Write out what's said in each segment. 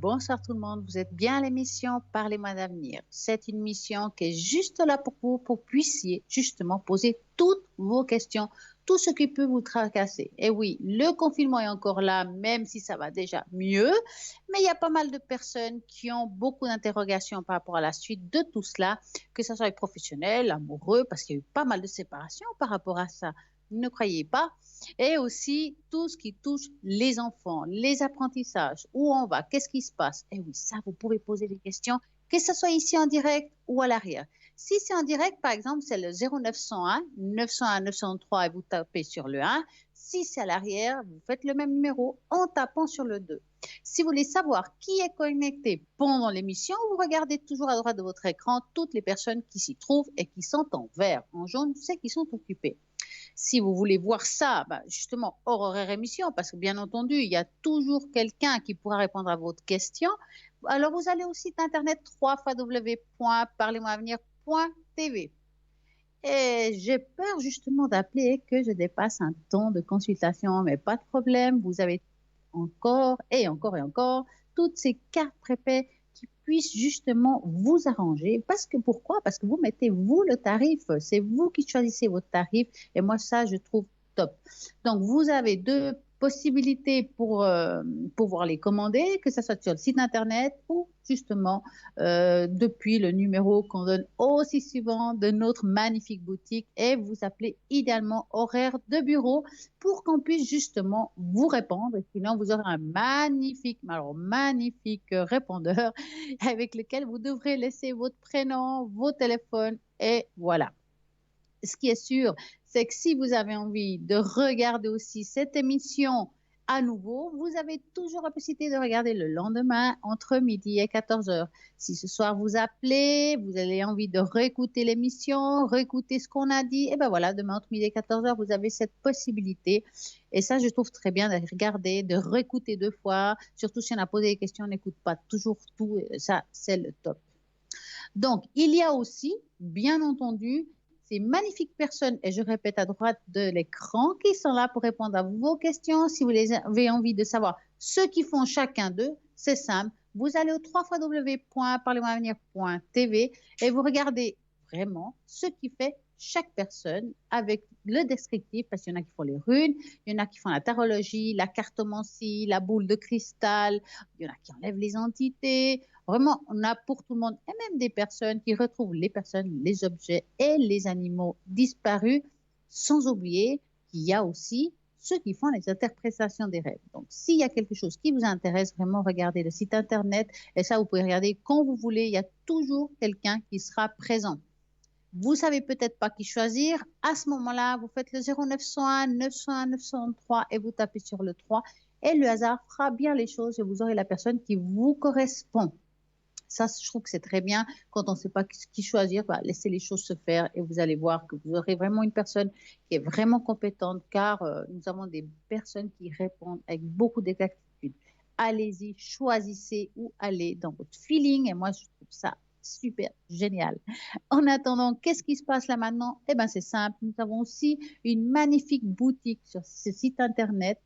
Bonsoir tout le monde, vous êtes bien à l'émission Parlez-moi d'avenir. C'est une mission qui est juste là pour vous, pour que vous puissiez justement poser toutes vos questions, tout ce qui peut vous tracasser. Et oui, le confinement est encore là, même si ça va déjà mieux, mais il y a pas mal de personnes qui ont beaucoup d'interrogations par rapport à la suite de tout cela, que ce soit les professionnels, amoureux, parce qu'il y a eu pas mal de séparations par rapport à ça. Ne croyez pas. Et aussi tout ce qui touche les enfants, les apprentissages, où on va, qu'est-ce qui se passe. Et oui, ça, vous pouvez poser des questions, que ce soit ici en direct ou à l'arrière. Si c'est en direct, par exemple, c'est le 0901 901 903 et vous tapez sur le 1. Si c'est à l'arrière, vous faites le même numéro en tapant sur le 2. Si vous voulez savoir qui est connecté pendant l'émission, vous regardez toujours à droite de votre écran toutes les personnes qui s'y trouvent et qui sont en vert. En jaune, c'est qui sont occupées. Si vous voulez voir ça, justement, hors horaire émission, parce que bien entendu, il y a toujours quelqu'un qui pourra répondre à votre question. Alors, vous allez au site internet www.parlez-moi-avenir.tv. Et j'ai peur justement d'appeler que je dépasse un temps de consultation, mais pas de problème, vous avez encore et encore et encore toutes ces cartes prépaies qui puissent justement vous arranger. Parce que pourquoi? Parce que vous mettez vous le tarif, c'est vous qui choisissez votre tarif et moi ça je trouve top. Donc vous avez deux possibilités pour pouvoir les commander, que ce soit sur le site internet ou justement depuis le numéro qu'on donne aussi souvent de notre magnifique boutique et vous appelez idéalement horaire de bureau pour qu'on puisse justement vous répondre. Et sinon, vous aurez un magnifique, alors magnifique répondeur avec lequel vous devrez laisser votre prénom, vos téléphones et voilà. Ce qui est sûr, c'est que si vous avez envie de regarder aussi cette émission à nouveau, vous avez toujours la possibilité de regarder le lendemain entre midi et 14 heures. Si ce soir vous appelez, vous avez envie de réécouter l'émission, réécouter ce qu'on a dit, et ben voilà, demain entre midi et 14 heures, vous avez cette possibilité. Et ça, je trouve très bien de regarder, de réécouter deux fois, surtout si on a posé des questions, on n'écoute pas toujours tout, ça, c'est le top. Donc, il y a aussi, bien entendu, ces magnifiques personnes, et je répète à droite de l'écran, qui sont là pour répondre à vos questions. Si vous avez envie de savoir ce qu'ils font chacun d'eux, c'est simple. Vous allez au www.parlez-moi-avenir.tv et vous regardez vraiment ce qui fait chaque personne avec le descriptif, parce qu'il y en a qui font les runes, il y en a qui font la tarologie, la cartomancie, la boule de cristal, il y en a qui enlèvent les entités. Vraiment, on a pour tout le monde, et même des personnes qui retrouvent les personnes, les objets et les animaux disparus, sans oublier qu'il y a aussi ceux qui font les interprétations des rêves. Donc, s'il y a quelque chose qui vous intéresse, vraiment, regardez le site internet, et ça, vous pouvez regarder quand vous voulez, il y a toujours quelqu'un qui sera présent. Vous savez peut-être pas qui choisir. À ce moment-là, vous faites le 0901 901 903 et vous tapez sur le 3 et le hasard fera bien les choses et vous aurez la personne qui vous correspond. Ça, je trouve que c'est très bien. Quand on ne sait pas qui choisir, laissez les choses se faire et vous allez voir que vous aurez vraiment une personne qui est vraiment compétente car nous avons des personnes qui répondent avec beaucoup d'exactitude. Allez-y, choisissez où aller dans votre feeling et moi, je trouve ça super génial. En attendant, qu'est-ce qui se passe là maintenant? Eh bien, c'est simple. Nous avons aussi une magnifique boutique sur ce site internet.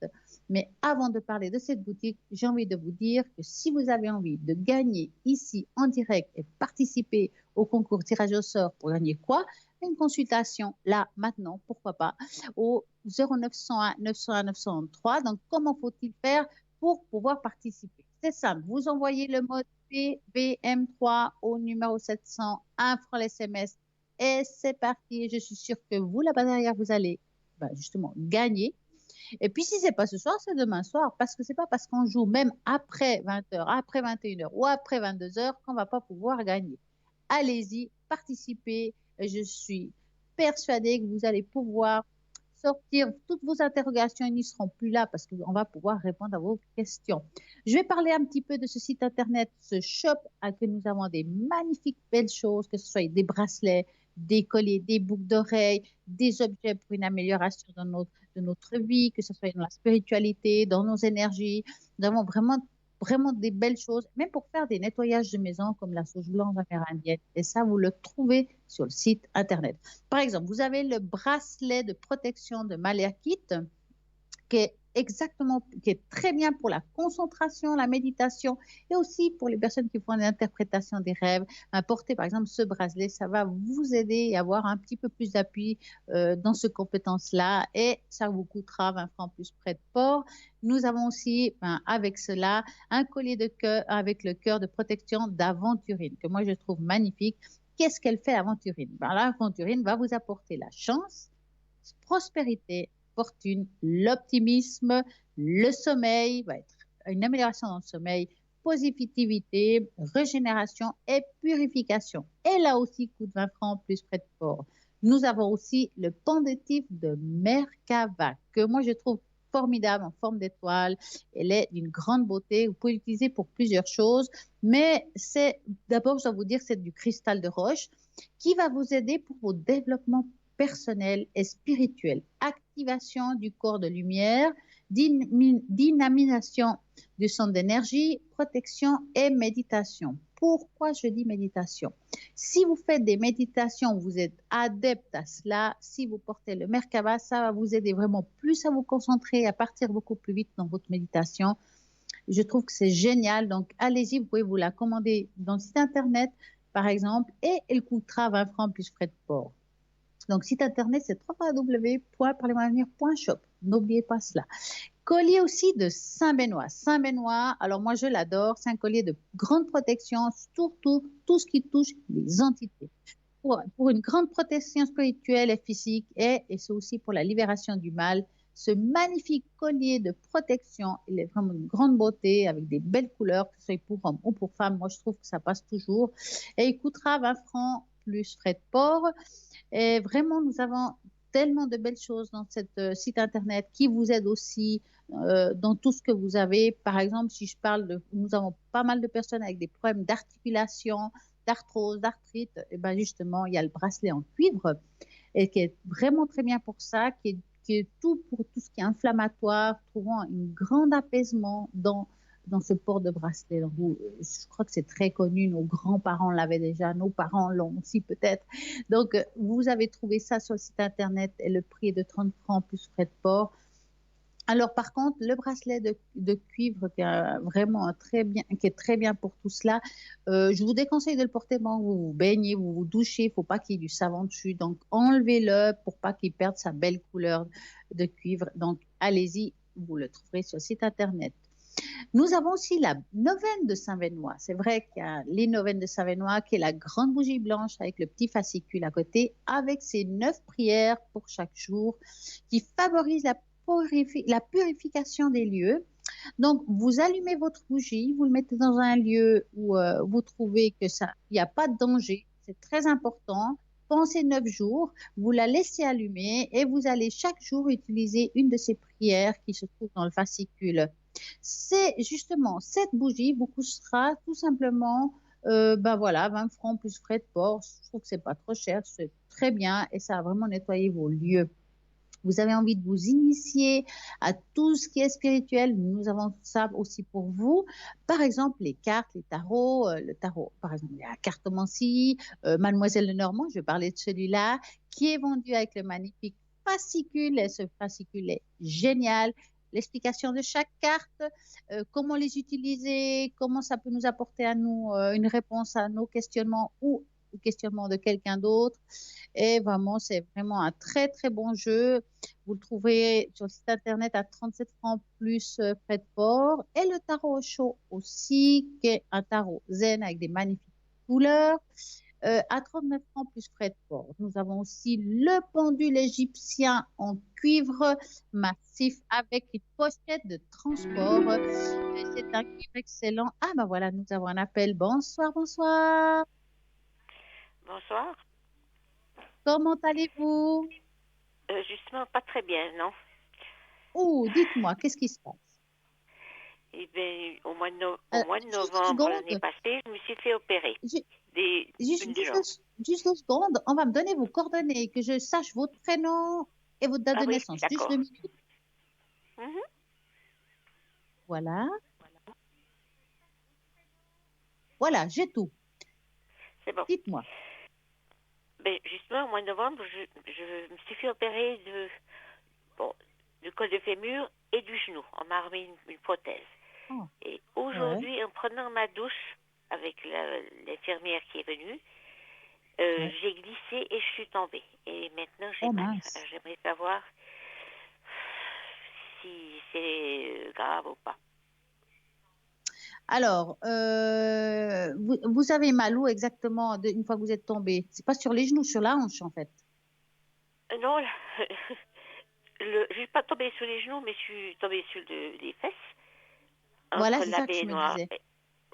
Mais avant de parler de cette boutique, j'ai envie de vous dire que si vous avez envie de gagner ici en direct et participer au concours tirage au sort pour gagner quoi? Une consultation là, maintenant, pourquoi pas, au 0901 901 903. Donc, comment faut-il faire pour pouvoir participer? C'est simple, vous envoyez le mot BM3 au numéro 700, 1 franc l'SMS et c'est parti. Je suis sûre que vous, là-bas derrière, vous allez justement gagner. Et puis, si ce n'est pas ce soir, c'est demain soir. Parce que ce n'est pas parce qu'on joue même après 20 heures, après 21 heures ou après 22 heures qu'on ne va pas pouvoir gagner. Allez-y, participez. Je suis persuadée que vous allez pouvoir sortir toutes vos interrogations. Ils n'y seront plus là parce qu'on va pouvoir répondre à vos questions. Je vais parler un petit peu de ce site internet, ce shop, à que nous avons des magnifiques belles choses, que ce soit des bracelets, des colliers, des boucles d'oreilles, des objets pour une amélioration de notre vie, que ce soit dans la spiritualité, dans nos énergies. Nous avons vraiment des belles choses, même pour faire des nettoyages de maison comme la sauge blanche amérindienne. Et ça, vous le trouvez sur le site internet. Par exemple, vous avez le bracelet de protection de Malekith qui est très bien pour la concentration, la méditation et aussi pour les personnes qui font l'interprétation des rêves. Porter par exemple ce bracelet, ça va vous aider à avoir un petit peu plus d'appui dans ce compétence-là et ça vous coûtera 20 francs plus frais de port. Nous avons aussi avec cela un collier de cœur avec le cœur de protection d'aventurine que moi je trouve magnifique. Qu'est-ce qu'elle fait l'aventurine? L'aventurine va vous apporter la chance, prospérité, fortune, l'optimisme, le sommeil, va être une amélioration dans le sommeil, positivité, régénération et purification. Et là aussi, coûte 20 francs plus frais de port. Nous avons aussi le pendentif de Merkava, que moi je trouve formidable en forme d'étoile. Elle est d'une grande beauté. Vous pouvez l'utiliser pour plusieurs choses, mais d'abord, je dois vous dire, c'est du cristal de roche qui va vous aider pour vos développements personnel et spirituel, activation du corps de lumière, dynamisation du centre d'énergie, protection et méditation. Pourquoi je dis méditation? Si vous faites des méditations, vous êtes adepte à cela, si vous portez le Merkaba, ça va vous aider vraiment plus à vous concentrer, à partir beaucoup plus vite dans votre méditation. Je trouve que c'est génial, donc allez-y, vous pouvez vous la commander dans le site internet, par exemple, et elle coûtera 20 francs plus frais de port. Donc, site internet, c'est www.parlez-moi-avenir.shop. N'oubliez pas cela. Collier aussi de Saint-Benoît. Saint-Benoît, alors moi je l'adore, c'est un collier de grande protection, surtout tout ce qui touche les entités. Pour une grande protection spirituelle et physique, et c'est aussi pour la libération du mal. Ce magnifique collier de protection, il est vraiment une grande beauté avec des belles couleurs, que ce soit pour homme ou pour femme. Moi, je trouve que ça passe toujours. Et il coûtera 20 francs plus frais de port. Et vraiment, nous avons tellement de belles choses dans cette site internet qui vous aide aussi dans tout ce que vous avez. Par exemple, si je parle nous avons pas mal de personnes avec des problèmes d'articulation, d'arthrose, d'arthrite. Et ben justement, il y a le bracelet en cuivre et qui est vraiment très bien pour ça, qui est tout pour tout ce qui est inflammatoire, trouvant un grand apaisement dans ce port de bracelet. Donc, je crois que c'est très connu, nos grands-parents l'avaient déjà, nos parents l'ont aussi peut-être. Donc, vous avez trouvé ça sur le site internet et le prix est de 30 francs plus frais de port. Alors, par contre, le bracelet de cuivre qui est vraiment qui est très bien pour tout cela, je vous déconseille de le porter pendant que vous vous baignez, vous vous douchez. Il ne faut pas qu'il y ait du savon dessus. Donc, enlevez-le pour pas qu'il perde sa belle couleur de cuivre. Donc, allez-y, vous le trouverez sur le site internet. Nous avons aussi la neuvaine de Saint-Benoît. C'est vrai qu'il y a les neuvaines de Saint-Benoît, qui est la grande bougie blanche avec le petit fascicule à côté, avec ses 9 prières pour chaque jour, qui favorise la purification des lieux. Donc, vous allumez votre bougie, vous le mettez dans un lieu où vous trouvez que il n'y a pas de danger. C'est très important. Pensez 9 jours, vous la laissez allumer et vous allez chaque jour utiliser une de ces prières qui se trouve dans le fascicule. C'est justement cette bougie vous coûtera tout simplement 20 francs plus frais de port. Je trouve que c'est pas trop cher, c'est très bien et ça a vraiment nettoyé vos lieux. Vous avez envie de vous initier à tout ce qui est spirituel, nous avons ça aussi pour vous. Par exemple, les cartes, les tarots, le tarot, par exemple, la cartomancie, Mademoiselle Lenormand, je vais parler de celui-là, qui est vendu avec le magnifique fascicule. Et ce fascicule est génial. L'explication de chaque carte, comment les utiliser, comment ça peut nous apporter à nous une réponse à nos questionnements ou aux questionnements de quelqu'un d'autre. Et vraiment, c'est vraiment un très, très bon jeu. Vous le trouverez sur le site internet à 37 francs plus frais de port. Et le tarot au chaud aussi, qui est un tarot zen avec des magnifiques couleurs, à 39 francs plus frais de port. Nous avons aussi le pendule égyptien en cuivre massif avec une pochette de transport. Et c'est un cuivre excellent. Ah ben voilà, nous avons un appel. Bonsoir, bonsoir. Bonsoir. Comment allez-vous? Justement, pas très bien, non? Oh, dites-moi, qu'est-ce qui se passe? Eh bien, au mois de Juste deux novembre l'année secondes. passée, je me suis fait opérer Ju- d'une jambe. juste 2 secondes. On va me donner vos coordonnées, que je sache votre prénom et votre date Ah de oui, naissance. Juste d'accord. 2 minutes. Mhm. Voilà. Voilà, j'ai tout. C'est bon. Dites-moi. Ben, justement, au mois de novembre, je me suis fait opérer bon, du col de fémur et du genou. On m'a remis une prothèse. Oh, Et ouais, aujourd'hui, en prenant ma douche avec l'infirmière qui est venue, ouais. j'ai glissé et je suis tombée. Et maintenant, j'ai Oh mal. mince. J'aimerais savoir si c'est grave ou pas. Alors, vous avez mal où exactement une fois que vous êtes tombé? C'est pas sur les genoux, sur la hanche en fait. Non, je suis pas tombée sur les genoux, mais je suis tombée sur les fesses, Voilà, entre c'est la ça que je me baignoire. disais.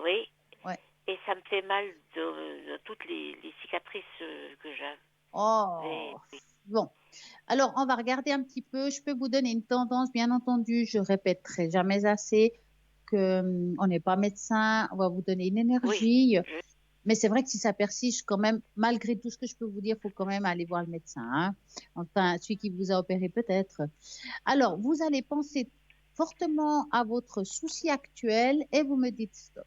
Oui, Ouais. et ça me fait mal de toutes les cicatrices que j'avais. Oh, bon. Alors, on va regarder un petit peu. Je peux vous donner une tendance, bien entendu. Je répéterai jamais assez que on n'est pas médecin. On va vous donner une Oui, énergie. je- Mais c'est vrai que si ça persiste, quand même, malgré tout ce que je peux vous dire, il faut quand même aller voir le médecin, hein. Enfin, celui qui vous a opéré peut-être. Alors, vous allez penser fortement à votre souci actuel et vous me dites stop.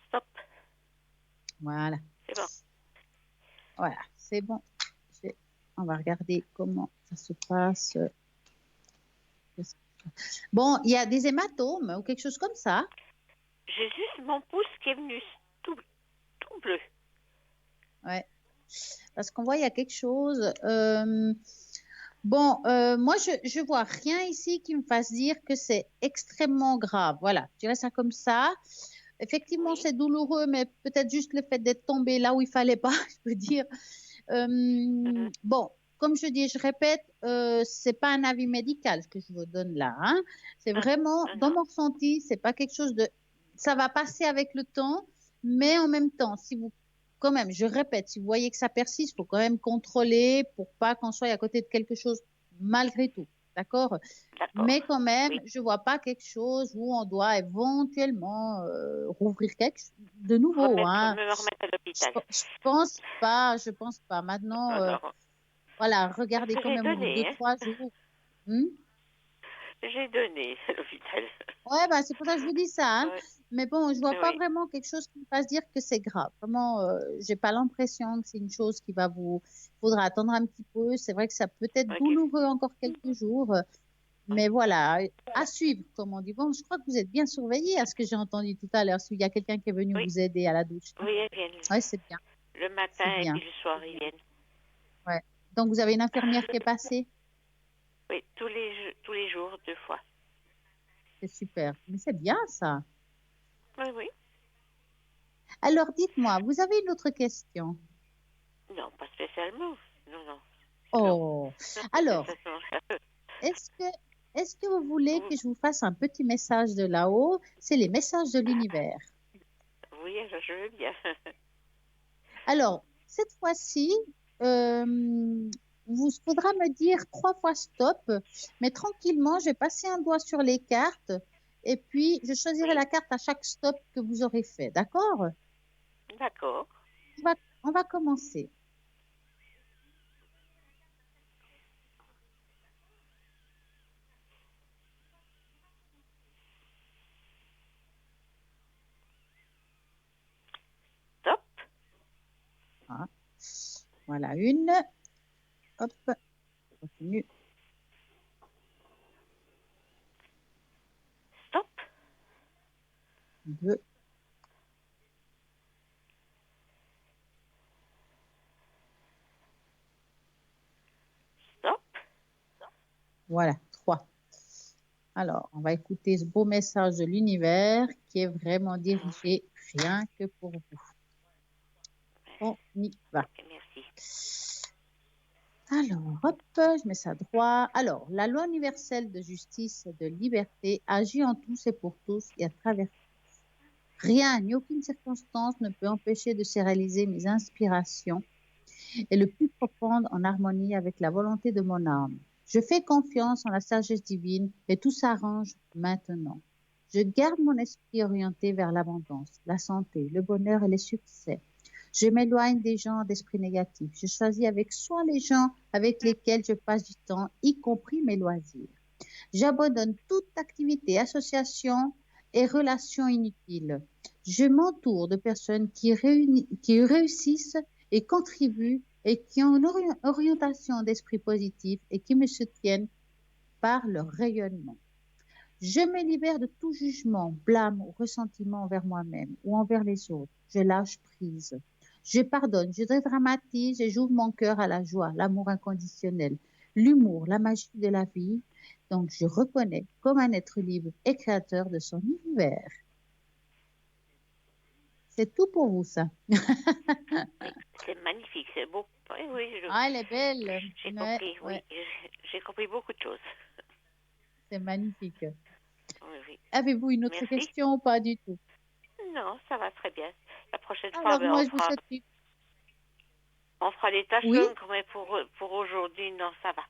stop, Voilà. c'est bon. Voilà, c'est bon. On va regarder comment ça se passe. Bon, il y a des hématomes ou quelque chose comme ça. J'ai juste mon pouce qui est venu tout, tout bleu. Ouais. Parce qu'on voit, il y a quelque chose. Bon, moi, je vois rien ici qui me fasse dire que c'est extrêmement grave. Voilà, je dirais ça comme ça. Effectivement, Oui. c'est douloureux, mais peut-être juste le fait d'être tombé là où il fallait pas, je peux dire. Mhm. Bon, comme je dis, je répète, c'est pas un avis médical que je vous donne là, hein. C'est Ah, vraiment ah dans non, mon ressenti, c'est pas quelque chose de, ça va passer avec le temps, mais en même temps, si vous, quand même, je répète, si vous voyez que ça persiste, il faut quand même contrôler pour pas qu'on soit à côté de quelque chose malgré tout, d'accord? d'accord. Mais quand même, Oui, je vois pas quelque chose où on doit éventuellement rouvrir de nouveau, hein. me remettre à l'hôpital. Je pense pas, je pense pas. Maintenant, Non, non. voilà, Parce regardez que quand j'ai même au bout de deux, donné, hein. trois jours. Hmm. J'ai donné à l'hôpital. Ouais, bah, c'est pour ça que je vous dis ça, hein. Oui, Mais bon, je vois pas oui, vraiment quelque chose qui me fasse dire que c'est grave. Vraiment, j'ai pas l'impression que c'est une chose qui va vous, faudra attendre un petit peu. C'est vrai que ça peut être ok. douloureux encore quelques jours, mais voilà, à suivre, comme on dit. Bon, je crois que vous êtes bien surveillé à ce que j'ai entendu tout à l'heure. S'il y a quelqu'un qui est venu Oui, vous aider à la douche, hein. oui, elles viennent Ouais, c'est bien, le c'est matin et bien. puis le soir, ils viennent. Ouais. Donc, vous avez une infirmière qui est passée. Oui, tous les jours, 2 fois. C'est super. Mais c'est bien ça. Oui, oui. Alors, dites-moi, vous avez une autre question? Non, pas spécialement. Non, non, non. Oh, Non, pas alors, spécialement. est-ce que, est-ce que vous voulez Vous- que je vous fasse un petit message de là-haut? C'est les messages de l'univers. Oui, alors je veux bien. Alors, cette fois-ci, euh, vous faudra me dire 3 fois stop, mais tranquillement, je vais passer un doigt sur les cartes et puis je choisirai Oui, la carte à chaque stop que vous aurez fait. D'accord? d'accord. On va commencer. Stop, Ah, voilà une. Hop, continue. stop, Deux. stop. Voilà, 3. Alors, on va écouter ce beau message de l'univers qui est vraiment Oui, dirigé rien que pour vous. On y va. ok, merci. Alors, hop, je mets ça droit. Alors, la loi universelle de justice et de liberté agit en tous et pour tous et à travers rien, ni aucune circonstance ne peut empêcher de se réaliser mes inspirations et le plus profond en harmonie avec la volonté de mon âme. Je fais confiance en la sagesse divine et tout s'arrange maintenant. Je garde mon esprit orienté vers l'abondance, la santé, le bonheur et les succès. Je m'éloigne des gens d'esprit négatif. Je choisis avec soin les gens avec lesquels je passe du temps, y compris mes loisirs. J'abandonne toute activité, association et relations inutiles. Je m'entoure de personnes qui réussissent et contribuent et qui ont une orientation d'esprit positif et qui me soutiennent par leur rayonnement. Je me libère de tout jugement, blâme ou ressentiment envers moi-même ou envers les autres. Je lâche prise. Je pardonne, je dédramatise et j'ouvre mon cœur à la joie, l'amour inconditionnel, l'humour, la magie de la vie. Donc, je reconnais comme un être libre et créateur de son univers. C'est tout pour vous, ça. Oui, c'est magnifique, c'est beau. Oui, oui, Ah, elle est belle. j'ai Ouais, compris, ouais, oui. J'ai compris beaucoup de choses. c'est magnifique. Oui, oui. Avez-vous une autre Merci. question ou pas du tout? Non, ça va très bien. La prochaine fois, Alors, moi, je vous souhaite... on fera les tâches Oui? d'encre, mais pour aujourd'hui, non, ça va.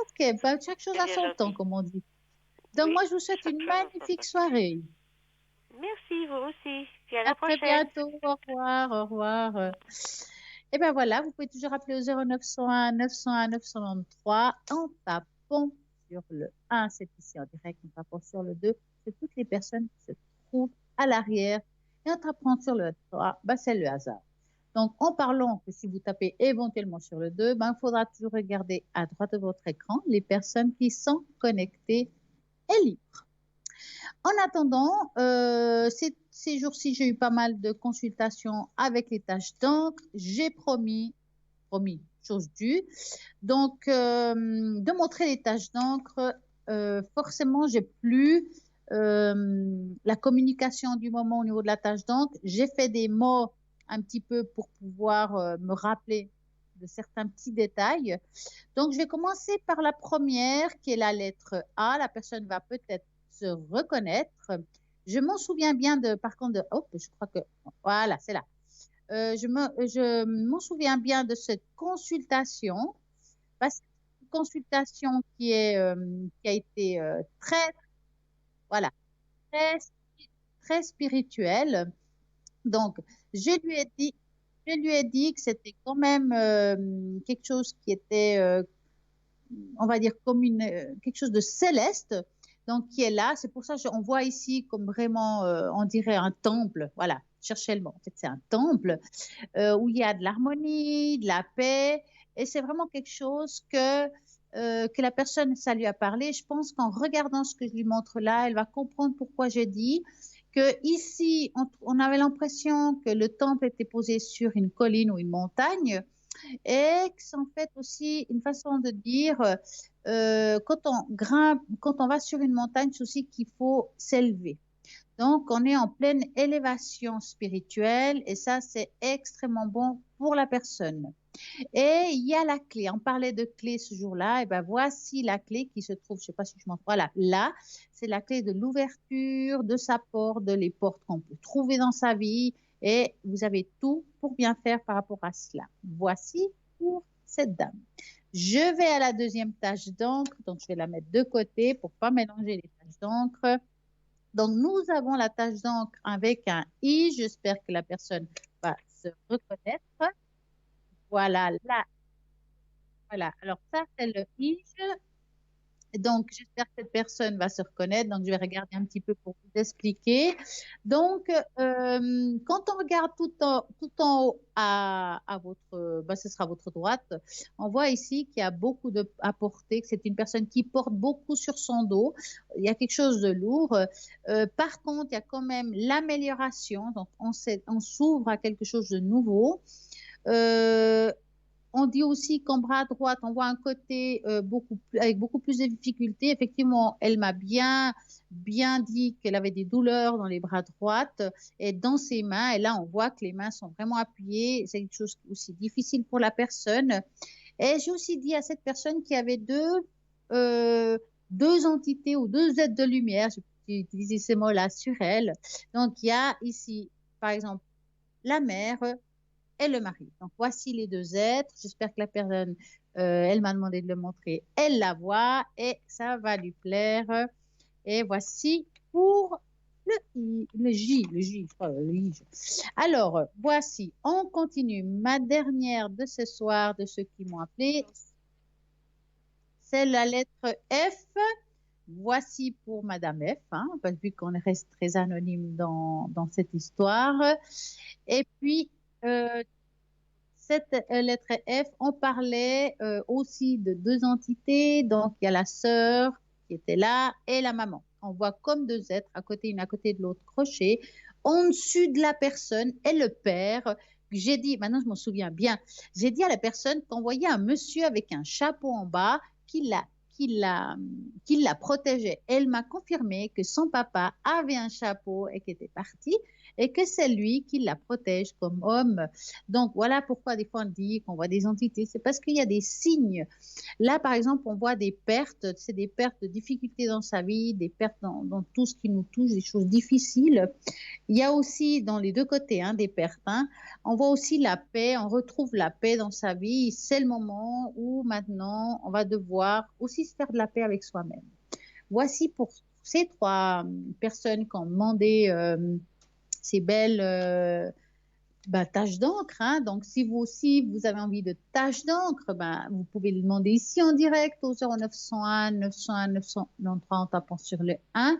Ok, bah, chaque chose C'est à bien son temps, gentil. comme on dit. Donc, Oui, moi, je vous souhaite chaque une chose en son magnifique temps. soirée. Merci, vous aussi. Puis à À la très prochaine. bientôt. Au revoir. Au revoir. Et bien voilà, vous pouvez toujours appeler au 0901 901 993 en tapant sur le 1, c'est ici en direct, en tapant sur le 2, c'est toutes les personnes qui se trouvent à l'arrière. Et en tapant sur le 3, ben c'est le hasard. Donc, en parlant que si vous tapez éventuellement sur le 2, ben, il faudra toujours regarder à droite de votre écran les personnes qui sont connectées et libres. En attendant, ces jours-ci, j'ai eu pas mal de consultations avec les tâches d'encre. J'ai promis, chose due. Donc, de montrer les tâches d'encre, forcément, j'ai plus la communication du moment au niveau de la tâche d'encre. J'ai fait des mots un petit peu pour pouvoir me rappeler de certains petits détails. Donc, je vais commencer par la première, qui est la lettre A. La personne va peut-être se reconnaître. Je m'en souviens bien par contre, oh, je crois que, voilà, c'est là. Je m'en souviens bien de cette consultation, parce que c'est une consultation qui a été très, voilà, très, très spirituelle. Donc, je lui ai dit, je lui ai dit que c'était quand même quelque chose qui était on va dire comme quelque chose de céleste, donc qui est là. C'est pour ça qu'on voit ici comme vraiment, on dirait un temple. Voilà, cherchez le mot. En fait, c'est un temple où il y a de l'harmonie, de la paix, et c'est vraiment quelque chose que la personne, ça lui a parlé. Je pense qu'en regardant ce que je lui montre là, elle va comprendre pourquoi j'ai dit que ici, on avait l'impression que le temple était posé sur une colline ou une montagne, et que c'est en fait aussi une façon de dire, quand on grimpe, quand on va sur une montagne, c'est aussi qu'il faut s'élever. Donc, on est en pleine élévation spirituelle et ça, c'est extrêmement bon pour la personne. Et il y a la clé. On parlait de clé ce jour-là. Et ben voici la clé qui se trouve, je ne sais pas si je montre. Voilà, là, c'est la clé de l'ouverture de sa porte, de les portes qu'on peut trouver dans sa vie. Et vous avez tout pour bien faire par rapport à cela. Voici pour cette dame. Je vais à la deuxième tâche d'encre. Donc, je vais la mettre de côté pour ne pas mélanger les tâches d'encre. Donc, nous avons la tâche d'encre avec un I. J'espère que la personne va se reconnaître. Voilà, là, voilà. Alors, ça, c'est le I. Donc, j'espère que cette personne va se reconnaître. Donc, je vais regarder un petit peu pour vous expliquer. Donc, quand on regarde tout en haut à votre, ben, ce sera votre droite, on voit ici qu'il y a beaucoup à porter, que c'est une personne qui porte beaucoup sur son dos. Il y a quelque chose de lourd. Par contre, il y a quand même l'amélioration. Donc, on s'ouvre à quelque chose de nouveau. Euh, on dit aussi qu'en bras droit, on voit un côté avec beaucoup plus de difficultés. Effectivement, elle m'a bien dit qu'elle avait des douleurs dans les bras droites et dans ses mains. Et là, on voit que les mains sont vraiment appuyées. C'est quelque chose aussi difficile pour la personne. Et j'ai aussi dit à cette personne qu'il y avait deux entités ou deux êtres de lumière, j'ai utilisé ces mots-là sur elle. Donc, il y a ici, par exemple, la mère, et le mari. Donc, voici les deux êtres. J'espère que la personne, elle m'a demandé de le montrer. Elle la voit et ça va lui plaire. Et voici pour le J, je crois, le I. Alors, voici, on continue. Ma dernière de ce soir, de ceux qui m'ont appelé, c'est la lettre F. voici pour Madame F, hein, vu qu'on reste très anonyme dans cette histoire. Et puis, euh, cette lettre F, on parlait aussi de deux entités. Donc, il y a la sœur qui était là et la maman. On voit comme deux êtres, à côté, une à côté de l'autre, crochés. En dessus de la personne et le père. J'ai dit, maintenant je m'en souviens bien, j'ai dit à la personne qu'on voyait un monsieur avec un chapeau en bas qui la, qui la protégeait. Elle m'a confirmé que son papa avait un chapeau et qu'il était parti et que c'est lui qui la protège comme homme. Donc, voilà pourquoi des fois on dit qu'on voit des entités. C'est parce qu'il y a des signes. Là, par exemple, on voit des pertes. C'est des pertes de difficultés dans sa vie, des pertes dans tout ce qui nous touche, des choses difficiles. Il y a aussi dans les deux côtés hein, des pertes. Hein. On voit aussi la paix. On retrouve la paix dans sa vie. C'est le moment où maintenant, on va devoir aussi se faire de la paix avec soi-même. Voici pour ces trois personnes qui ont demandé ces belles tâches d'encre. Hein. Donc, si vous aussi, vous avez envie de tâches d'encre, vous pouvez le demander ici en direct au 0901 901 993 en tapant sur le 1.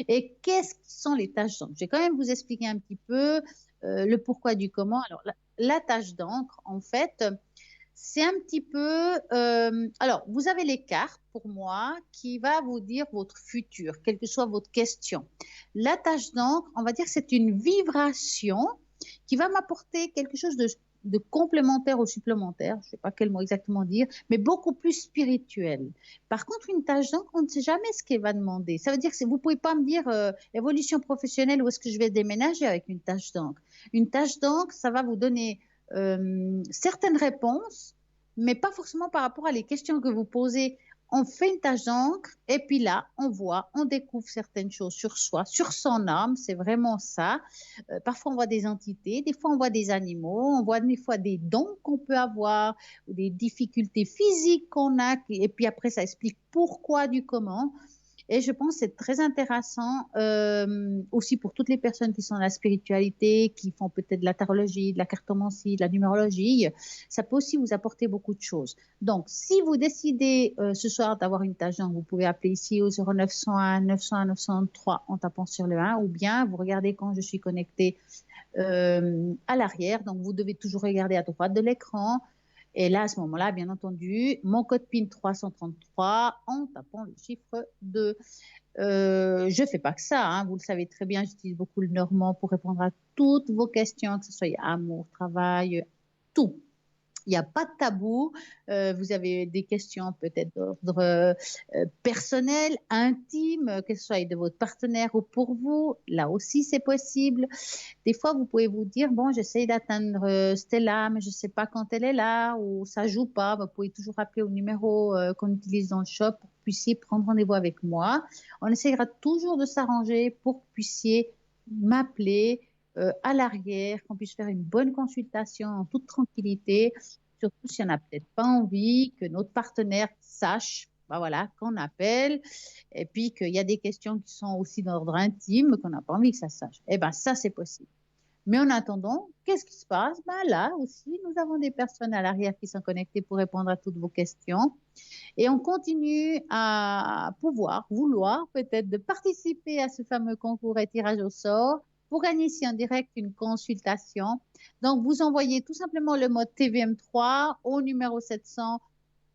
Et qu'est-ce qui sont les tâches d'encre? Je vais quand même vous expliquer un petit peu le pourquoi du comment. Alors, la tâche d'encre, en fait, c'est un petit peu... alors, vous avez les cartes, pour moi, qui va vous dire votre futur, quelle que soit votre question. La tâche d'encre, on va dire que c'est une vibration qui va m'apporter quelque chose de complémentaire ou supplémentaire, je ne sais pas quel mot exactement dire, mais beaucoup plus spirituel. Par contre, une tâche d'encre, on ne sait jamais ce qu'elle va demander. Ça veut dire que vous ne pouvez pas me dire évolution professionnelle, où est-ce que je vais déménager avec une tâche d'encre. Une tâche d'encre, ça va vous donner certaines réponses, mais pas forcément par rapport à les questions que vous posez. On fait une tâche d'encre et puis là, on voit, on découvre certaines choses sur soi, sur son âme, c'est vraiment ça. Parfois, on voit des entités, des fois, on voit des animaux, on voit des fois des dons qu'on peut avoir, ou des difficultés physiques qu'on a, et puis après, ça explique pourquoi du comment. Et je pense que c'est très intéressant aussi pour toutes les personnes qui sont dans la spiritualité, qui font peut-être de la tarologie, de la cartomancie, de la numérologie. Ça peut aussi vous apporter beaucoup de choses. Donc, si vous décidez ce soir d'avoir une tâche, vous pouvez appeler ici au 0901 901 903 en tapant sur le 1 ou bien vous regardez quand je suis connectée à l'arrière. Donc, vous devez toujours regarder à droite de l'écran. Et là, à ce moment-là, bien entendu, mon code PIN 333 en tapant le chiffre 2. Je ne fais pas que ça, hein, vous le savez très bien, j'utilise beaucoup le normand pour répondre à toutes vos questions, que ce soit amour, travail, tout. Il n'y a pas de tabou. Vous avez des questions peut-être d'ordre personnel, intime, que ce soit de votre partenaire ou pour vous. Là aussi, c'est possible. Des fois, vous pouvez vous dire, bon, j'essaye d'atteindre Stella, mais je ne sais pas quand elle est là ou ça ne joue pas. Vous pouvez toujours appeler au numéro qu'on utilise dans le shop pour que vous puissiez prendre rendez-vous avec moi. On essayera toujours de s'arranger pour que vous puissiez m'appeler à l'arrière, qu'on puisse faire une bonne consultation en toute tranquillité, surtout si on n'a peut-être pas envie que notre partenaire sache voilà, qu'on appelle, et puis qu'il y a des questions qui sont aussi d'ordre intime, qu'on n'a pas envie que ça sache. Eh bien, ça, c'est possible. Mais en attendant, qu'est-ce qui se passe? Là aussi, nous avons des personnes à l'arrière qui sont connectées pour répondre à toutes vos questions. Et on continue à pouvoir, vouloir peut-être de participer à ce fameux concours et tirage au sort pour gagner ici en direct une consultation. Donc, vous envoyez tout simplement le mode TVM3 au numéro 700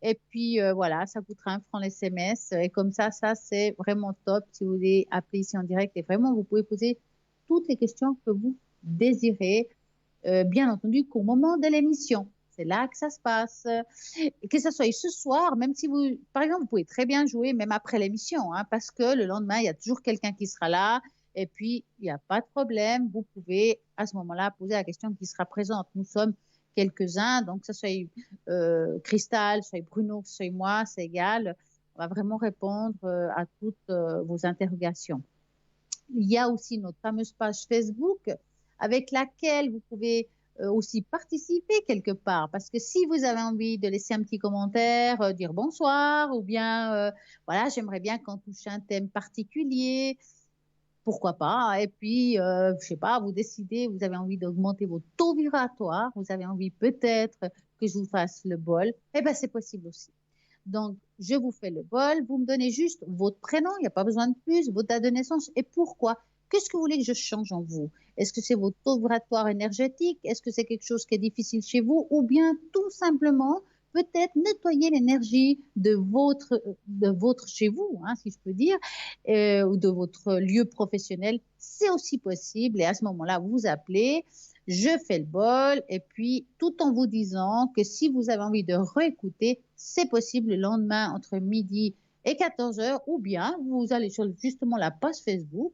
et puis voilà, ça coûtera 1 franc l'SMS. Et comme ça c'est vraiment top si vous voulez appeler ici en direct. Et vraiment, vous pouvez poser toutes les questions que vous désirez, bien entendu, qu'au moment de l'émission. C'est là que ça se passe. Et que ce soit ce soir, même si vous, par exemple, vous pouvez très bien jouer même après l'émission, hein, parce que le lendemain, il y a toujours quelqu'un qui sera là. Et puis, il n'y a pas de problème. Vous pouvez à ce moment-là poser la question qui sera présente. Nous sommes quelques-uns, donc que ce soit Cristal, soit Bruno, soit moi, c'est égal. On va vraiment répondre à toutes vos interrogations. Il y a aussi notre fameuse page Facebook avec laquelle vous pouvez aussi participer quelque part. Parce que si vous avez envie de laisser un petit commentaire, dire bonsoir, ou bien, voilà, j'aimerais bien qu'on touche un thème particulier, pourquoi pas. Et puis, je sais pas, vous décidez, vous avez envie d'augmenter votre taux vibratoire, vous avez envie peut-être que je vous fasse le bol, eh bien, c'est possible aussi. Donc, je vous fais le bol, vous me donnez juste votre prénom, il n'y a pas besoin de plus, votre date de naissance et pourquoi. Qu'est-ce que vous voulez que je change en vous? Est-ce que c'est votre taux vibratoire énergétique? Est-ce que c'est quelque chose qui est difficile chez vous? Ou bien tout simplement, peut-être nettoyer l'énergie de votre chez vous, hein, si je peux dire, ou de votre lieu professionnel. C'est aussi possible. Et à ce moment-là, vous appelez, je fais le bol, et puis tout en vous disant que si vous avez envie de réécouter, c'est possible le lendemain entre midi et 14 heures, ou bien vous allez sur justement la page Facebook,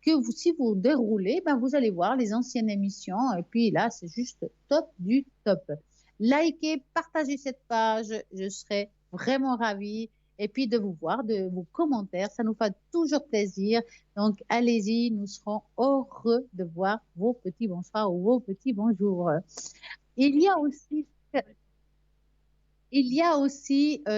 que vous, si vous déroulez, ben vous allez voir les anciennes émissions, et puis là, c'est juste top du top. Likez, partagez cette page, je serai vraiment ravie. Et puis de vous voir, de vos commentaires, ça nous fait toujours plaisir. Donc, allez-y, nous serons heureux de voir vos petits bonsoirs ou vos petits bonjours. Il y a aussi,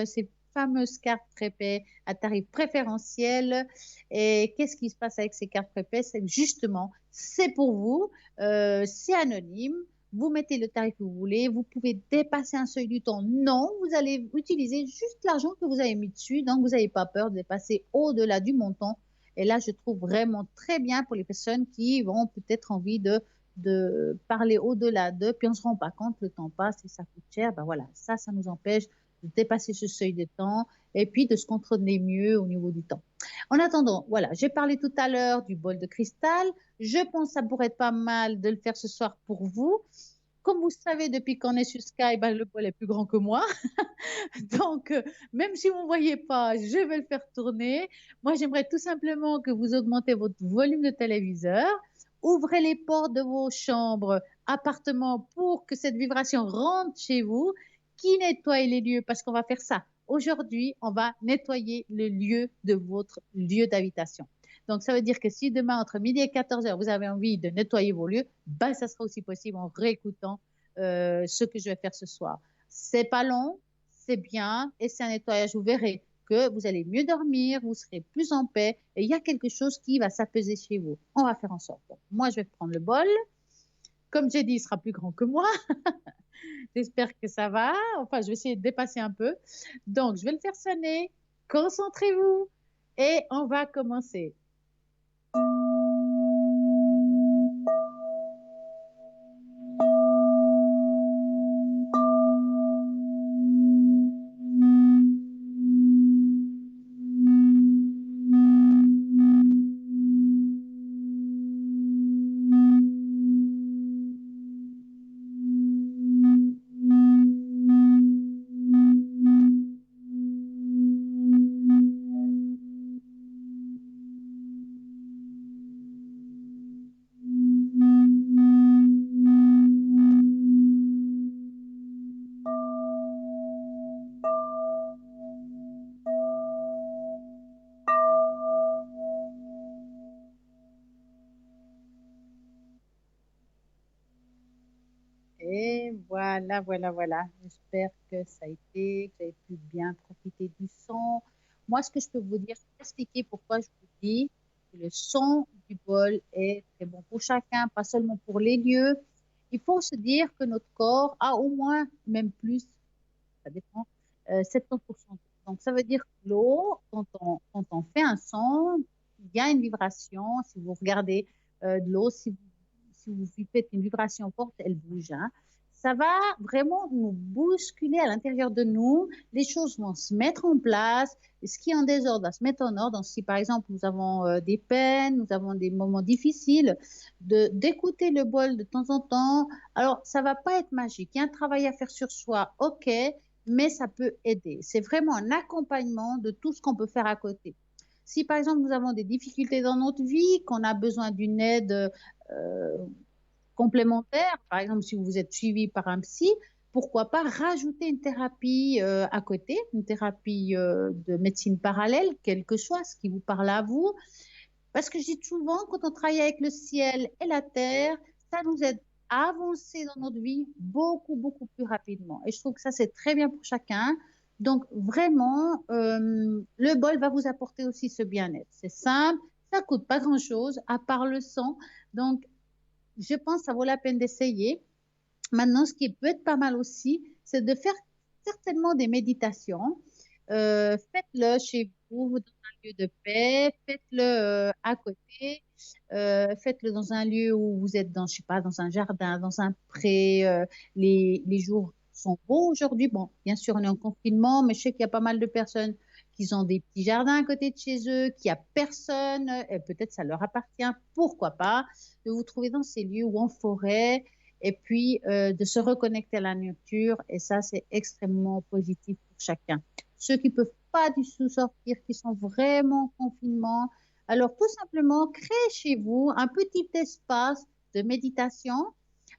ces fameuses cartes prépaies à tarif préférentiel. Et qu'est-ce qui se passe avec ces cartes prépaies? C'est que justement, c'est pour vous, c'est anonyme. Vous mettez le tarif que vous voulez, vous pouvez dépasser un seuil du temps. Non, vous allez utiliser juste l'argent que vous avez mis dessus, donc vous n'avez pas peur de dépasser au-delà du montant. Et là, je trouve vraiment très bien pour les personnes qui vont peut-être envie de parler au-delà d'eux, puis on ne se rend pas compte, le temps passe et ça coûte cher. Ben voilà, ça nous empêche de dépasser ce seuil de temps et puis de se contrôler mieux au niveau du temps. En attendant, voilà, j'ai parlé tout à l'heure du bol de cristal. Je pense que ça pourrait être pas mal de le faire ce soir pour vous. Comme vous savez, depuis qu'on est sur Skype, ben, le bol est plus grand que moi. Donc, même si vous ne voyez pas, je vais le faire tourner. Moi, j'aimerais tout simplement que vous augmentez votre volume de téléviseur. Ouvrez les portes de vos chambres, appartements pour que cette vibration rentre chez vous. Qui nettoie les lieux? Parce qu'on va faire ça. Aujourd'hui, on va nettoyer le lieu de votre lieu d'habitation. Donc, ça veut dire que si demain, entre midi et 14 heures, vous avez envie de nettoyer vos lieux, ben, ça sera aussi possible en réécoutant ce que je vais faire ce soir. C'est pas long, c'est bien et c'est un nettoyage. Vous verrez que vous allez mieux dormir, vous serez plus en paix et il y a quelque chose qui va s'apaiser chez vous. On va faire en sorte. Donc, moi, je vais prendre le bol. Comme j'ai dit, il sera plus grand que moi. J'espère que ça va. Enfin, je vais essayer de dépasser un peu. Donc, je vais le faire sonner. Concentrez-vous et on va commencer. Et voilà, voilà, voilà. J'espère que ça a été, que vous avez pu bien profiter du son. Moi, ce que je peux vous dire, c'est expliquer pourquoi je vous dis que le son du bol est très bon pour chacun, pas seulement pour les lieux. Il faut se dire que notre corps a au moins, même plus, ça dépend, 70%. Donc, ça veut dire que l'eau, quand on fait un son, il y a une vibration. Si vous regardez de l'eau, si vous faites une vibration forte, elle bouge, hein. Ça va vraiment nous bousculer à l'intérieur de nous. Les choses vont se mettre en place. Et ce qui est en désordre va se mettre en ordre. Donc, si par exemple nous avons des peines, nous avons des moments difficiles, d'écouter le bol de temps en temps. Alors, ça va pas être magique. Il y a un travail à faire sur soi, ok, mais ça peut aider. C'est vraiment un accompagnement de tout ce qu'on peut faire à côté. Si par exemple nous avons des difficultés dans notre vie, qu'on a besoin d'une aide euh, complémentaire, par exemple si vous êtes suivi par un psy, pourquoi pas rajouter une thérapie à côté, une thérapie de médecine parallèle, quel que soit ce qui vous parle à vous. Parce que je dis souvent, quand on travaille avec le ciel et la terre, ça nous aide à avancer dans notre vie beaucoup, beaucoup plus rapidement. Et je trouve que ça, c'est très bien pour chacun. Donc, vraiment, le bol va vous apporter aussi ce bien-être. C'est simple, ça coûte pas grand-chose, à part le sang. Donc, je pense que ça vaut la peine d'essayer. Maintenant, ce qui peut être pas mal aussi, c'est de faire certainement des méditations. faites-le chez vous, dans un lieu de paix, faites-le à côté, faites-le dans un lieu où vous êtes dans, je sais pas, dans un jardin, dans un pré. Les jours sont beaux aujourd'hui. Bon, bien sûr, on est en confinement, mais je sais qu'il y a pas mal de personnes qui ont des petits jardins à côté de chez eux, qui a personne, et peut-être ça leur appartient, pourquoi pas, de vous trouver dans ces lieux ou en forêt, et puis de se reconnecter à la nature, et ça, c'est extrêmement positif pour chacun. Ceux qui ne peuvent pas du tout sortir, qui sont vraiment en confinement, alors tout simplement, créez chez vous un petit espace de méditation,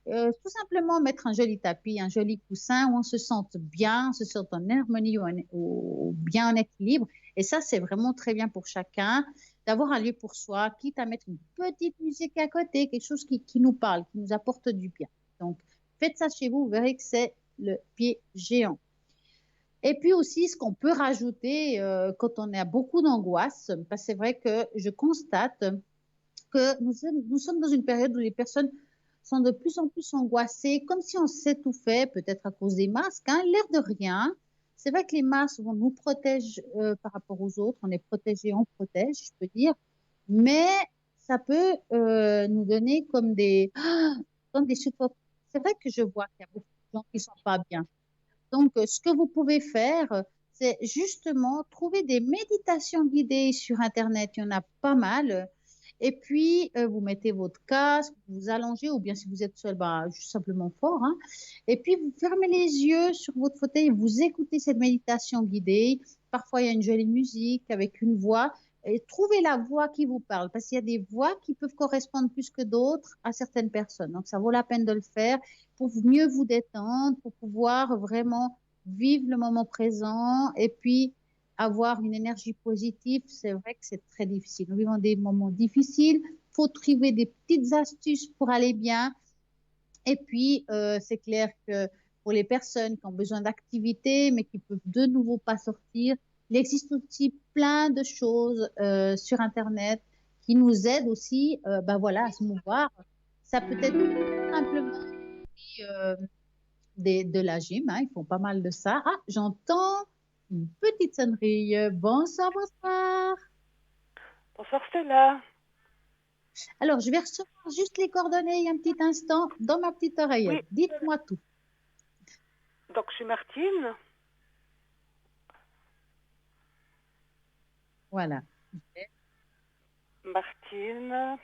tout simplement mettre un joli tapis, un joli coussin où on se sente bien, on se sente en harmonie ou bien en équilibre. Et ça, c'est vraiment très bien pour chacun d'avoir un lieu pour soi, quitte à mettre une petite musique à côté, quelque chose qui nous parle, qui nous apporte du bien. Donc, faites ça chez vous, vous verrez que c'est le pied géant. Et puis aussi, ce qu'on peut rajouter quand on a beaucoup d'angoisse, parce que c'est vrai que je constate que nous sommes dans une période où les personnes sont de plus en plus angoissées, comme si on s'étouffait, peut-être à cause des masques, hein, l'air de rien. C'est vrai que les masques vont nous protéger par rapport aux autres, on est protégé, on protège, je peux dire, mais ça peut nous donner comme des suffocations. C'est vrai que je vois qu'il y a beaucoup de gens qui ne sont pas bien. Donc, ce que vous pouvez faire, c'est justement trouver des méditations guidées sur Internet. Il y en a pas mal. Et puis, vous mettez votre casque, vous vous allongez, ou bien si vous êtes seul, bah, juste simplement fort, hein. Et puis, vous fermez les yeux sur votre fauteuil, vous écoutez cette méditation guidée. Parfois, il y a une jolie musique avec une voix. Et trouvez la voix qui vous parle, parce qu'il y a des voix qui peuvent correspondre plus que d'autres à certaines personnes. Donc, ça vaut la peine de le faire pour mieux vous détendre, pour pouvoir vraiment vivre le moment présent et puis avoir une énergie positive. C'est vrai que c'est très difficile. Nous vivons des moments difficiles. Il faut trouver des petites astuces pour aller bien. Et puis, c'est clair que pour les personnes qui ont besoin d'activité, mais qui ne peuvent de nouveau pas sortir, il existe aussi plein de choses sur Internet qui nous aident aussi ben voilà, à se mouvoir. Ça peut être simplement euh, de la gym, hein, ils font pas mal de ça. Ah, j'entends une petite sonnerie. Bonsoir, bonsoir. Bonsoir Stella. Alors, je vais recevoir juste les coordonnées un petit instant dans ma petite oreillette. Oui, Dites-moi tout. donc je suis Martine. Voilà. Martine,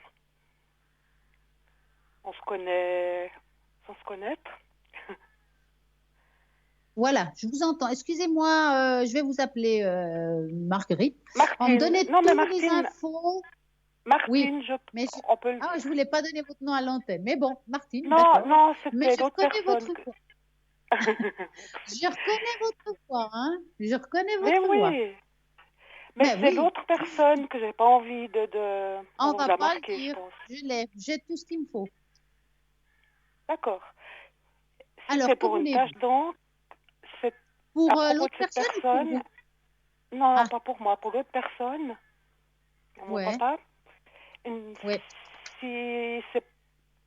on se connaît sans se connaître. Voilà, je vous entends. Excusez-moi, je vais vous appeler Marguerite. On me Martine, donnait non mais toutes les Martine, infos. Oui, Martine, mais on peut le ah, dire. je voulais pas donner votre nom à l'antenne. Mais bon, Martine, Non, d'accord. non, Mais c'était je l'autre reconnais personne. votre voix. Je reconnais votre voix, hein. Je reconnais Mais votre voix. oui, mais Mais c'est oui, l'autre personne que j'ai pas envie on On vous va l'a pas le marqué, je dire. pense. Je l'ai. J'ai tout ce qu'il me faut. D'accord. Alors, C'était que pour une tâche voulez-vous? d'encre. C'est à Pour propos de l'autre cette personne ou pour personne. vous? Non, Ah, pas pour moi, pour l'autre personne, pour mon ouais, papa. Une- ouais. Si c'est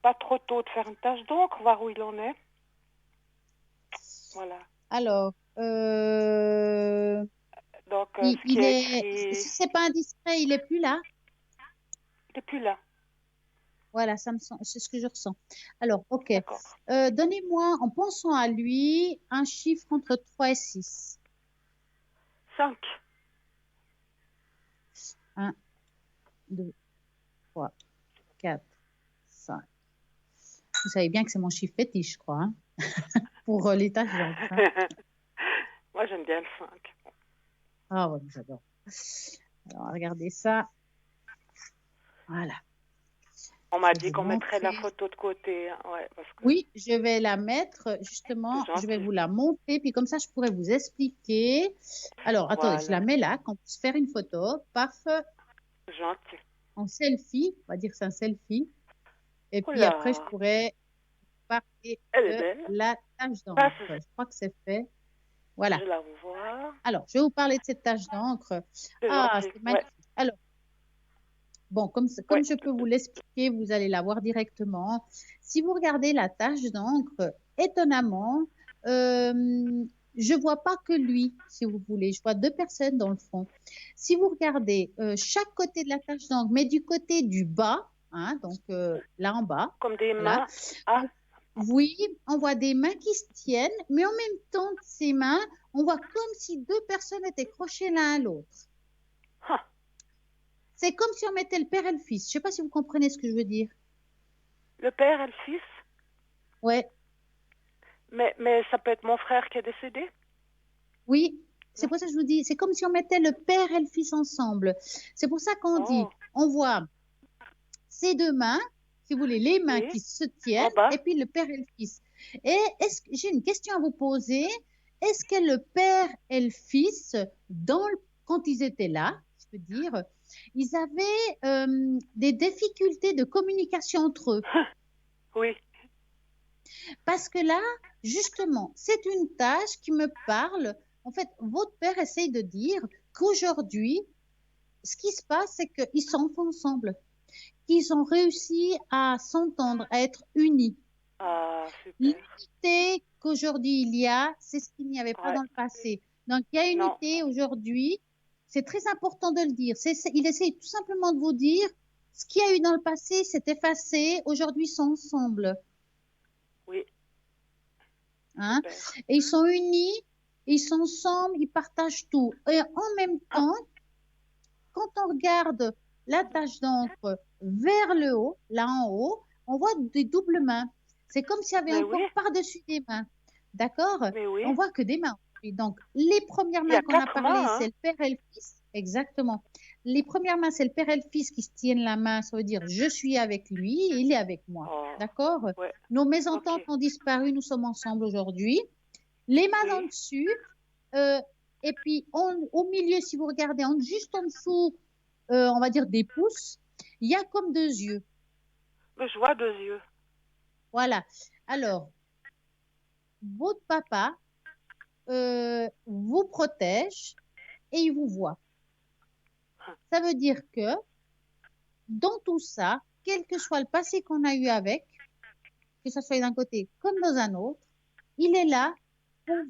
pas trop tôt de faire une tâche d'encre, voir où il en est. Voilà. Alors, Donc, ce qui il est est, écrit, si c'est pas indiscret, il est plus là. il n'est plus là. Voilà, c'est ce que je ressens. Alors, ok. D'accord. Donnez-moi, en pensant à lui, un chiffre entre 3 et 6. 5. 1, 2, 3, 4, 5. Vous savez bien que c'est mon chiffre fétiche, je crois, hein, pour les tâches d'encre, hein. Moi, j'aime bien le 5. Ah ouais, j'adore. Alors, regardez ça. Voilà. On Je m'a vais dit vous qu'on mettrait la montrer. photo de côté, hein. Ouais, parce que Oui, je vais la mettre, c'est justement, je vais gentil. vous la montrer, puis comme ça, je pourrais vous expliquer. Alors, attendez, je la Voilà, mets là, qu'on puisse faire une photo. Paf, gentil. en selfie, on va dire que c'est un selfie. Et Oh puis après, je là, pourrais parler elle est de belle. la tâche Ça, d'encre. Je crois que c'est fait. Voilà. je la revois. Alors, je vais vous parler de cette tâche d'encre. C'est Ah, gentil. c'est Ouais, magnifique. Alors, bon, comme ouais. je peux vous l'expliquer, vous allez la voir directement. Si vous regardez la tâche d'encre, étonnamment, euh, je vois pas que lui, si vous voulez. Je vois deux personnes dans le fond. Si vous regardez chaque côté de la tache d'encre, mais du côté du bas, hein, donc là en bas, Comme des voilà. mains. Ah, Oui, on voit des mains qui se tiennent, mais en même temps, de ces mains, on voit comme si deux personnes étaient crochées l'un à l'autre. ah. C'est comme si on mettait le père et le fils. Je sais pas si vous comprenez ce que je veux dire. Le père et le fils. Ouais, Mais ça peut être mon frère qui est décédé? oui, c'est Non. pour ça que je vous dis, c'est comme si on mettait le père et le fils ensemble. C'est pour ça qu'on dit, Oh, on voit ces deux mains, si vous voulez, les mains oui. qui se En tiennent, et bas. puis le père et le fils. Et j'ai une question à vous poser. Est-ce que le père et le fils, quand ils étaient là, je peux dire, ils avaient des difficultés de communication entre eux? Oui. Parce que là, justement, c'est une tâche qui me parle. En fait, votre père essaye de dire qu'aujourd'hui, ce qui se passe, c'est qu'ils sont ensemble, qu'ils ont réussi à s'entendre, à être unis. Ah, super. L'unité qu'aujourd'hui il y a, c'est ce qu'il n'y avait pas Ouais. dans le passé. Donc, il y a Non. unité aujourd'hui. C'est très important de le dire. Il essaye tout simplement de vous dire ce qu'il y a eu dans le passé, c'est effacé. Aujourd'hui, ils sont ensemble. Oui. Hein? Super. Et ils sont unis, ils sont ensemble, ils partagent tout. Et en même Ah, temps, quand on regarde la tache d'encre vers le haut, là en haut, on voit des doubles mains. C'est comme s'il y avait mais oui. encore par-dessus des mains. D'accord? Mais oui. On voit que des mains. Et donc, les premières Il y mains a qu'on a 4 parlé, mains, c'est hein. le père et le fils. Exactement. Les premières mains, c'est le père et le fils qui se tiennent la main. Ça veut dire, je suis avec lui, il est avec moi. Oh, D'accord? ouais. Nos Ok. mésententes ont disparu, nous sommes ensemble aujourd'hui. Les mains en Oui. dessus. euh, et puis, au milieu, si vous regardez, juste en dessous, on va dire des pouces, il y a comme deux yeux. Mais je vois 2 yeux. Voilà. Alors, votre papa vous protège et il vous voit. Ça veut dire que dans tout ça, quel que soit le passé qu'on a eu avec, que ce soit d'un côté comme dans un autre, il est là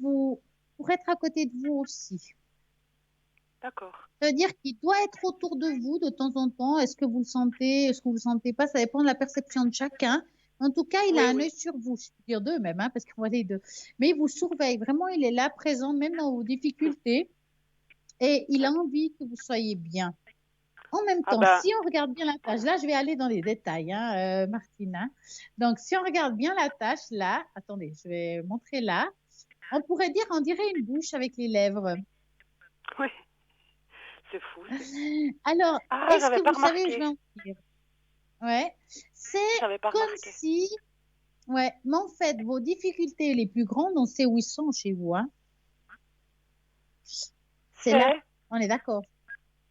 pour être à côté de vous aussi. D'accord. Ça veut dire qu'il doit être autour de vous de temps en temps. Est-ce que vous le sentez? Est-ce que vous le sentez pas? Ça dépend de la perception de chacun. En tout cas, il a Oui, un oui. œil sur vous, je peux dire deux même, hein, parce qu'on voit les deux. Mais il vous surveille. Vraiment, il est là, présent, même dans vos difficultés. Et il a Ouais. envie que vous soyez bien. En même Ah temps, ben, si on regarde bien la tâche, là, je vais aller dans les détails, hein, Martine. Hein. Donc, si on regarde bien la tâche, là, attendez, je vais montrer là. On pourrait dire, on dirait une bouche avec les lèvres. oui. C'est fou, ça. Alors, Ah, est-ce j'avais que pas vous savez où je remarqué. vais en venir? Ouais, c'est J'avais pas comme remarqué. si, ouais, mais en fait, vos difficultés les plus grandes, on sait où ils sont chez vous, hein. C'est là, C'est, on est d'accord.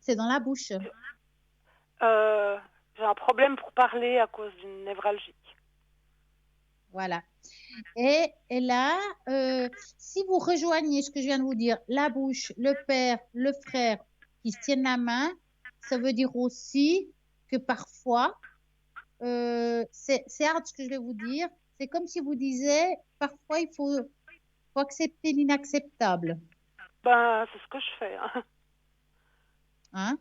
C'est dans la bouche. euh, j'ai un problème pour parler à cause d'une névralgie. Voilà. Et là, si vous rejoignez ce que je viens de vous dire, la bouche, le père, le frère qui se tiennent la main, ça veut dire aussi que parfois, c'est hard ce que je vais vous dire, c'est comme si vous disiez, parfois faut accepter l'inacceptable. Ben, c'est ce que je fais, hein. Hein,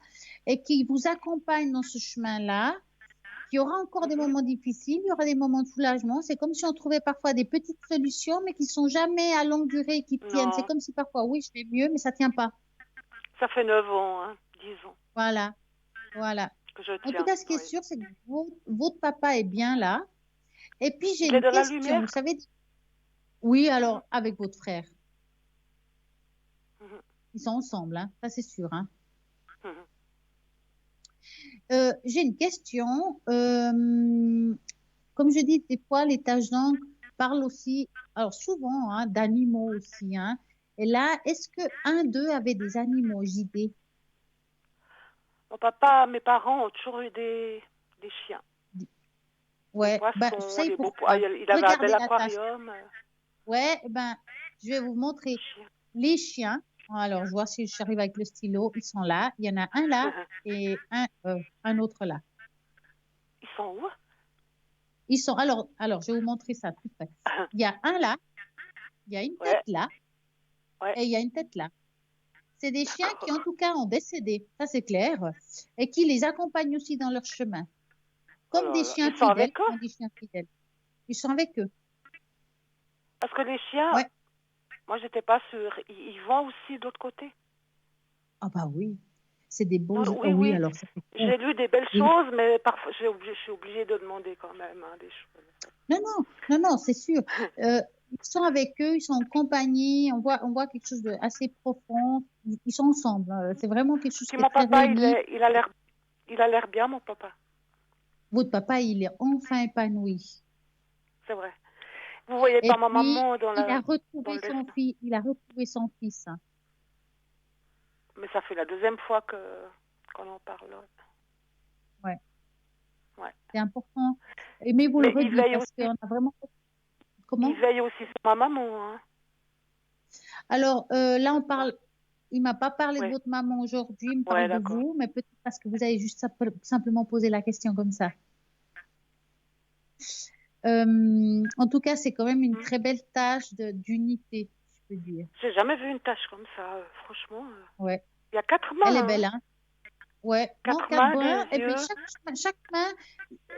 et qui vous accompagne dans ce chemin-là. Il y aura encore des Mhm. moments difficiles, il y aura des moments de soulagement. C'est comme si on trouvait parfois des petites solutions, mais qui sont jamais à longue durée, qui tiennent. C'est Non, comme si parfois, oui, je vais mieux, mais ça tient pas. ça fait 9 ans, hein, 10 ans Voilà, voilà. que je En tout tiens, cas, ce qui est oui. sûr, c'est que votre papa est bien là. Et puis, j'ai Il est une de la question. Vous lumière? savez, oui, Mhm. alors, avec votre frère, Mhm. ils sont ensemble, hein, ça c'est sûr, hein. Mhm. J'ai une question. Comme je dis, des fois, les taches d'encre parlent aussi, alors souvent, hein, d'animaux aussi. Hein. Et là, est-ce que un d'eux avait des animaux, JD? Mon papa, mes parents ont toujours eu des chiens, des Ouais, ben, vous poissons, savez des beaux poissons. pourquoi? Il avait un Regardez bel la tâche. aquarium. Ouais, ben, je vais vous montrer Chiens. les chiens. Alors, je vois si j'arrive avec le stylo. Ils sont là. Il y en a un là et un autre là. Ils sont où? Ils sont, alors, je vais vous montrer ça tout près. Il y a un là, il y a une tête Ouais, là, Ouais, et il y a une tête là. C'est des chiens qui, en d'accord. tout cas, ont décédé, ça c'est clair, et qui les accompagnent aussi dans leur chemin, Oh comme là des là. chiens Ils sont fidèles, avec eux? qui ont des chiens fidèles. Ils sont avec eux. Parce que les chiens, Ouais. moi, j'étais pas sûre. Ils vont aussi de l'autre côté. Ah bah oui, c'est des beaux. Non, Ah oui, oui, oui. alors ça fait peur. J'ai lu des belles Oui. choses, mais parfois, je suis obligée de demander quand même hein, des choses. Non, non, non, non, c'est sûr. Ils sont avec eux, ils sont en compagnie, on voit quelque chose de assez profond. Ils sont ensemble. C'est vraiment quelque chose Puis qui est mon très papa, réuni. il a l'air bien, mon papa. Votre papa, il est enfin épanoui. C'est vrai. Vous voyez Et pas ma puis, maman il a dans retrouvé le son dessin. fils. Il a retrouvé son fils, hein. Mais ça fait la deuxième fois qu'on en parle. Ouais, Ouais. c'est important. Mais vous le Mais redis parce qu'on a vraiment. il Comment? veille aussi sur ma maman. Hein. Alors, là, on Ouais. parle. Il m'a pas parlé de Ouais, votre maman aujourd'hui, il me ouais, parle de d'accord. vous, mais peut-être parce que vous avez juste simplement posé la question comme ça. En tout cas, c'est quand même une Hmm. très belle tâche d'unité, je peux dire. J'ai jamais vu une tâche comme ça, franchement. Ouais, Il y a quatre elle est mains, hein. belle, hein? Ouais, non, Quatre quatre mains, brins, des et puis yeux. chaque main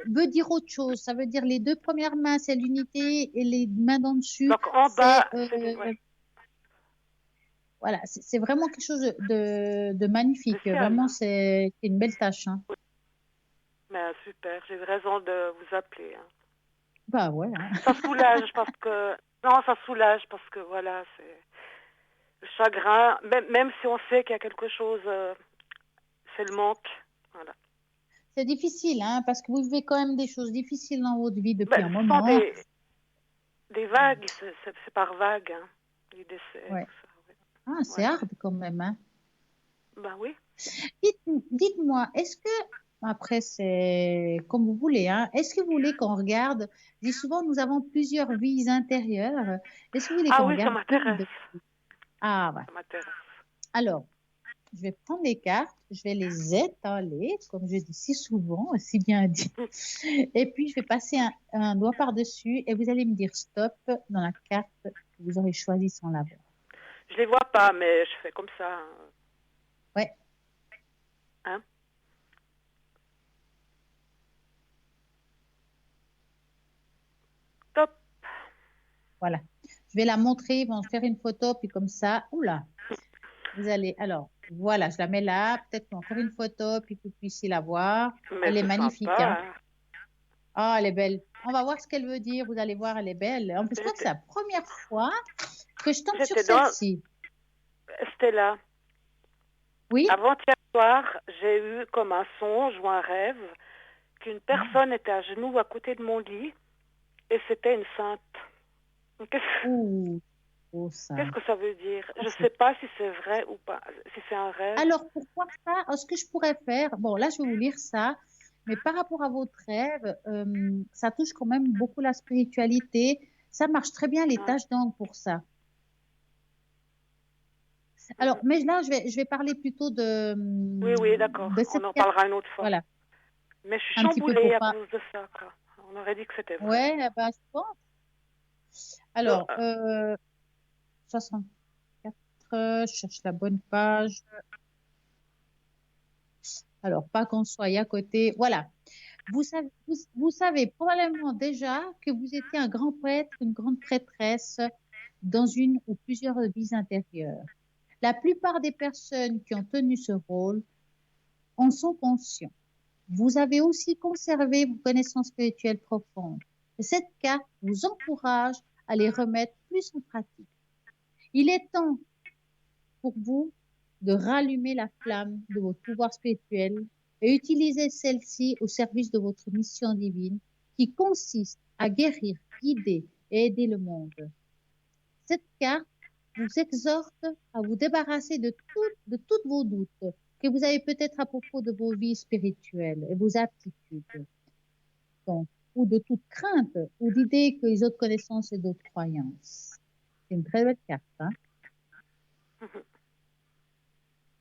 veut dire autre chose. Ça veut dire les deux premières mains, c'est l'unité, et les mains d'en dessus, Donc en c'est bas, ouais, voilà, c'est vraiment quelque chose de magnifique. spécial. Vraiment, Hein. c'est une belle tâche, hein. Oui. Mais super, j'ai eu raison de vous appeler. Hein. Bah ouais, hein. Ça soulage parce que... Non, ça soulage parce que voilà, c'est le chagrin. Même si on sait qu'il y a quelque chose, c'est le manque. Voilà. C'est difficile, hein, parce que vous vivez quand même des choses difficiles dans votre vie depuis Ben, un ce sont moment. des vagues, c'est par vagues. Hein. Les décès, Ouais. tout ça. Ah, Ouais. c'est hard quand même, hein. Ben oui. Dites-moi, est-ce que, après c'est comme vous voulez, hein, est-ce que vous voulez qu'on regarde, je dis souvent nous avons plusieurs vies intérieures, est-ce que vous voulez Ah qu'on oui, ça regarde une m'intéresse. de Ah, voilà. Ça m'intéresse. Alors, je vais prendre les cartes, je vais les étaler, comme je dis si souvent, si bien dit, et puis je vais passer un doigt par-dessus et vous allez me dire stop dans la carte que vous aurez choisie sans la voir. Je les vois pas, mais je fais comme ça. Ouais, Hein. Top. voilà. Je vais la montrer, ils vont faire une photo, puis comme ça, oula, vous allez, alors, voilà, je la mets là. Peut-être qu'on va faire une photo, puis que vous puissiez la voir. Mais Elle est c'est magnifique, hein. sympa. Hein. Ah, elle est belle. On va voir ce qu'elle veut dire. Vous allez voir, elle est belle. En plus, je crois que c'est J'étais la première fois que je tombe sur j'étais dans... celle-ci. Stella. Oui? Avant-hier soir, j'ai eu comme un songe ou un rêve qu'une Ah. personne était à genoux à côté de mon lit et c'était une sainte. Qu'est-ce Ouh, oh ça. qu'est-ce que ça veut dire? Ça, Je c'est- sais pas si c'est vrai ou pas, si c'est un rêve. Alors, pourquoi ça? Ce que je pourrais faire, bon, là, je vais vous lire ça, mais par rapport à votre rêve, ça touche quand même beaucoup la spiritualité. Ça marche très bien les Hein. tâches d'angle pour ça. Alors, Mhm. mais là, je vais parler plutôt Oui, oui, d'accord. de On cette en carte. parlera une autre fois. Voilà, Mais je suis un petit peu chamboulée pour à pas. cause de ça, quoi. On aurait dit que c'était vrai. Ouais, bah, je pense. Donc, Alors, 64, je cherche la bonne page. Alors, pas qu'on soit à côté. Voilà. Vous savez probablement déjà que vous étiez un grand prêtre, une grande prêtresse dans une ou plusieurs vies intérieures. La plupart des personnes qui ont tenu ce rôle en sont conscients. Vous avez aussi conservé vos connaissances spirituelles profondes. Et cette carte vous encourage à les remettre plus en pratique. Il est temps pour vous de rallumer la flamme de votre pouvoir spirituel et utiliser celle-ci au service de votre mission divine qui consiste à guérir, guider et aider le monde. Cette carte vous exhorte à vous débarrasser de toutes vos doutes que vous avez peut-être à propos de vos vies spirituelles et vos aptitudes, donc, ou de toute crainte ou d'idées que les autres connaissances et d'autres croyances. C'est une très belle carte, hein?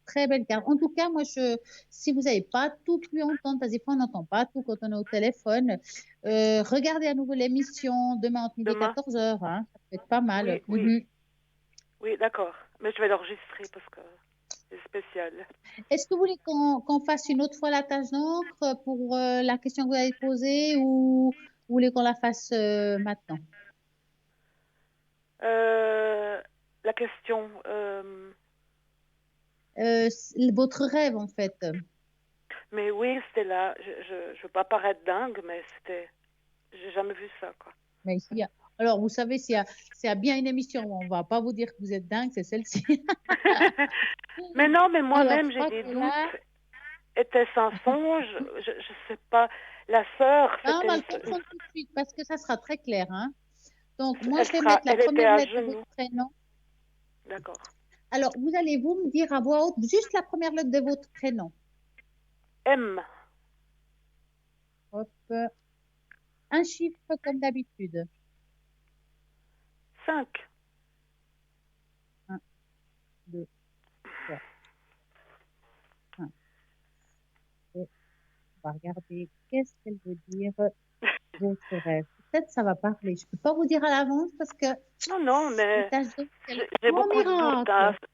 Très belle carte. En tout cas, moi, si vous n'avez pas tout pu entendre, parce que des fois, on n'entend pas tout quand on est au téléphone, regardez à nouveau l'émission demain entre midi et demain. 14 heures, hein. Ça peut être pas mal. Oui, oui, oui, d'accord. Mais je vais l'enregistrer parce que c'est spécial. Est-ce que vous voulez qu'on fasse une autre fois la tâche d'encre pour la question que vous avez posée ou vous voulez qu'on la fasse maintenant? La question, Votre rêve, en fait. mais oui, c'était là. Je veux pas paraître dingue, mais j'ai jamais vu ça, quoi. Mais alors, vous savez, s'il y a bien une émission où on ne va pas vous dire que vous êtes dingue, c'est celle-ci. Mais non, mais Alors, moi-même, je j'ai crois des que là, doutes. Était-ce un songe? Je sais pas. La sœur, on va le comprendre tout de suite parce que ça sera très clair, hein. Donc, moi, je vais mettre la elle était première à lettre de genoux. votre prénom. D'accord. Alors, vous me dire à voix haute juste la première lettre de votre prénom. M. Hop. Un chiffre comme d'habitude. 5. 1, 2, 3, 5. Et on va regarder qu'est-ce qu'elle veut dire, votre rêve. Peut-être ça va parler. Je ne peux pas vous dire à l'avance parce que Non, les mais tâches d'eau, c'est le j'ai grand beaucoup de doutes. Hein. miracle.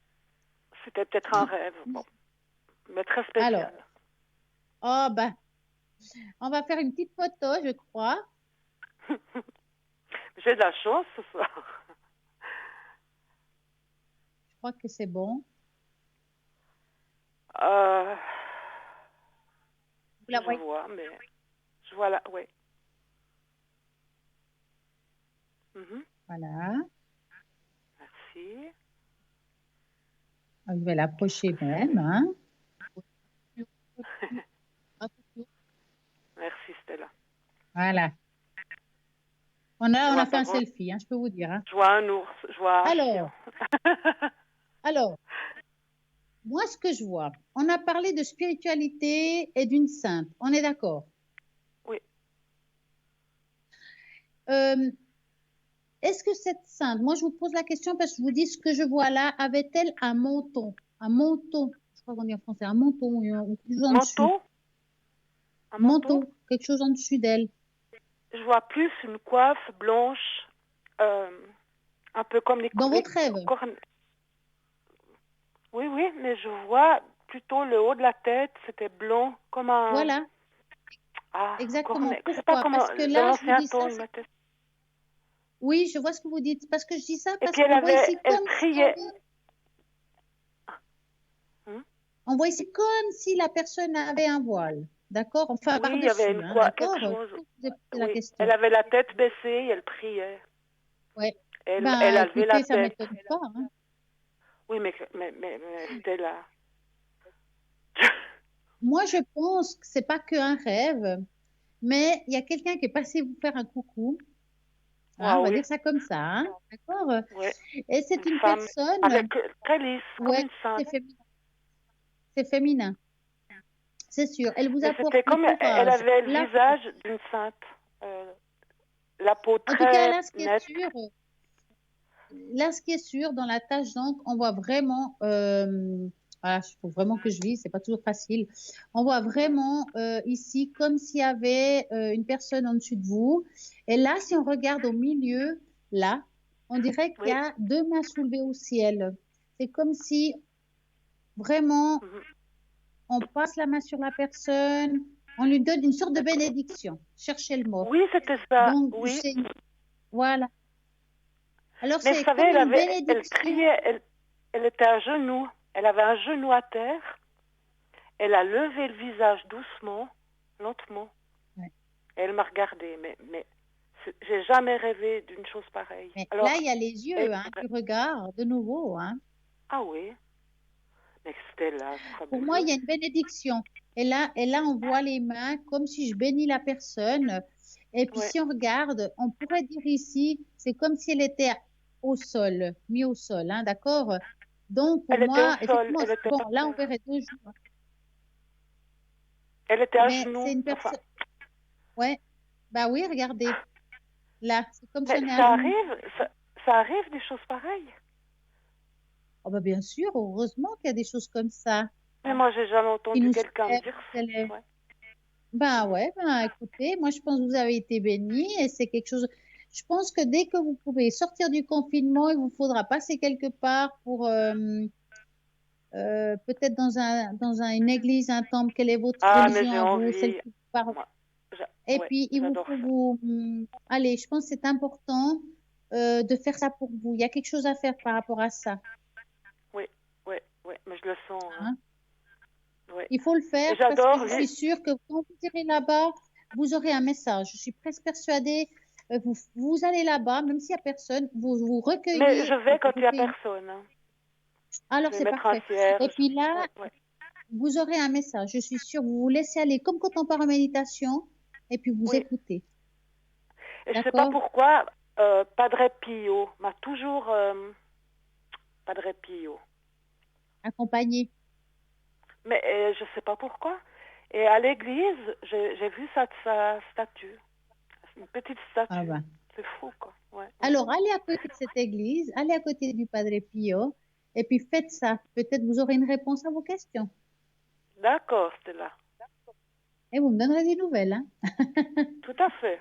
C'était peut-être un rêve. Bon. Mais très Alors, spécial. oh ben, on va faire une petite photo, je crois. J'ai de la chance ce soir. Je crois que c'est bon. Vous la voyez? Vois, mais je vois là, oui. Voilà. Merci. Je vais l'approcher même. Hein. Merci Stella. Voilà. On a fait un selfie, hein, je peux vous dire. Hein. Je vois un ours, je vois un chien. Alors, moi, ce que je vois, on a parlé de spiritualité et d'une sainte. On est d'accord? Oui. Est-ce que cette sainte, moi je vous pose la question parce que je vous dis ce que je vois là, avait-elle un menton? Un menton, je crois qu'on dit en français, un menton, quelque chose en dessus. Un manteau, quelque chose en dessus d'elle. Je vois plus une coiffe blanche, un peu comme les... Dans votre rêve? Oui, mais je vois plutôt le haut de la tête, c'était blanc, comme un... Voilà. Ah, exactement. Pourquoi? Pourquoi? Parce que là, je vous dis ça. Oui, je vois ce que vous dites. Parce que je dis ça parce qu'on voit ici comme si on voit ici comme si la personne avait un voile. D'accord? Enfin, oui, il y avait d'accord? Oui. Elle avait la tête baissée et elle priait. Ouais. Elle a levé la tête. Ça ne m'étonne pas. Hein. Oui, mais c'était là. Moi, je pense que c'est pas qu'un rêve, mais il y a quelqu'un qui est passé vous faire un coucou. Hein, on va dire ça comme ça. Hein? D'accord? Ouais. Et c'est une femme personne. Avec très lisse, comme une sainte. C'est féminin. C'est sûr. Elle vous apporte c'était comme le courage. Elle avait le visage d'une sainte. La peau très en tout cas, là, ce qui est sûr, dans la tâche d'encre, on voit vraiment, il faut vraiment que je lise, c'est pas toujours facile. On voit vraiment ici comme s'il y avait une personne en dessus de vous. Et là, si on regarde au milieu, là, on dirait qu'il y a deux mains soulevées au ciel. C'est comme si vraiment on passe la main sur la personne, on lui donne une sorte de bénédiction. Cherchez le mot. Oui, c'était ça. Donc, oui. Voilà. Alors, mais c'est vous savez, comme une bénédiction. elle criait, elle était à genoux. Elle avait un genou à terre. Elle a levé le visage doucement, lentement. Ouais. Et elle m'a regardée. Mais j'ai jamais rêvé d'une chose pareille. Mais alors, là, il y a les yeux qui regardent de nouveau. Hein. Ah oui. Mais c'était là. Pour moi, il y a une bénédiction. Et là, on voit les mains comme si je bénis la personne. Et puis, si on regarde, on pourrait dire ici, c'est comme si elle était au sol, mis au sol. Hein, d'accord? Donc, pour moi, effectivement, bon, là, on verrait deux jours. Elle était à genoux. C'est une personne. Ouais. Bah oui, regardez. Là, c'est comme si on est à ça genoux. ça arrive des choses pareilles. Oh bah bien sûr, heureusement qu'il y a des choses comme ça. Mais moi, j'ai jamais entendu quelqu'un me dire ça. Ben ouais, écoutez, moi je pense que vous avez été bénis et c'est quelque chose. Je pense que dès que vous pouvez sortir du confinement, il vous faudra passer quelque part pour peut-être une église, un temple. Quelle est votre Ah, mais religion j'ai à vous, celle envie. qui vous parle? Moi, Et ouais, puis, il vous j'adore faut ça. allez, je pense que c'est important de faire ça pour vous. Il y a quelque chose à faire par rapport à ça. Oui, oui, oui, mais je le sens. Hein. Hein. Ouais. Il faut le faire Et parce que j'adore je suis sûre que quand vous irez là-bas, vous aurez un message. Je suis presque persuadée, vous allez là-bas, même s'il n'y a personne, vous vous mais je recueillez, vais quand il n'y a recueillez. personne. Hein. Alors, Je vais c'est mettre un parfait. Et cierge. puis là, Ouais, ouais. vous aurez un message. Je suis sûre, vous vous laissez aller comme quand on part en méditation et puis vous Oui. écoutez. Et je ne sais pas D'accord? pourquoi, Padre Pio m'a toujours... Padre Pio. Accompagné. Mais je ne sais pas pourquoi. Et à l'église, j'ai vu sa statue. Une petite Ah statue. ben. C'est fou, quoi. Ouais, ouais. Alors, allez à côté de cette église, allez à côté du Padre Pio et puis faites ça. Peut-être vous aurez une réponse à vos questions. D'accord, Stella. Et vous me donnerez des nouvelles, hein? Tout à fait.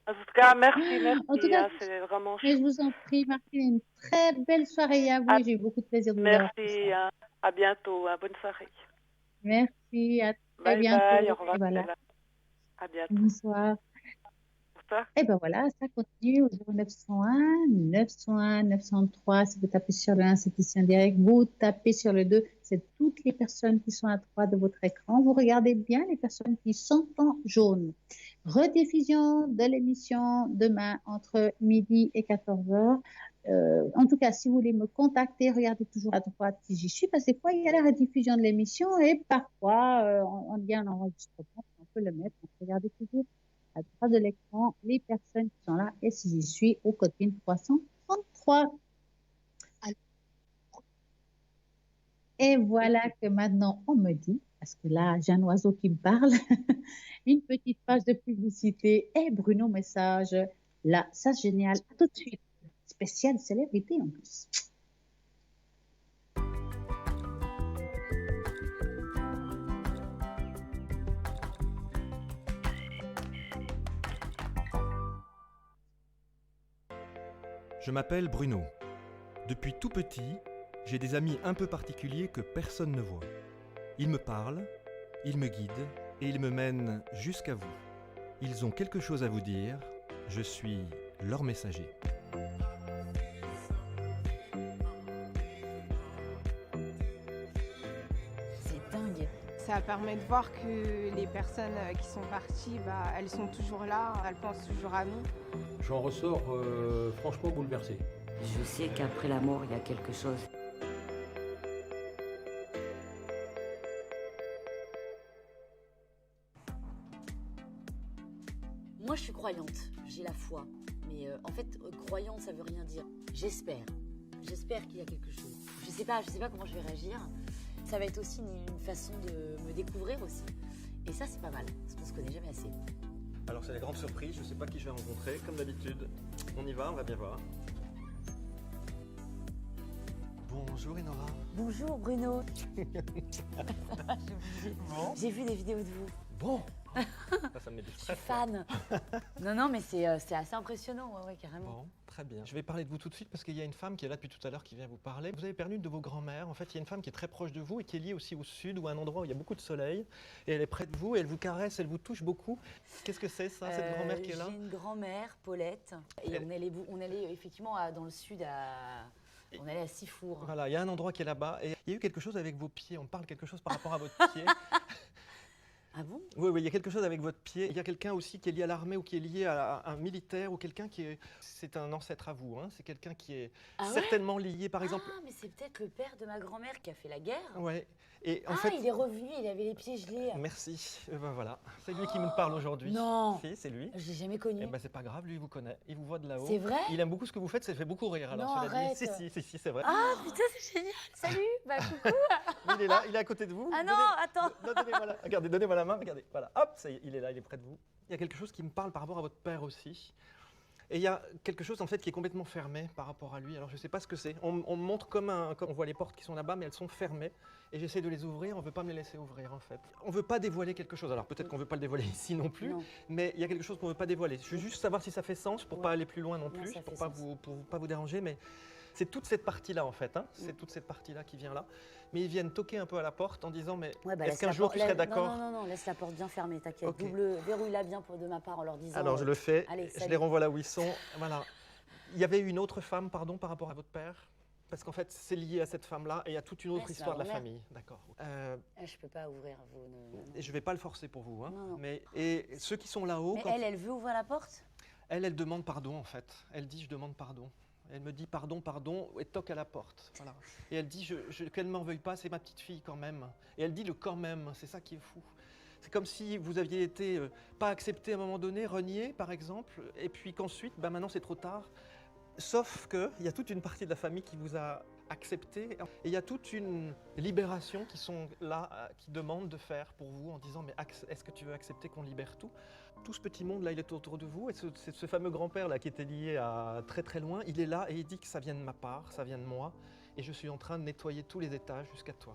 En tout cas, merci, En tout merci. cas, Hein, c'est vraiment mais je chou. vous en prie, Martine, une très belle soirée à vous À- et j'ai eu beaucoup de plaisir de vous avoir ce Merci. soir. Hein. À bientôt. Hein. Bonne soirée. Merci, à très Bye bye. Au bientôt. Et revoir, voilà, Stella. À bientôt. bonsoir. Pour toi. Et ben voilà, ça continue au 0901, 901, 903. Si vous tapez sur le 1, c'est ici en direct. Vous tapez sur le 2, c'est toutes les personnes qui sont à droite de votre écran. Vous regardez bien les personnes qui sont en jaune. Rediffusion de l'émission demain entre midi et 14 heures. En tout cas, si vous voulez me contacter, regardez toujours à droite si j'y suis, parce que des fois, il y a la rediffusion de l'émission et parfois, il y a un enregistrement, on peut le mettre. Donc, regardez toujours à droite de l'écran les personnes qui sont là et si j'y suis au code PIN 333. Et voilà que maintenant on me dit, parce que là j'ai un oiseau qui me parle, une petite page de publicité et Bruno message. Là, ça c'est génial. À tout de suite. Spécial célébrité en plus. Je m'appelle Bruno. Depuis tout petit, j'ai des amis un peu particuliers que personne ne voit. Ils me parlent, ils me guident et ils me mènent jusqu'à vous. Ils ont quelque chose à vous dire, je suis leur messager. C'est dingue. Ça permet de voir que les personnes qui sont parties, elles sont toujours là, elles pensent toujours à nous. J'en ressors franchement bouleversé. Je sais qu'après la mort, il y a quelque chose. Moi, je suis croyante, j'ai la foi. Mais en fait, croyante, ça veut rien dire. J'espère. J'espère qu'il y a quelque chose. Je sais pas comment je vais réagir. Ça va être aussi une façon de me découvrir aussi. Et ça, c'est pas mal, parce qu'on se connaît jamais assez. Alors c'est la grande surprise, je ne sais pas qui je vais rencontrer, comme d'habitude. On y va, on va bien voir. Bonjour Enora. Bonjour Bruno. Ça va, Bon. j'ai vu des vidéos de vous. Bon. Ça me met du Je suis stress. fan. Non, mais c'est assez impressionnant, ouais, carrément. Bon, très bien. Je vais parler de vous tout de suite parce qu'il y a une femme qui est là depuis tout à l'heure qui vient vous parler. Vous avez perdu une de vos grand-mères. En fait, il y a une femme qui est très proche de vous et qui est liée aussi au sud ou à un endroit où il y a beaucoup de soleil. Et elle est près de vous et elle vous caresse, elle vous touche beaucoup. Qu'est-ce que c'est ça, cette grand-mère qui est là? J'ai une grand-mère, Paulette. Et on allait effectivement dans le sud on allait à Sifour. Voilà, il y a un endroit qui est là-bas. Et il y a eu quelque chose avec vos pieds. On parle quelque chose par rapport à votre pied. Ah bon? Oui, il y a quelque chose avec votre pied. Il y a quelqu'un aussi qui est lié à l'armée ou qui est lié à un militaire ou quelqu'un qui est... C'est un ancêtre à vous, hein. C'est quelqu'un qui est certainement lié, par exemple... Ah, mais c'est peut-être le père de ma grand-mère qui a fait la guerre. Ouais. Et en fait... il est revenu, il avait les pieds gelés. Merci. Ben voilà, c'est lui qui me parle aujourd'hui. Non. Si, c'est lui. Je l'ai jamais connu. Eh ben c'est pas grave, lui il vous connaît, il vous voit de là-haut. C'est vrai? Il aime beaucoup ce que vous faites, ça fait beaucoup rire. Alors, Non, cela dit. arrête. Si, c'est vrai. Ah, putain, c'est génial. Salut, coucou. Il est là, il est à côté de vous. Ah non, attends. Donnez-moi regardez, donnez-moi la main, regardez. Voilà, hop, ça y est, il est là, il est près de vous. Il y a quelque chose qui me parle par rapport à votre père aussi. Et il y a quelque chose en fait qui est complètement fermé par rapport à lui. Alors je ne sais pas ce que c'est. On me montre comme on voit les portes qui sont là-bas, mais elles sont fermées. Et j'essaie de les ouvrir, on ne veut pas me les laisser ouvrir en fait. On ne veut pas dévoiler quelque chose. Alors peut-être qu'on ne veut pas le dévoiler ici non plus, mais il y a quelque chose qu'on ne veut pas dévoiler. Je veux juste savoir si ça fait sens pour ne pas aller plus loin non plus, pour pas vous déranger. Mais c'est toute cette partie-là en fait. Hein. C'est toute cette partie-là qui vient là. Mais ils viennent toquer un peu à la porte en disant mais est-ce qu'un jour tu serais d'accord? Non, laisse la porte bien fermée, t'inquiète. Verrouille-la bien de ma part en leur disant... Alors je le fais, allez, je les renvoie là où ils sont. Voilà. Il y avait une autre femme, pardon, par rapport à votre père? Parce qu'en fait, c'est lié à cette femme-là et il y a toute une autre histoire de la famille. D'accord. Je peux pas ouvrir Et je ne vais pas le forcer pour vous. Hein. Non. Et ceux qui sont là-haut... Mais elle veut ouvrir la porte? Elle demande pardon en fait. Elle dit je demande pardon. Elle me dit pardon, et toque à la porte. Voilà. Et elle dit qu'elle ne m'en veuille pas, c'est ma petite fille quand même. Et elle dit le quand même, c'est ça qui est fou. C'est comme si vous aviez été pas accepté à un moment donné, renié par exemple, et puis qu'ensuite, maintenant c'est trop tard. Sauf qu'il y a toute une partie de la famille qui vous a accepté. Et il y a toute une libération qui sont là, qui demandent de faire pour vous en disant mais est-ce que tu veux accepter qu'on libère tout? Tout ce petit monde là, il est autour de vous et ce fameux grand-père là qui était lié à très très loin, il est là et il dit que ça vient de ma part, ça vient de moi et je suis en train de nettoyer tous les étages jusqu'à toi.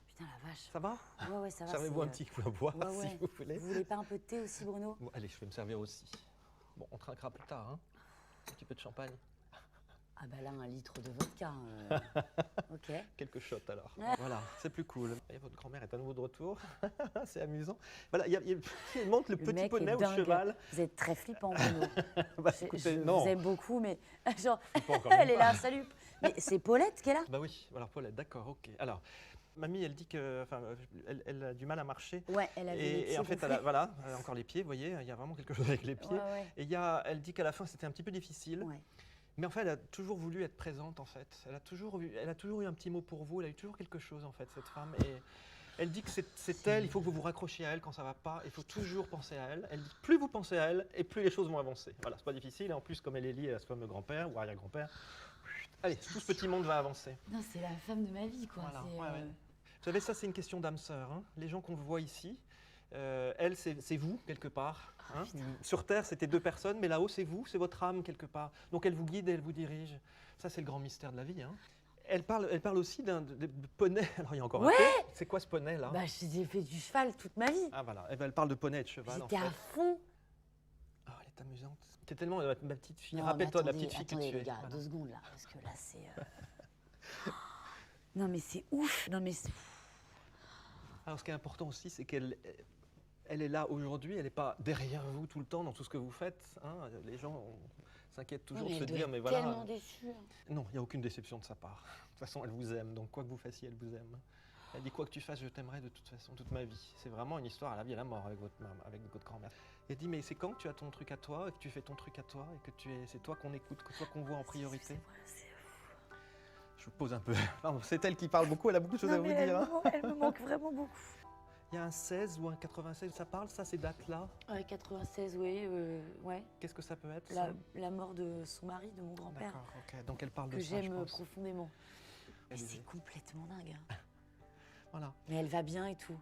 Putain la vache. Ça va? Ouais, ça va. Servez-vous un petit coup à boire si vous voulez. Vous voulez pas un peu de thé aussi Bruno? Bon, allez, je vais me servir aussi. Bon, on trinquera plus tard, hein. Un petit peu de champagne. Ah bah là, 1 litre de vodka. Ok. Quelques shots alors. Voilà, c'est plus cool. Et votre grand-mère est à nouveau de retour. C'est amusant. Voilà, il montre le petit poney au cheval. Vous êtes très flippant, Bruno. Écoutez, je non. vous aime beaucoup, mais genre, elle est là, salut. Mais c'est Paulette qui est là? Bah oui, alors Paulette, d'accord, ok. Alors, mamie, elle dit que, elle a du mal à marcher. Ouais, elle a les pieds et en fait, elle a encore les pieds, vous voyez, il y a vraiment quelque chose avec les pieds. Ouais. Et elle dit qu'à la fin, c'était un petit peu difficile. Ouais. Mais en fait, elle a toujours voulu être présente, en fait. Elle a toujours eu un petit mot pour vous, elle a eu toujours quelque chose, en fait, cette femme. Et elle dit que c'est elle, il faut que vous vous raccrochiez à elle quand ça ne va pas, il faut toujours penser à elle. Elle dit plus vous pensez à elle, et plus les choses vont avancer. Voilà, c'est pas difficile, et en plus, comme elle est liée à ce fameux grand-père ou arrière-grand-père, allez, tout ce petit monde va avancer. Non, c'est la femme de ma vie, quoi. Voilà, ouais. Vous savez, ça, c'est une question d'âme sœur. Hein. Les gens qu'on voit ici, elle, c'est vous, quelque part. Hein. Sur Terre, c'était 2 personnes, mais là-haut, c'est vous, c'est votre âme, quelque part. Donc, elle vous guide et elle vous dirige. Ça, c'est le grand mystère de la vie. Hein. Elle parle aussi de poney. Alors, il y a encore un peu. C'est quoi ce poney, là? Bah, j'ai fait du cheval toute ma vie. Ah, voilà. Elle parle de poney et de cheval, J'étais à fond. Oh, elle est amusante. T'es tellement ma petite fille. Non, rappelle-toi de la petite fille que tu es. Attendez, les gars, 2 secondes, là, parce que là, c'est... Non, mais c'est ouf. Non, mais alors, ce qui est important aussi, c'est qu'elle est là aujourd'hui, elle n'est pas derrière vous tout le temps dans tout ce que vous faites. Hein. Les gens s'inquiètent toujours de se dire, mais voilà. Tellement déçue. Non, il n'y a aucune déception de sa part. De toute façon, elle vous aime, donc quoi que vous fassiez, elle vous aime. Elle dit quoi que tu fasses, je t'aimerai de toute façon, toute ma vie. C'est vraiment une histoire à la vie et à la mort avec votre grand-mère. Elle dit, mais c'est quand que tu as ton truc à toi, et que tu fais ton truc à toi, et que c'est toi qu'on écoute, que toi qu'on voit en priorité. Je vous pose un peu. C'est elle qui parle beaucoup, elle a beaucoup de choses à vous dire. Elle me manque vraiment beaucoup. Il y a un 16 ou un 96, ça parle, ça, ces dates-là? 96, oui, ouais. Qu'est-ce que ça peut être? La mort de son mari, de mon grand-père. D'accord, ok. Donc elle parle de que ça, j'aime profondément. C'est complètement dingue. Hein. Voilà. Mais elle va bien et tout.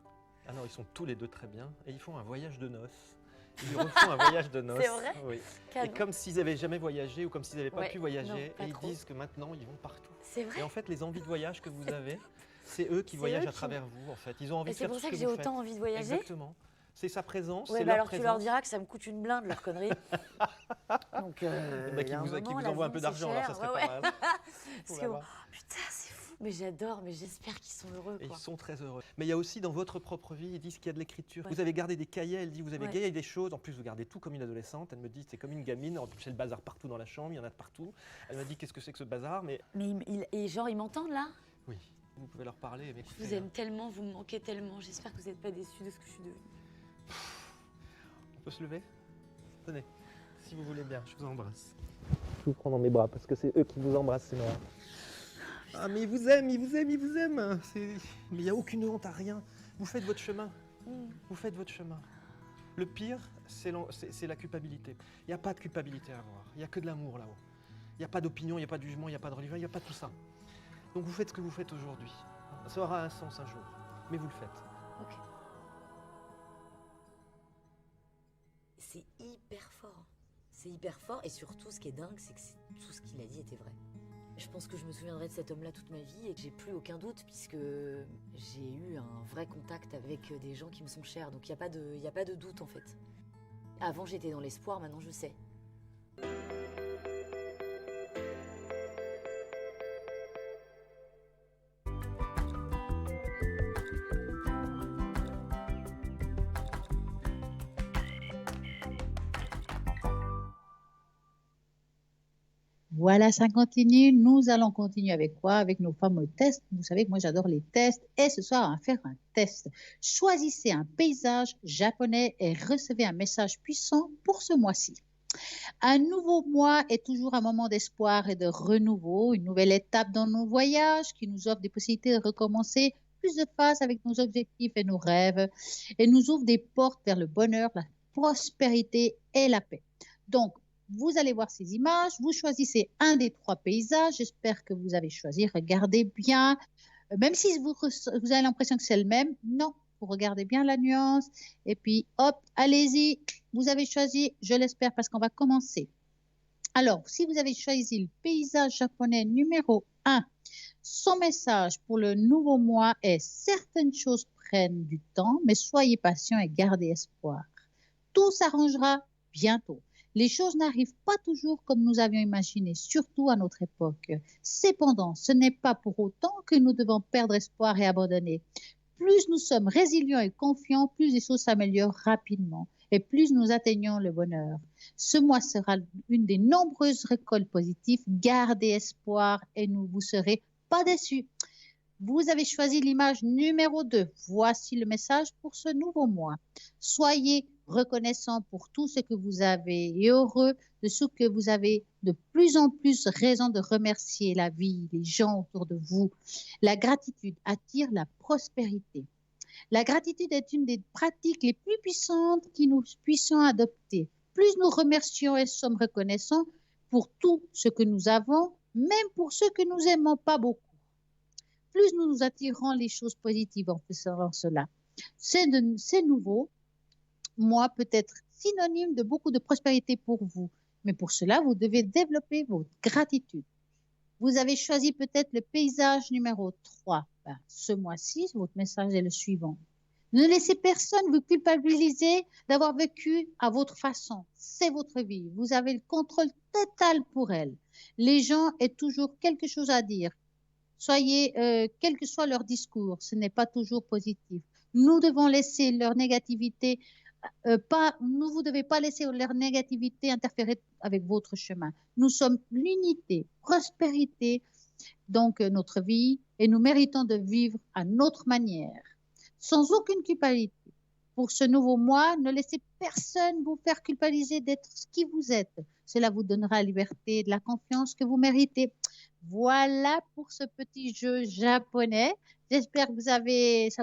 Alors ils sont tous les 2 très bien et ils font un voyage de noces. Ils refont un voyage de noces. C'est vrai? Oui. Canon. Et comme s'ils n'avaient jamais voyagé ou comme s'ils n'avaient pas pu voyager, non, et ils disent que maintenant ils vont partout. C'est vrai? Et en fait, les envies de voyage que vous avez, c'est eux qui voyagent à travers vous, en fait. Ils ont envie de faire tout ce que vous faites. C'est pour ça que j'ai autant envie de voyager? Exactement. C'est sa présence, ouais, c'est bah leur alors présence. Tu leur diras que ça me coûte une blinde, leur connerie. Donc, qui vous envoie un peu d'argent, alors ça serait pas mal. Parce que putain, c'est fou. Mais j'adore, mais j'espère qu'ils sont heureux. Et ils sont très heureux. Mais il y a aussi dans votre propre vie, ils disent qu'il y a de l'écriture. Vous avez gardé des cahiers, elle dit, vous avez gardé des choses. En plus, vous gardez tout comme une adolescente. Elle me dit, c'est comme une gamine. En plus, c'est le bazar partout dans la chambre, il y en a de partout. Elle m'a dit, qu'est-ce que c'est que ce bazar? Mais genre, ils m'entendent là? Oui, vous pouvez leur parler. Et je vous aime tellement, vous me manquez tellement. J'espère que vous n'êtes pas déçus de ce que je suis devenue. On peut se lever? Tenez, si vous voulez bien, je vous embrasse. Je vous prends dans mes bras parce que c'est eux qui vous embrassent, c'est moi. Ah mais ils vous aiment, ils vous aiment, ils vous aiment. Mais il n'y a aucune honte à rien. Vous faites votre chemin. Vous faites votre chemin. Le pire, c'est la culpabilité. Il n'y a pas de culpabilité à avoir. Il n'y a que de l'amour là-haut. Il n'y a pas d'opinion, il n'y a pas de jugement, il n'y a pas de religion, il n'y a pas tout ça. Donc vous faites ce que vous faites aujourd'hui. Ça aura un sens un jour, mais vous le faites. Ok. C'est hyper fort. C'est hyper fort et surtout, ce qui est dingue, c'est que tout ce qu'il a dit était vrai. Je pense que je me souviendrai de cet homme-là toute ma vie et que j'ai plus aucun doute puisque j'ai eu un vrai contact avec des gens qui me sont chers. Donc il n'y a pas de doute en fait. Avant j'étais dans l'espoir, maintenant je sais. Voilà, ça continue. Nous allons continuer avec quoi? Avec nos fameux tests. Vous savez que moi, j'adore les tests. Et ce soir, on va faire un test. Choisissez un paysage japonais et recevez un message puissant pour ce mois-ci. Un nouveau mois est toujours un moment d'espoir et de renouveau, une nouvelle étape dans nos voyages qui nous offre des possibilités de recommencer plus de phase avec nos objectifs et nos rêves et nous ouvre des portes vers le bonheur, la prospérité et la paix. Donc, vous allez voir ces images, vous choisissez un des 3 paysages. J'espère que vous avez choisi. Regardez bien, même si vous avez l'impression que c'est le même, non, vous regardez bien la nuance. Et puis, hop, allez-y, vous avez choisi, je l'espère, parce qu'on va commencer. Alors, si vous avez choisi le paysage japonais numéro 1, son message pour le nouveau mois est « Certaines choses prennent du temps, mais soyez patient et gardez espoir. Tout s'arrangera bientôt. Les choses n'arrivent pas toujours comme nous avions imaginé, surtout à notre époque. Cependant, ce n'est pas pour autant que nous devons perdre espoir et abandonner. Plus nous sommes résilients et confiants, plus les choses s'améliorent rapidement et plus nous atteignons le bonheur. Ce mois sera une des nombreuses récoltes positives. Gardez espoir et vous serez pas déçus. Vous avez choisi l'image numéro 2. Voici le message pour ce nouveau mois. Soyez reconnaissant pour tout ce que vous avez et heureux de ce que vous avez de plus en plus raison de remercier la vie, les gens autour de vous. La gratitude attire la prospérité. La gratitude est une des pratiques les plus puissantes que nous puissions adopter. Plus nous remercions et sommes reconnaissants pour tout ce que nous avons, même pour ceux que nous n'aimons pas beaucoup, plus nous nous attirons les choses positives en faisant cela. C'est nouveau, moi, peut être synonyme de beaucoup de prospérité pour vous. Mais pour cela, vous devez développer votre gratitude. Vous avez choisi peut-être le paysage numéro 3. Ce mois-ci, votre message est le suivant. Ne laissez personne vous culpabiliser d'avoir vécu à votre façon. C'est votre vie. Vous avez le contrôle total pour elle. Les gens ont toujours quelque chose à dire. Soyez, quel que soit leur discours, ce n'est pas toujours positif. Nous devons laisser leur négativité, vous ne devez pas laisser leur négativité interférer avec votre chemin. Nous sommes l'unité, prospérité, donc notre vie, et nous méritons de vivre à notre manière, sans aucune culpabilité. Pour ce nouveau mois, ne laissez personne vous faire culpabiliser d'être ce qui vous êtes. Cela vous donnera la liberté et de la confiance que vous méritez. Voilà pour ce petit jeu japonais. J'espère que ça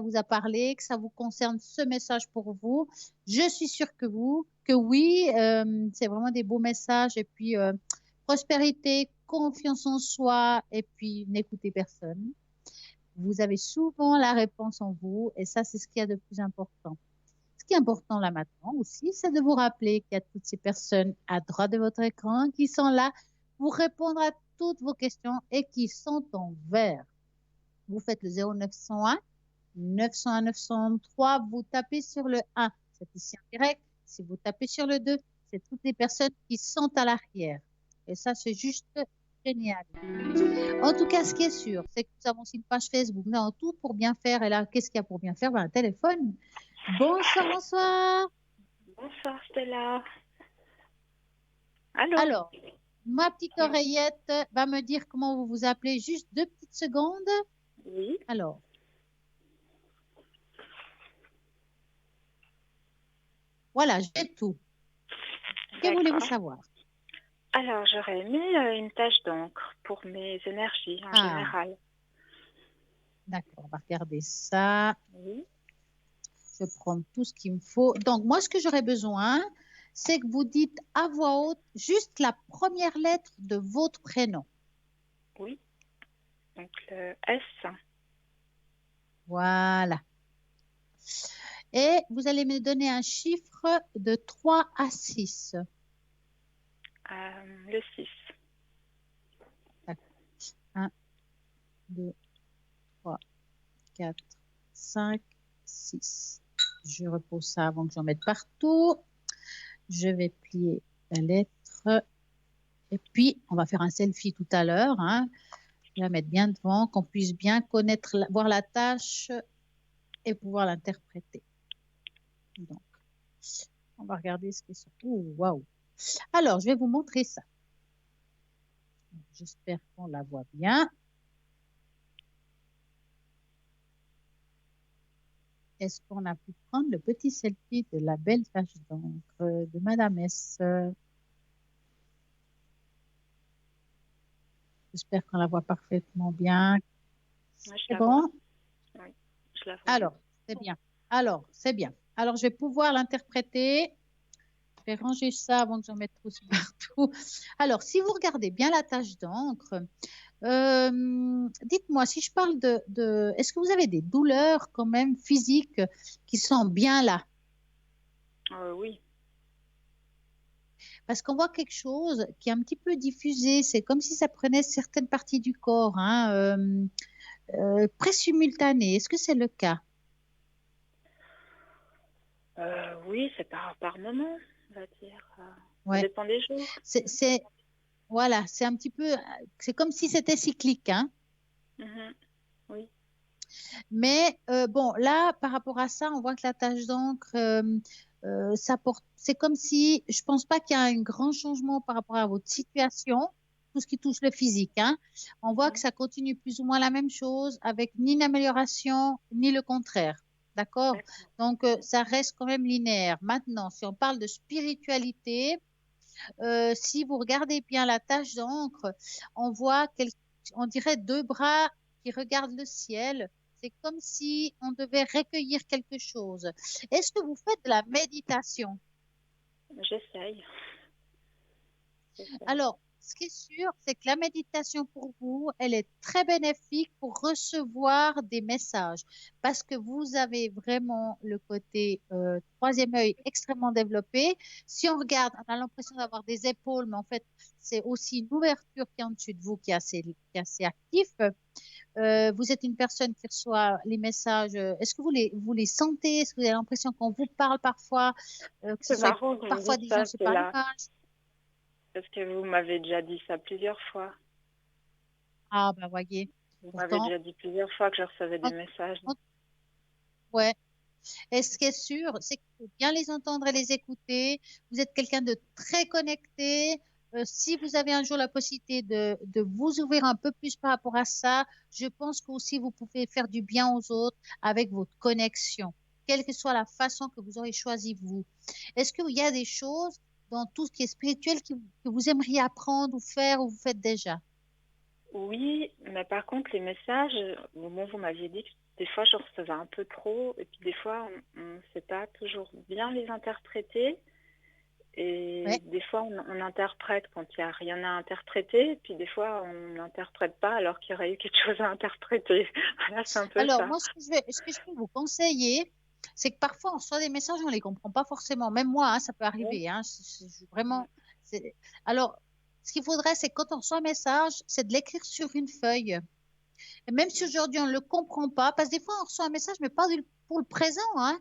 vous a parlé, que ça vous concerne ce message pour vous. Je suis sûre que oui, c'est vraiment des beaux messages. Et puis, prospérité, confiance en soi, et puis n'écoutez personne. Vous avez souvent la réponse en vous, et ça, c'est ce qu'il y a de plus important. Ce qui est important là maintenant aussi, c'est de vous rappeler qu'il y a toutes ces personnes à droite de votre écran qui sont là pour répondre à toutes vos questions et qui sont en vert. Vous faites le 0901 901 903, vous tapez sur le 1, c'est ici en direct. Si vous tapez sur le 2, c'est toutes les personnes qui sont à l'arrière. Et ça, c'est juste génial. En tout cas, ce qui est sûr, c'est que nous avons aussi une page Facebook. Nous avons tout pour bien faire. Et là, qu'est-ce qu'il y a pour bien faire? Un téléphone. Bonsoir, bonsoir. Bonsoir Stella. Allô? Alors, ma petite oreillette va me dire comment vous vous appelez. Juste 2 petites secondes. Oui. Alors. Voilà, j'ai tout. Que voulez-vous savoir? Alors, j'aurais aimé une tache d'encre pour mes énergies en général. D'accord, on va regarder ça. Oui. Je prends tout ce qu'il me faut. Donc, moi, ce que j'aurais besoin, c'est que vous dites à voix haute juste la première lettre de votre prénom. Oui. Donc, le S. Voilà. Et vous allez me donner un chiffre de 3 à 6. Le 6. D'accord. 1, 2, 3, 4, 5, 6. Je repose ça avant que j'en mette partout. Je vais plier la lettre. Et puis, on va faire un selfie tout à l'heure. Hein. Je vais la mettre bien devant, qu'on puisse bien connaître, voir la tâche et pouvoir l'interpréter. Donc, on va regarder ce qui est sur. Oh, waouh! Alors, je vais vous montrer ça. J'espère qu'on la voit bien. Est-ce qu'on a pu prendre le petit selfie de la belle tache d'encre de Madame S? J'espère qu'on la voit parfaitement bien. C'est bon? Oui, je la vois. Alors, c'est bien. C'est bien. Alors, je vais pouvoir l'interpréter. Je vais ranger ça avant que j'en mette trop partout. Alors, si vous regardez bien la tache d'encre, dites-moi, si je parle est-ce que vous avez des douleurs quand même physiques qui sont bien là? Oui. Parce qu'on voit quelque chose qui est un petit peu diffusé. C'est comme si ça prenait certaines parties du corps, hein, pré-simultané. Est-ce que c'est le cas? Oui, c'est par moment, on va dire. Ouais. Ça dépend des jours. Voilà, c'est un petit peu, c'est comme si c'était cyclique, hein. Oui. Mais bon, là, par rapport à ça, on voit que la tache d'encre, c'est comme si, je pense pas qu'il y a un grand changement par rapport à votre situation, tout ce qui touche le physique, hein. On voit que ça continue plus ou moins la même chose, avec ni une amélioration, ni le contraire. D'accord? Donc, ça reste quand même linéaire. Maintenant, si on parle de spiritualité, si vous regardez bien la tache d'encre, on voit, on dirait deux bras qui regardent le ciel. C'est comme si on devait recueillir quelque chose. Est-ce que vous faites de la méditation? J'essaye. Alors, ce qui est sûr, c'est que la méditation pour vous, elle est très bénéfique pour recevoir des messages parce que vous avez vraiment le côté troisième œil extrêmement développé. Si on regarde, on a l'impression d'avoir des épaules, mais en fait, c'est aussi une ouverture qui est en dessus de vous qui est assez actif. Vous êtes une personne qui reçoit les messages. Est-ce que vous les sentez? Est-ce que vous avez l'impression qu'on vous parle parfois? Que ce C'est soit marrant que vous me parfois dites des gens, ça, c'est c'est par là. image. Parce que vous m'avez déjà dit ça plusieurs fois. Ah, bah voyez. Vous m'avez Pourtant, déjà dit plusieurs fois que je recevais des messages. ouais. Et ce qui est sûr, c'est qu'il faut bien les entendre et les écouter. Vous êtes quelqu'un de très connecté. Si vous avez un jour la possibilité de vous ouvrir un peu plus par rapport à ça, je pense qu'aussi vous pouvez faire du bien aux autres avec votre connexion, quelle que soit la façon que vous aurez choisi vous. Est-ce qu'il y a des choses dans tout ce qui est spirituel que vous aimeriez apprendre ou faire ou vous faites déjà? Oui, mais par contre, les messages, bon, vous m'aviez dit que des fois, je recevais un peu trop, et puis des fois, on ne sait pas toujours bien les interpréter. Et Ouais. des fois, on interprète quand il n'y a rien à interpréter, et puis des fois, on n'interprète pas alors qu'il y aurait eu quelque chose à interpréter. Voilà, c'est un peu Alors, ça. moi, ce que je peux vous conseiller, c'est que parfois, on reçoit des messages, on ne les comprend pas forcément. Même moi, hein, ça peut arriver. Hein, vraiment. Alors, ce qu'il faudrait, c'est que quand on reçoit un message, c'est de l'écrire sur une feuille. Et même si aujourd'hui, on ne le comprend pas, parce que des fois, on reçoit un message, mais pas pour le présent. Hein.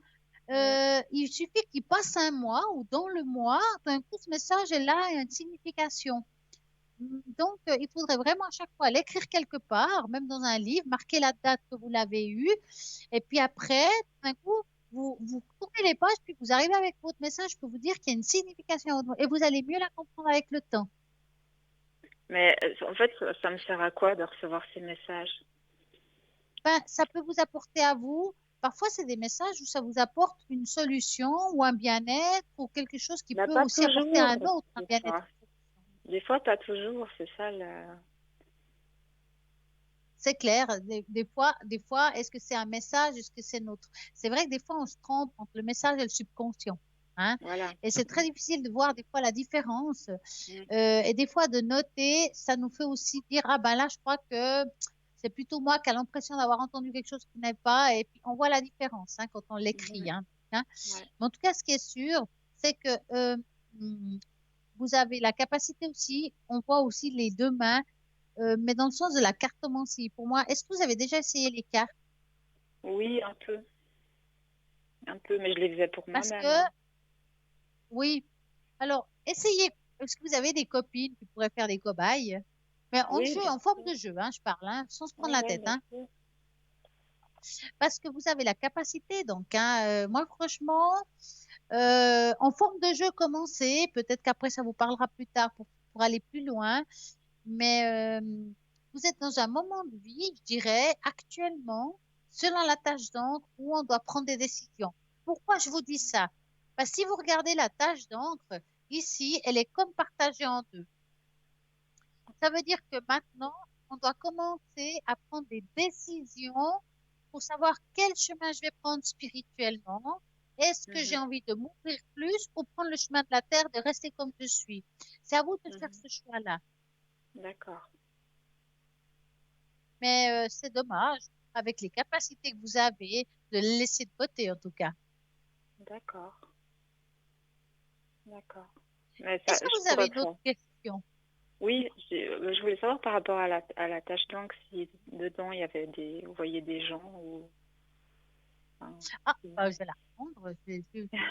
Il suffit qu'il passe un mois ou dans le mois, d'un coup, ce message est là et a une signification. Donc, il faudrait vraiment à chaque fois l'écrire quelque part, même dans un livre, marquer la date que vous l'avez eu. Et puis après, d'un coup, vous tournez les pages, puis vous arrivez avec votre message, je peux vous dire qu'il y a une signification et vous allez mieux la comprendre avec le temps. Mais en fait, ça me sert à quoi de recevoir ces messages? Ben, ça peut vous apporter à vous. Parfois, c'est des messages où ça vous apporte une solution ou un bien-être ou quelque chose qui peut Pas aussi apporter à un toujours, autre un des bien-être. fois. Des fois, pas toujours, c'est ça. C'est clair. Des fois, est-ce que c'est un message, est-ce que c'est notre... C'est vrai que des fois, on se trompe entre le message et le subconscient. Hein? Voilà. Et c'est très difficile de voir des fois la différence. Et des fois, de noter, ça nous fait aussi dire, ah ben là, je crois que c'est plutôt moi qui a l'impression d'avoir entendu quelque chose qui n'est pas. Et puis, on voit la différence hein, quand on l'écrit. Hein? Mais en tout cas, ce qui est sûr, c'est que vous avez la capacité aussi, on voit aussi les deux mains, mais dans le sens de la cartomancie. Pour moi, est-ce que vous avez déjà essayé les cartes? Oui, un peu, mais je les faisais pour Parce moi-même, que, hein. oui, alors, essayez. Est-ce que vous avez des copines qui pourraient faire des cobayes? Mais en Oui, jeu, bien en forme sûr. de jeu, hein, je parle, hein, sans se prendre Oui, la oui, tête, bien hein. sûr. Parce que vous avez la capacité, donc, hein, moi, franchement, en forme de jeu, commencez. Peut-être qu'après, ça vous parlera plus tard pour aller plus loin. Mais vous êtes dans un moment de vie, je dirais, actuellement, selon la tâche d'encre, où on doit prendre des décisions. Pourquoi je vous dis ça? Parce que si vous regardez la tâche d'encre, ici, elle est comme partagée en deux. Ça veut dire que maintenant, on doit commencer à prendre des décisions pour savoir quel chemin je vais prendre spirituellement. Est-ce que j'ai Mhm, envie de m'ouvrir plus ou prendre le chemin de la terre, de rester comme je suis? C'est à vous de faire mhm. ce choix-là. D'accord, Mais c'est dommage, avec les capacités que vous avez, de le laisser de côté en tout cas. d'accord, d'accord. Mais ça, Est-ce que je vous avez pourrais une autre faire. question? Oui, je voulais savoir par rapport à la tâche d'encre, si dedans il y avait vous voyez des gens ou. Enfin, Ah, si- je vais la reprendre.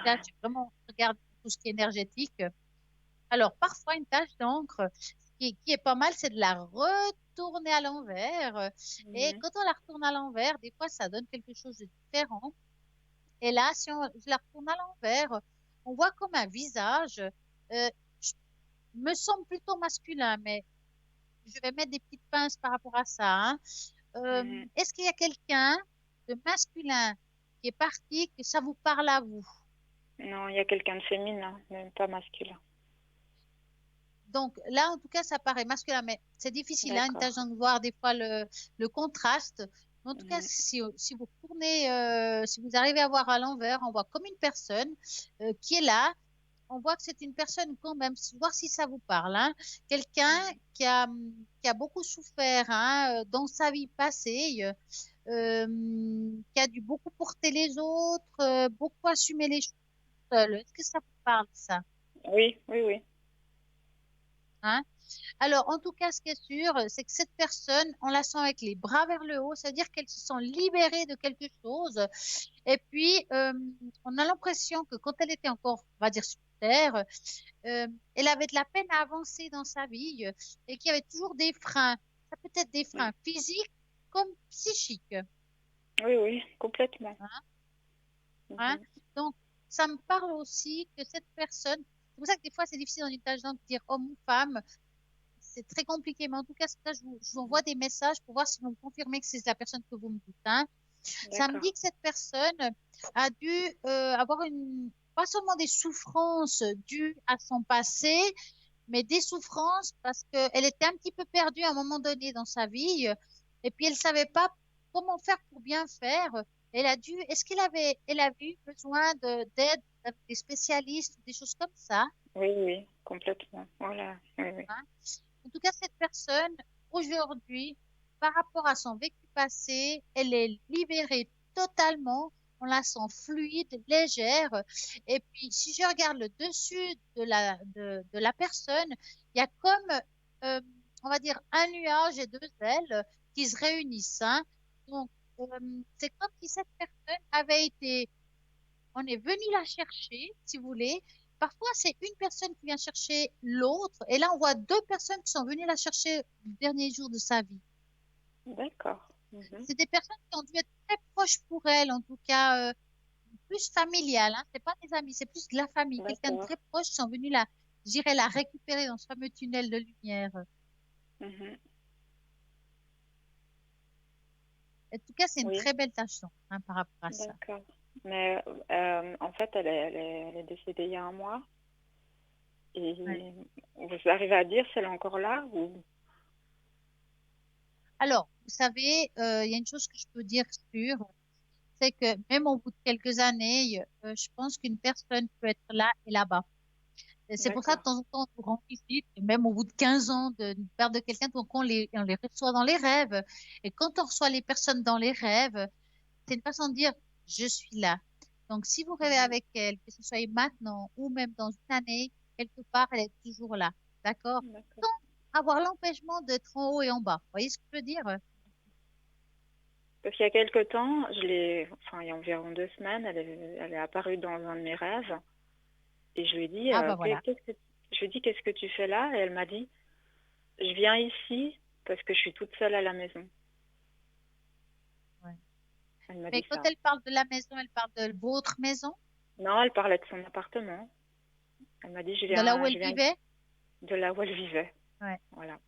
Là, je vraiment regarde tout ce qui est énergétique. Alors, parfois, une tache d'encre, qui est pas mal, c'est de la retourner à l'envers. Et Mhm, quand on la retourne à l'envers, des fois, ça donne quelque chose de différent. Et là, si je la retourne à l'envers, on voit comme un visage. Je me semble plutôt masculin, mais je vais mettre des petites pinces par rapport à ça, hein. mhm. Est-ce qu'il y a quelqu'un de masculin qui est parti, que ça vous parle à vous? Non, il y a quelqu'un de féminin, même pas masculin. Donc là, en tout cas, ça paraît masculin, mais c'est difficile, hein, une tâche D'accord. de voir des fois le contraste. Mais en tout cas, Mhm, si vous tournez, si vous arrivez à voir à l'envers, on voit comme une personne qui est là. On voit que c'est une personne quand même, voir si ça vous parle, hein. Quelqu'un mhm. qui a beaucoup souffert, hein, dans sa vie passée, qui a dû beaucoup porter les autres, beaucoup assumer les choses seul. Est-ce que ça vous parle, ça? Oui, oui, oui. Hein? Alors, en tout cas, ce qui est sûr, c'est que cette personne, on la sent avec les bras vers le haut, c'est-à-dire qu'elle se sent libérée de quelque chose. Et puis, on a l'impression que quand elle était encore, on va dire, sur Terre, elle avait de la peine à avancer dans sa vie et qu'il y avait toujours des freins. Ça peut être des freins Oui, physiques comme psychiques. oui, oui, complètement. Hein? Hein? Mhm. Donc, ça me parle aussi que cette personne, c'est pour ça que des fois, c'est difficile dans une tâche d'encre de dire homme ou femme. C'est très compliqué, mais en tout cas, ça, je vous envoie des messages pour voir si vous me confirmez que c'est la personne que vous me dites, hein. Ça me D'accord. dit que cette personne a dû avoir pas seulement des souffrances dues à son passé, mais des souffrances parce qu'elle était un petit peu perdue à un moment donné dans sa vie, et puis elle savait pas comment faire pour bien faire. Elle avait eu besoin d'aide avec des spécialistes, des choses comme ça, Oui, oui, complètement. Voilà. Oui, oui. hein. En tout cas, cette personne, aujourd'hui, par rapport à son vécu passé, elle est libérée totalement. On la sent fluide, légère. Et puis, si je regarde le dessus de la personne, il y a comme, euh, on va dire, un nuage et deux ailes qui se réunissent, hein. Donc, euh, c'est comme si cette personne avait été, on est venu la chercher, si vous voulez. Parfois, c'est une personne qui vient chercher l'autre. Et là, on voit deux personnes qui sont venues la chercher le dernier jour de sa vie. D'accord. Mhm. C'est des personnes qui ont dû être très proches pour elle, en tout cas, plus familiales, hein. C'est pas des amis, c'est plus de la famille. Quelqu'un de D'accord. très proche qui sont venus j'irais la récupérer dans ce fameux tunnel de lumière. Mhm. En tout cas, c'est une Oui, très belle tâche d'encre, hein, par rapport à ça. d'accord. Mais en fait, elle est décédée il y a un mois. Et Ouais. vous arrivez à dire si elle est encore là ou. Alors, vous savez, il y a une chose que je peux dire sûre, c'est que même au bout de quelques années, je pense qu'une personne peut être là et là-bas. Et c'est pour ça, de D'accord. temps en temps, on rend visite, même au bout de 15 ans d'une perte de quelqu'un, donc on les reçoit dans les rêves. Et quand on reçoit les personnes dans les rêves, c'est une façon de dire, je suis là. Donc, si vous rêvez Mhm. avec elle, que ce soit maintenant ou même dans une année, quelque part, elle est toujours là. D'accord? D'accord. Sans avoir l'empêchement d'être en haut et en bas. Vous voyez ce que je veux dire? Parce qu'il y a quelque temps, enfin, il y a environ 2 semaines, elle est apparue dans un de mes rêves et je lui ai dit, Ah, bah voilà. je lui ai dit, qu'est-ce que tu fais là? Et elle m'a dit, je viens ici parce que je suis toute seule à la maison. Ouais. Elle m'a Mais dit quand ça. elle parle de la maison, elle parle de votre maison, Non, elle parlait de son appartement. Elle m'a dit, de là où je elle viens vivait. de là où elle vivait. Ouais. Voilà.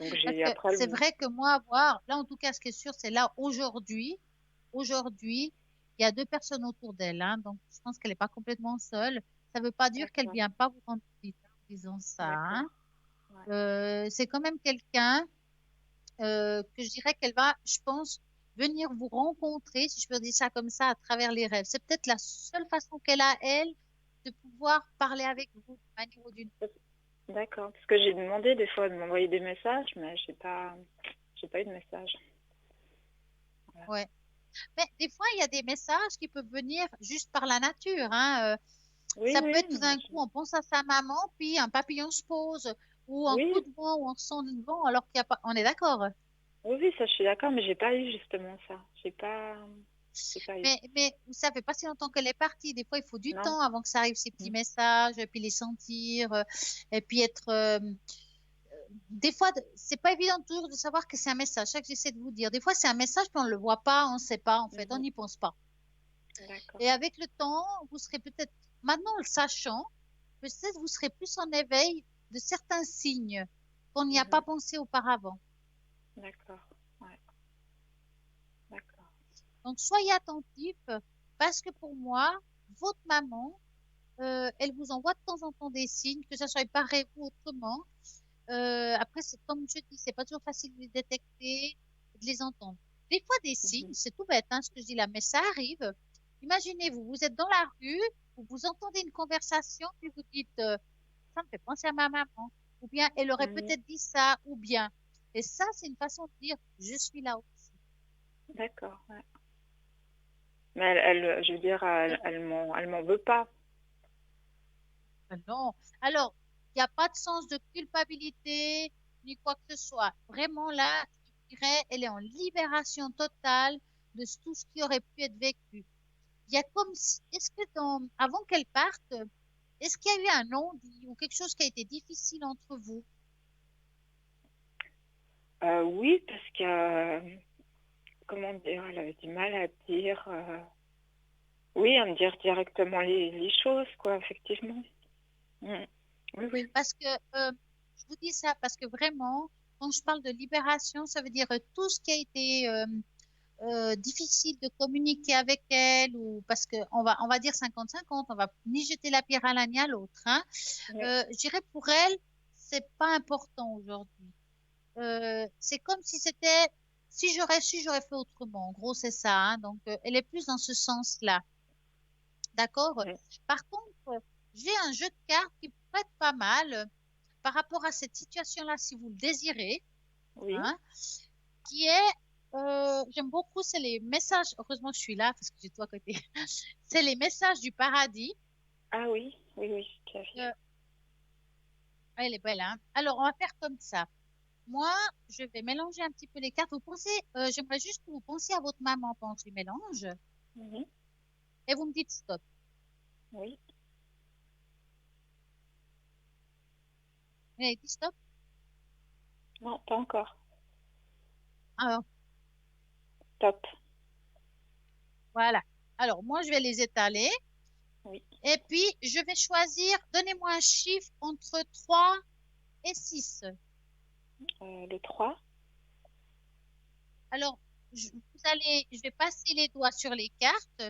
Donc Parce j'ai que après, c'est vrai que moi, là, en tout cas, ce qui est sûr, c'est là, aujourd'hui, il y a deux personnes autour d'elle, hein, donc je pense qu'elle n'est pas complètement seule. Ça ne veut pas dire qu'elle ne d'accord, vient pas vous rendre visite, hein, en disant ça, hein. d'accord. Ouais. C'est quand même quelqu'un que je dirais qu'elle va, je pense, venir vous rencontrer, si je peux dire ça comme ça, à travers les rêves. C'est peut-être la seule façon qu'elle a, elle, de pouvoir parler avec vous d'une manière ou d'une autre. D'accord. Parce que j'ai demandé des fois de m'envoyer des messages, mais j'ai pas eu de message. Voilà. Ouais. Mais des fois, il y a des messages qui peuvent venir juste par la nature, hein. Oui, Ça peut oui, être tout d'un coup, on pense à sa maman, puis un papillon se pose, ou un coup oui, de vent, ou on sent le vent, alors qu'il n'y a pas. On est d'accord. oui, oui, ça je suis d'accord, mais j'ai pas eu justement ça. J'ai pas eu. Mais ça fait pas si longtemps qu'elle est partie. Des fois, il faut du Non. temps avant que ça arrive, ces petits Mm. messages, et puis les sentir, et puis être. Des fois, c'est pas évident toujours de savoir que c'est un message. Ça que j'essaie de vous dire. Des fois, c'est un message, puis on le voit pas, on ne sait pas, en fait, on Mhm. n'y pense pas. D'accord. Et avec le temps, vous serez peut-être, maintenant le sachant, peut-être vous serez plus en éveil de certains signes qu'on n'y a pas Mhm. pensé auparavant. D'accord. Ouais. D'accord. Donc, soyez attentifs parce que pour moi, votre maman, elle vous envoie de temps en temps des signes, que ça soit par rêve ou autrement. Après, comme je dis, c'est pas toujours facile de les détecter, de les entendre. Des fois, des signes, Mhm. c'est tout bête, hein, ce que je dis là, mais ça arrive. Imaginez-vous, vous êtes dans la rue, vous entendez une conversation, puis vous dites, ça me fait penser à ma maman. Ou bien, elle aurait Mhm. peut-être dit ça, ou bien. Et ça, c'est une façon de dire, je suis là aussi. D'accord. Ouais. Mais je veux dire, elle m'en veut pas. Non. Alors, il n'y a pas de sens de culpabilité ni quoi que ce soit. Vraiment, là, je dirais, elle est en libération totale de tout ce qui aurait pu être vécu. Il y a comme si, est-ce que avant qu'elle parte, est-ce qu'il y a eu un non-dit ou quelque chose qui a été difficile entre vous? Oui, parce que, comment dire, elle avait du mal à dire, oui, à me dire directement les choses, quoi, effectivement. Mm. Oui, oui. Parce que, je vous dis ça parce que vraiment, quand je parle de libération, ça veut dire tout ce qui a été difficile de communiquer avec elle ou parce que on va dire 50-50, on va ni jeter la pierre à l'un ni à l'autre, hein. Oui. Je dirais pour elle, c'est pas important aujourd'hui. C'est comme si c'était, si j'aurais su, j'aurais fait autrement. En gros, c'est ça, hein. Donc, elle est plus dans ce sens-là. D'accord? Mm. Par contre, j'ai un jeu de cartes qui pourrait être pas mal par rapport à cette situation-là, si vous le désirez, Oui. hein, qui est, j'aime beaucoup, c'est les messages, heureusement que je suis là parce que j'ai tout à côté, c'est les messages du paradis. Ah oui, oui, oui, tout à fait. Euh, Elle est belle, hein. Alors, on va faire comme ça. Moi, je vais mélanger un petit peu les cartes. Vous pensez, j'aimerais juste que vous pensiez à votre maman pendant que je les mélange Mhm. et vous me dites stop. Oui. Vous avez dit stop? Non, pas encore. Alors, Top. voilà. Alors, moi, je vais les étaler Oui. et puis je vais choisir, donnez-moi un chiffre entre 3 et 6. Le 3. Alors, je vais passer les doigts sur les cartes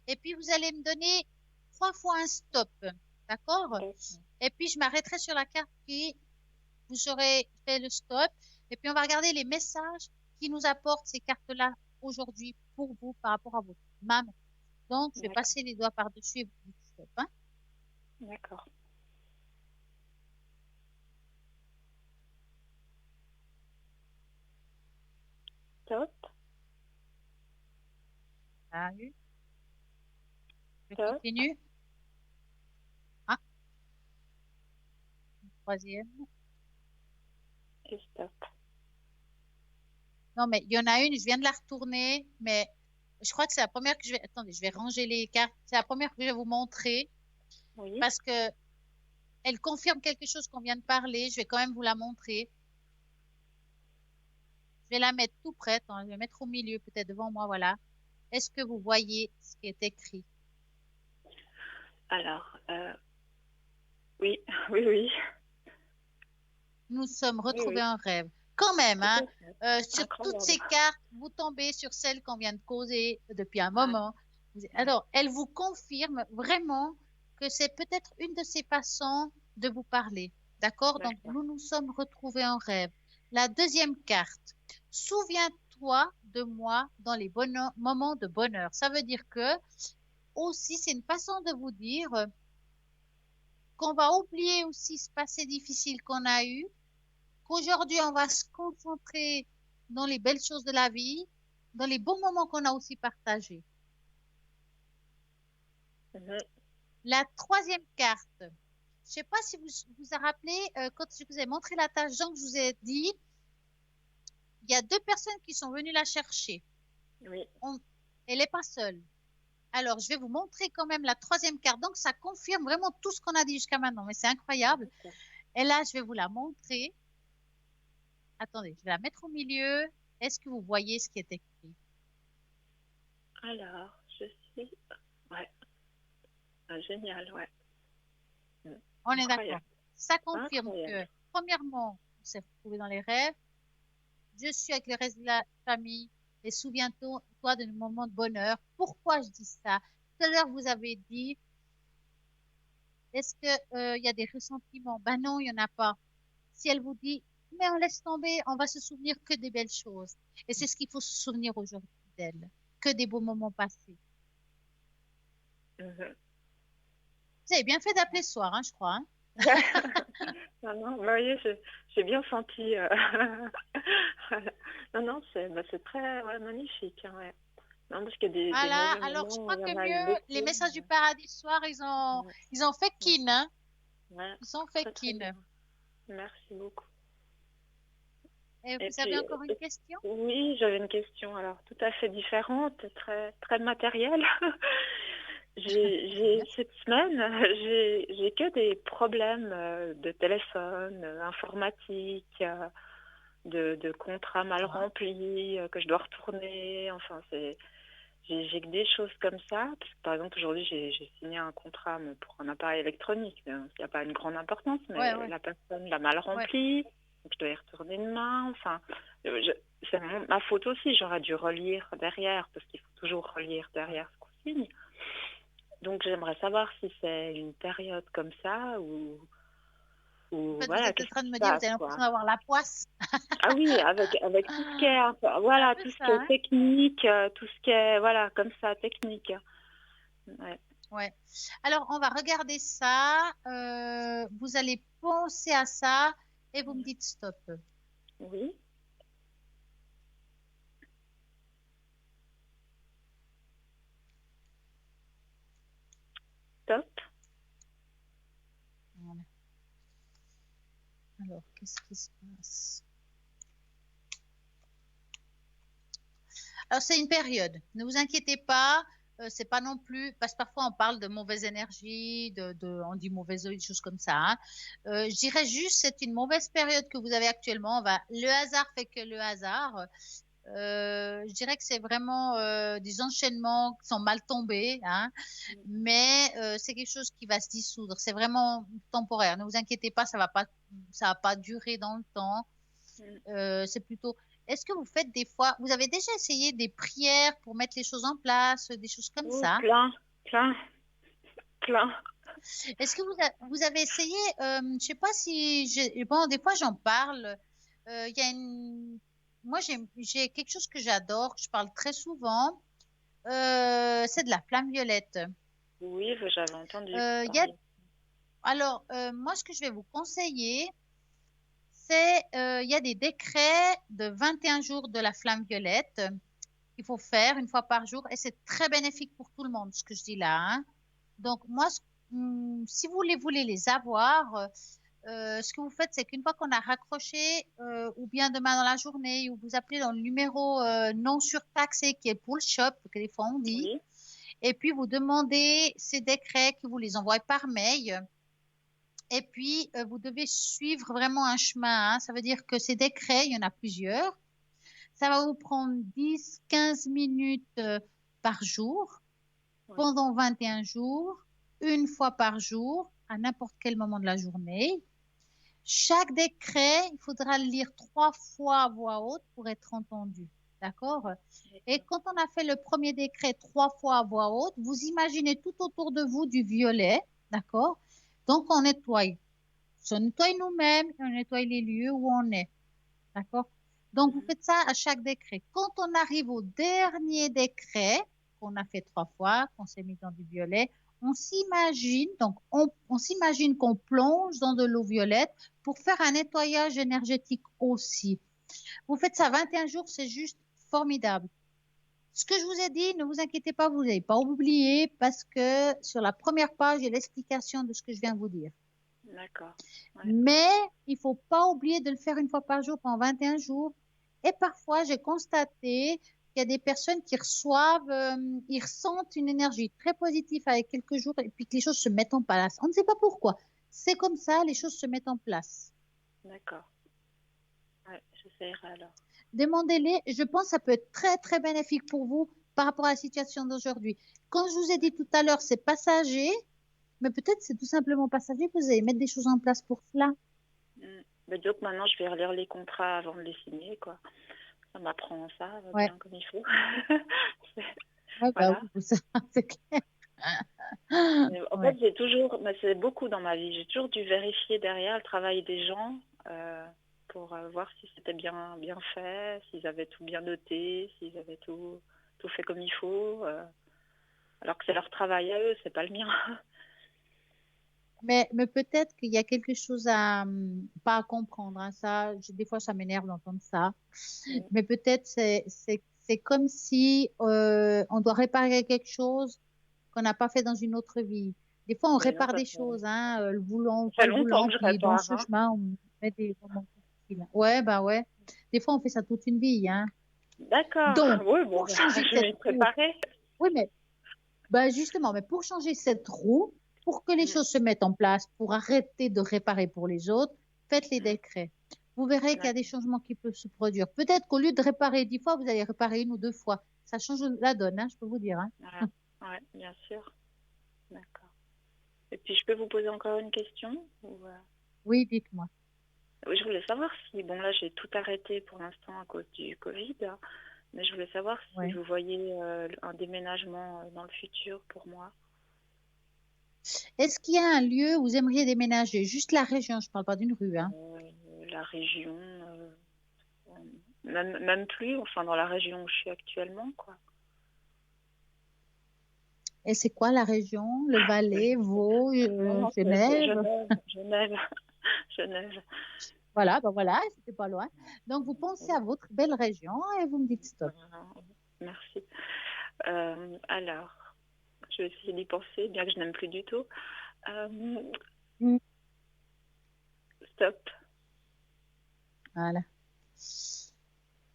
et puis vous allez me donner 3 fois un stop. D'accord? D'accord. Et puis, je m'arrêterai sur la carte qui vous aurez fait le stop. Et puis, on va regarder les messages qui nous apportent ces cartes-là aujourd'hui pour vous par rapport à votre maman. Donc, je vais D'accord. passer les doigts par-dessus et vous dites stop, hein. D'accord. Top. Salut. Je Top. continue. Ah. troisième. Et stop. Non, mais il y en a une, je viens de la retourner, mais je crois que c'est la première que je vais. Attendez, je vais ranger les cartes. C'est la première que je vais vous montrer Oui. parce que elle confirme quelque chose qu'on vient de parler. Je vais quand même vous la montrer. Je vais la mettre tout prête, hein. Je vais mettre au milieu, peut-être devant moi, voilà. Est-ce que vous voyez ce qui est écrit? Alors, oui, oui, oui. Nous sommes Oui, retrouvés oui. en rêve. Quand même, Tout hein, à fait. sur toutes Incroyable. ces cartes, vous tombez sur celle qu'on vient de causer depuis un Ouais. moment. Alors, elle vous confirme vraiment que c'est peut-être une de ces façons de vous parler. D'accord? Donc, D'accord. nous nous sommes retrouvés en rêve. La deuxième carte. Souviens-toi de moi dans les moments de bonheur. Ça veut dire que, aussi, c'est une façon de vous dire qu'on va oublier aussi ce passé difficile qu'on a eu, qu'aujourd'hui, on va se concentrer dans les belles choses de la vie, dans les bons moments qu'on a aussi partagés. Mhm. La troisième carte, je ne sais pas si vous vous rappelez, quand je vous ai montré la tâche, Jean, que je vous ai dit, il y a 2 personnes qui sont venues la chercher. Oui. Elle n'est pas seule. Alors, je vais vous montrer quand même la troisième carte. Donc, ça confirme vraiment tout ce qu'on a dit jusqu'à maintenant. Mais c'est incroyable. D'accord. Et là, je vais vous la montrer. Attendez, je vais la mettre au milieu. Est-ce que vous voyez ce qui est écrit? Alors, je suis. Ouais. Ah, génial, ouais. On est d'accord. Incroyable. Ça confirme que, Incroyable. premièrement, on s'est retrouvés dans les rêves. Je suis avec le reste de la famille et souviens-toi de nos moments de bonheur. Pourquoi je dis ça? Tout à l'heure, vous avez dit, est-ce que, il y a des ressentiments? Ben non, il n'y en a pas. Si elle vous dit, mais on laisse tomber, on va se souvenir que des belles choses. Et c'est ce qu'il faut se souvenir aujourd'hui d'elle, que des beaux moments passés. Mhm. Vous avez bien fait d'appeler ce soir, hein, je crois. Hein. Non, non, vous voyez, j'ai bien senti. Non, non, c'est très magnifique. Hein, ouais. Non, parce qu'il y a des Voilà, mauvais alors je moments, crois il y que en a eu mieux, les beaucoup. messages du paradis ce soir, ils ont fait Ouais. kin, hein. Ouais, Ils ont fait très, très kin. bien. Merci beaucoup. Et Et vous avez puis, encore une question? oui, j'avais une question alors tout à fait différente, très, très matérielle. Cette semaine, j'ai que des problèmes de téléphone, informatique, de contrats mal remplis, que je dois retourner. Enfin, j'ai que des choses comme ça. Parce que, par exemple, aujourd'hui, j'ai signé un contrat pour un appareil électronique. Il n'y a pas une grande importance, mais Ouais. la personne l'a mal rempli. Donc, je dois y retourner demain. Enfin, c'est ma faute aussi. J'aurais dû relire derrière, parce qu'il faut toujours relire derrière ce qu'on signe. Donc, j'aimerais savoir si c'est une période comme ça ou En fait, voilà, vous êtes en qu'est-ce train qui de se me dire, vous passe, avez quoi. l'impression d'avoir la poisse. Ah oui, avec tout ce qui est, voilà, peu tout ce qui ça, est hein. technique, tout ce qui est, voilà, comme ça, technique. Ouais. Ouais. Alors, on va regarder ça. Vous allez penser à ça et vous me dites stop. Oui. Top. Voilà. Alors, qu'est-ce qui se passe? Alors, c'est une période. Ne vous inquiétez pas. C'est pas non plus, parce que parfois on parle de mauvaise énergie, on dit mauvaise oeil, des choses comme ça. Hein. Je dirais juste, c'est une mauvaise période que vous avez actuellement. Le hasard fait que le hasard. Je dirais que c'est vraiment des enchaînements qui sont mal tombés, hein, mais c'est quelque chose qui va se dissoudre. C'est vraiment temporaire. Ne vous inquiétez pas, ça va pas durer dans le temps. C'est plutôt. Est-ce que vous faites des fois, vous avez déjà essayé des prières pour mettre les choses en place, des choses comme Oh, ça? plein. Est-ce que vous avez essayé, je sais pas si, bon, des fois j'en parle. Il y a moi j'ai quelque chose que j'adore, que je parle très souvent. C'est de la flamme violette. Oui, j'avais entendu Il y a, parler. alors, moi ce que je vais vous conseiller, c'est il y a des décrets de 21 jours de la flamme violette qu'il faut faire une fois par jour et c'est très bénéfique pour tout le monde, ce que je dis là. Hein. Donc, moi, si vous voulez les avoir, ce que vous faites, c'est qu'une fois qu'on a raccroché, ou bien demain dans la journée, ou vous appelez dans le numéro non surtaxé qui est pour le shop, que des fois on dit, Oui. et puis vous demandez ces décrets, que vous les envoyez par mail. Et puis, vous devez suivre vraiment un chemin, hein. Ça veut dire que ces décrets, il y en a plusieurs. Ça va vous prendre 10, 15 minutes par jour, Oui. pendant 21 jours, une fois par jour, à n'importe quel moment de la journée. Chaque décret, il faudra le lire 3 fois à voix haute pour être entendu. D'accord? Et quand on a fait le premier décret 3 fois à voix haute, vous imaginez tout autour de vous du violet. D'accord? Donc, on nettoie. On nettoie nous-mêmes et on nettoie les lieux où on est. D'accord? Donc, vous faites ça à chaque décret. Quand on arrive au dernier décret, qu'on a fait 3 fois, qu'on s'est mis dans du violet, on s'imagine, donc on s'imagine qu'on plonge dans de l'eau violette pour faire un nettoyage énergétique aussi. Vous faites ça 21 jours, c'est juste formidable. Ce que je vous ai dit, ne vous inquiétez pas, vous n'avez pas oublié parce que sur la première page, il y a l'explication de ce que je viens de vous dire. D'accord. Ouais. Mais il ne faut pas oublier de le faire une fois par jour pendant 21 jours. Et parfois, j'ai constaté qu'il y a des personnes qui reçoivent, ils ressentent une énergie très positive avec quelques jours et puis que les choses se mettent en place. On ne sait pas pourquoi. C'est comme ça, les choses se mettent en place. D'accord. Ouais, j'essaierai alors. Demandez-les. Je pense que ça peut être très, très bénéfique pour vous par rapport à la situation d'aujourd'hui. Quand je vous ai dit tout à l'heure, c'est passager, mais peut-être c'est tout simplement passager. Vous allez mettre des choses en place pour cela. Donc maintenant, je vais relire les contrats avant de les signer, quoi. Ça m'apprend ça Ouais. bien comme il faut. Ouais, bah Voilà. oui, ça, c'est clair. Mais en Ouais. fait, j'ai toujours, c'est beaucoup dans ma vie, j'ai toujours dû vérifier derrière le travail des gens pour voir si c'était bien fait, s'ils avaient tout bien noté, s'ils avaient tout fait comme il faut. Alors que c'est leur travail à eux, c'est pas le mien. Mais peut-être qu'il y a quelque chose à pas à comprendre, hein, ça, des fois, ça m'énerve d'entendre ça. Mais peut-être c'est comme si on doit réparer quelque chose qu'on n'a pas fait dans une autre vie. Des fois, on Mais non, répare des choses, hein, le volant ou ça pas fait le longtemps volant, que je puis dans répare, ce hein. chemin, on met des moments difficiles. Ouais, bah ouais. Des fois, on fait ça toute une vie, hein. D'accord. Donc, Oui, bon, pour changer je vais cette m'y roue, préparer. oui, mais bah justement, mais pour changer cette roue, pour que les choses se mettent en place, pour arrêter de réparer pour les autres, faites les décrets. Vous verrez qu'il y a des changements qui peuvent se produire. Peut-être qu'au lieu de réparer 10 fois, vous allez réparer 1 ou 2 fois. Ça change la donne, hein, je peux vous dire, hein. Ouais, bien sûr. D'accord. Et puis, je peux vous poser encore une question ou, Oui, dites-moi. Oui, je voulais savoir si, bon là j'ai tout arrêté pour l'instant à cause du Covid, hein, mais je voulais savoir si Ouais. vous voyez un déménagement dans le futur pour moi. Est-ce qu'il y a un lieu où vous aimeriez déménager? Juste la région, je ne parle pas d'une rue, hein. La région, même plus, enfin dans la région où je suis actuellement, quoi. Et c'est quoi la région? Le Valais, Vaud, Non, c'est Genève? Genève. Voilà, ben voilà, c'était pas loin. Donc, vous pensez à votre belle région et vous me dites stop. Merci. Alors, je vais essayer d'y penser, bien que je n'aime plus du tout. Stop. Voilà.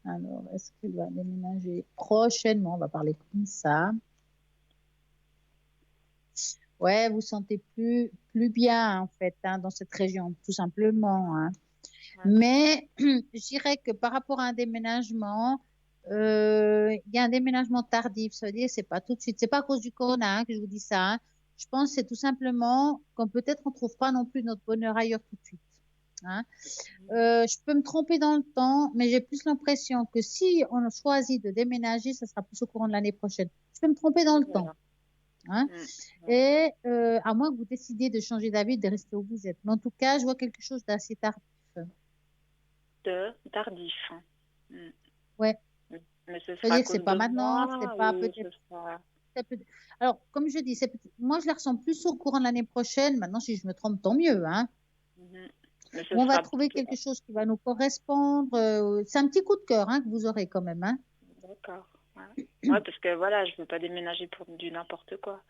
Alors, est-ce qu'il va déménager prochainement? On va parler comme ça. Ouais, vous sentez plus bien, en fait, hein, dans cette région, tout simplement, hein. Ouais. Mais je dirais que par rapport à un déménagement, il y a un déménagement tardif. Ça veut dire que c'est pas tout de suite. C'est pas à cause du corona, hein, que je vous dis ça, hein. Je pense que c'est tout simplement qu'on peut-être on trouve pas non plus notre bonheur ailleurs tout de suite, hein. Je peux me tromper dans le temps, mais j'ai plus l'impression que si on choisit de déménager, ça sera plus au courant de l'année prochaine. Je peux me tromper dans le temps, hein. Et à moins que vous décidiez de changer d'avis, de rester où vous êtes. Mais en tout cas, je vois quelque chose d'assez tardif. Tardif. Ouais. Mais ce Ça veut sera à dire que c'est cause pas de maintenant, moi c'est pas ou peut-être. ce sera... Alors, comme je dis, moi je la ressens plus au courant de l'année prochaine. Maintenant, si je me trompe, tant mieux, hein. Mais ce On va sera... trouver quelque chose qui va nous correspondre. C'est un petit coup de cœur, hein, que vous aurez quand même, hein. D'accord. Ouais, parce que voilà, je ne veux pas déménager pour du n'importe quoi.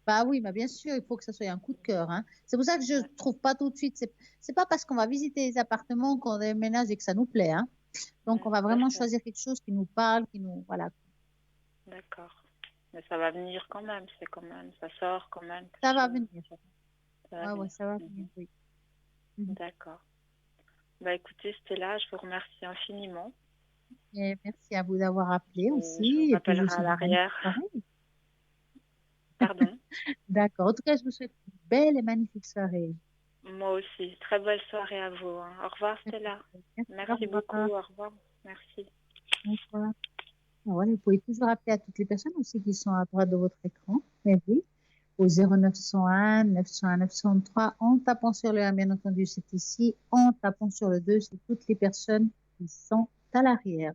Bah oui, mais bien sûr, il faut que ça soit un coup de cœur, hein. C'est pour ça que je ne trouve pas tout de suite. C'est pas parce qu'on va visiter les appartements qu'on déménage et que ça nous plaît, hein. Donc, on va vraiment D'accord. choisir quelque chose qui nous parle, qui nous. Voilà. D'accord. Mais ça va venir quand même, c'est quand même, ça sort quand même. Ça va quelque venir. chose. Ça va Ouais, venir. ça va venir, oui. Mhm. D'accord. Bah écoutez, Stella, je vous remercie infiniment. Et merci à vous d'avoir appelé Et je aussi. vous Et puis, je vous appellerai à souhaite une magnifique l'arrière. soirée. Pardon. D'accord. En tout cas, je vous souhaite une belle et magnifique soirée. Moi aussi. Très belle soirée à vous, hein. Au revoir, Stella. Merci Au revoir. beaucoup. Au revoir. Merci. Au revoir. Voilà, vous pouvez toujours appeler à toutes les personnes aussi qui sont à droite de votre écran. Mais oui, au 0901 901 903 en tapant sur le 1, bien entendu, c'est ici. En tapant sur le 2, c'est toutes les personnes qui sont à l'arrière.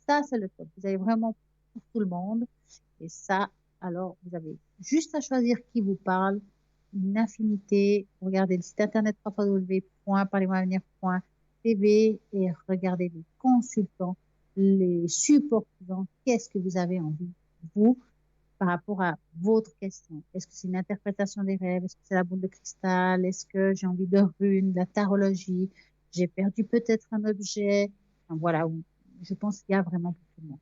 Ça, c'est le top. Vous avez vraiment pour tout le monde. Et ça, alors, vous avez juste à choisir qui vous parle. Une infinité. Regardez le site internet www.parlez-moi-avenir.tv et regardez les consultants, les supports clients. Qu'est-ce que vous avez envie, vous, par rapport à votre question? Est-ce que c'est une interprétation des rêves? Est-ce que c'est la boule de cristal? Est-ce que j'ai envie de runes, de la tarologie? J'ai perdu peut-être un objet? Enfin, voilà, je pense qu'il y a vraiment pour tout le monde.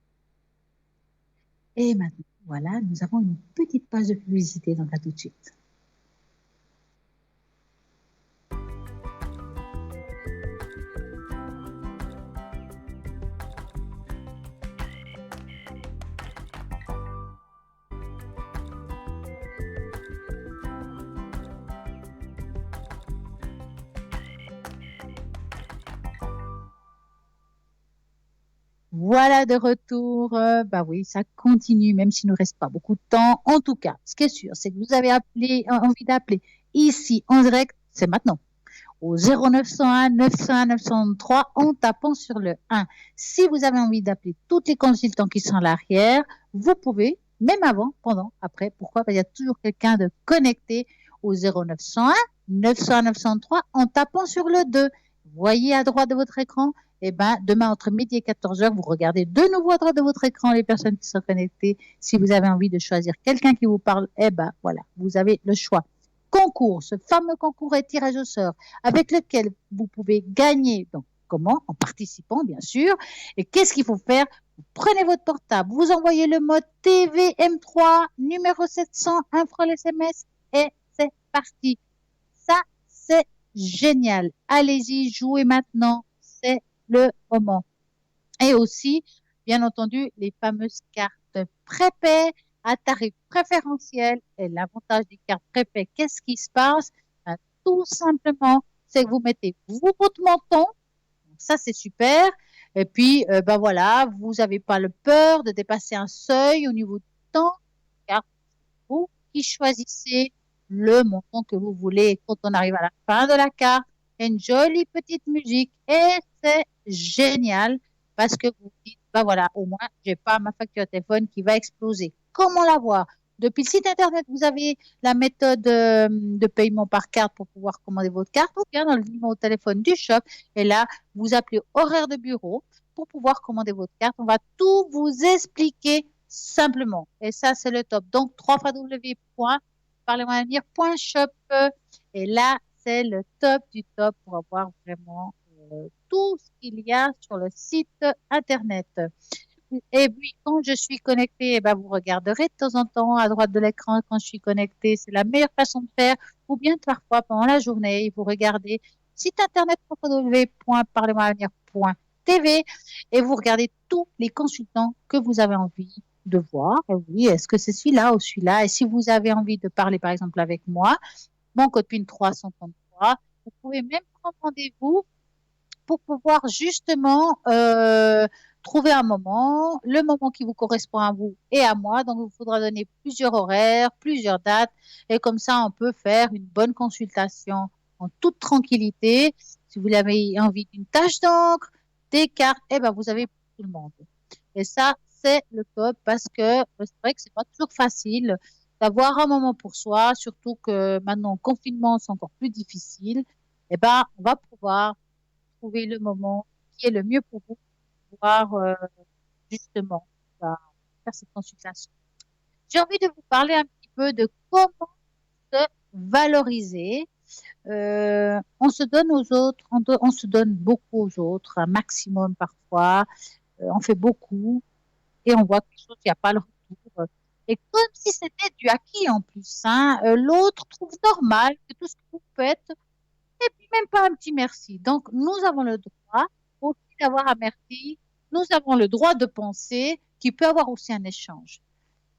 Et maintenant, voilà, nous avons une petite page de publicité, donc à tout de suite. Voilà de retour. Bah oui, ça continue, même s'il ne nous reste pas beaucoup de temps. En tout cas, ce qui est sûr, c'est que vous avez envie d'appeler ici en direct, c'est maintenant, au 0901 901 903 en tapant sur le 1. Si vous avez envie d'appeler tous les consultants qui sont à l'arrière, vous pouvez, même avant, pendant, après. Pourquoi? Parce qu'il y a toujours quelqu'un de connecté au 0901 901 903 en tapant sur le 2. Voyez à droite de votre écran. Eh ben, demain, entre midi et 14h, vous regardez de nouveau à droite de votre écran les personnes qui sont connectées. Si vous avez envie de choisir quelqu'un qui vous parle, eh ben, voilà, vous avez le choix. Concours, ce fameux concours et tirage au sort avec lequel vous pouvez gagner. Donc, comment? En participant, bien sûr. Et qu'est-ce qu'il faut faire? Vous prenez votre portable, vous envoyez le mode TVM3, numéro 700, un franc SMS, et c'est parti. Ça, c'est génial. Allez-y, jouez maintenant. C'est le moment. Et aussi, bien entendu, les fameuses cartes prépaies à tarif préférentiel. Et l'avantage des cartes prépaies, qu'est-ce qui se passe? Ben, tout simplement, c'est que vous mettez votre montant. Ça, c'est super. Et puis, ben voilà, vous n'avez pas le peur de dépasser un seuil au niveau du temps, car c'est vous qui choisissez le montant que vous voulez. Quand on arrive à la fin de la carte, une jolie petite musique et c'est génial parce que vous dites, ben voilà, au moins, j'ai pas ma facture de téléphone qui va exploser. Comment l'avoir? Depuis le site internet, vous avez la méthode de paiement par carte pour pouvoir commander votre carte ou bien dans le numéro de téléphone du shop. Et là, vous appelez horaire de bureau pour pouvoir commander votre carte. On va tout vous expliquer simplement. Et ça, c'est le top. Donc, www.parlez-moi-avenir.shop. Et là, c'est le top du top pour avoir vraiment tout ce qu'il y a sur le site internet. Et puis, quand je suis connectée, eh ben, vous regarderez de temps en temps à droite de l'écran quand je suis connectée. C'est la meilleure façon de faire. Ou bien parfois, pendant la journée, vous regardez site internet www.parlez-moi-avenir.tv et vous regardez tous les consultants que vous avez envie de voir. Et oui, est-ce que c'est celui-là ou celui-là? Et si vous avez envie de parler, par exemple, avec moi, mon code PIN 333, vous pouvez même prendre rendez-vous pour pouvoir justement trouver un moment, le moment qui vous correspond à vous et à moi. Donc, il vous faudra donner plusieurs horaires, plusieurs dates, et comme ça, on peut faire une bonne consultation en toute tranquillité. Si vous avez envie d'une tâche d'encre, des cartes, eh ben, vous avez pour tout le monde. Et ça, c'est le top parce que c'est vrai que c'est pas toujours facile d'avoir un moment pour soi, surtout que maintenant, confinement, c'est encore plus difficile. Eh ben, on va pouvoir trouver le moment qui est le mieux pour vous pour pouvoir justement bah, faire cette consultation. J'ai envie de vous parler un petit peu de comment se valoriser. On se donne aux autres, on se donne beaucoup aux autres, un maximum parfois, on fait beaucoup et on voit quelque chose, il n'y a pas le retour. Et comme si c'était du acquis en plus, hein, l'autre trouve normal que tout ce que vous faites, et puis même pas un petit merci. Donc, nous avons le droit aussi d'avoir un merci, nous avons le droit de penser qu'il peut y avoir aussi un échange.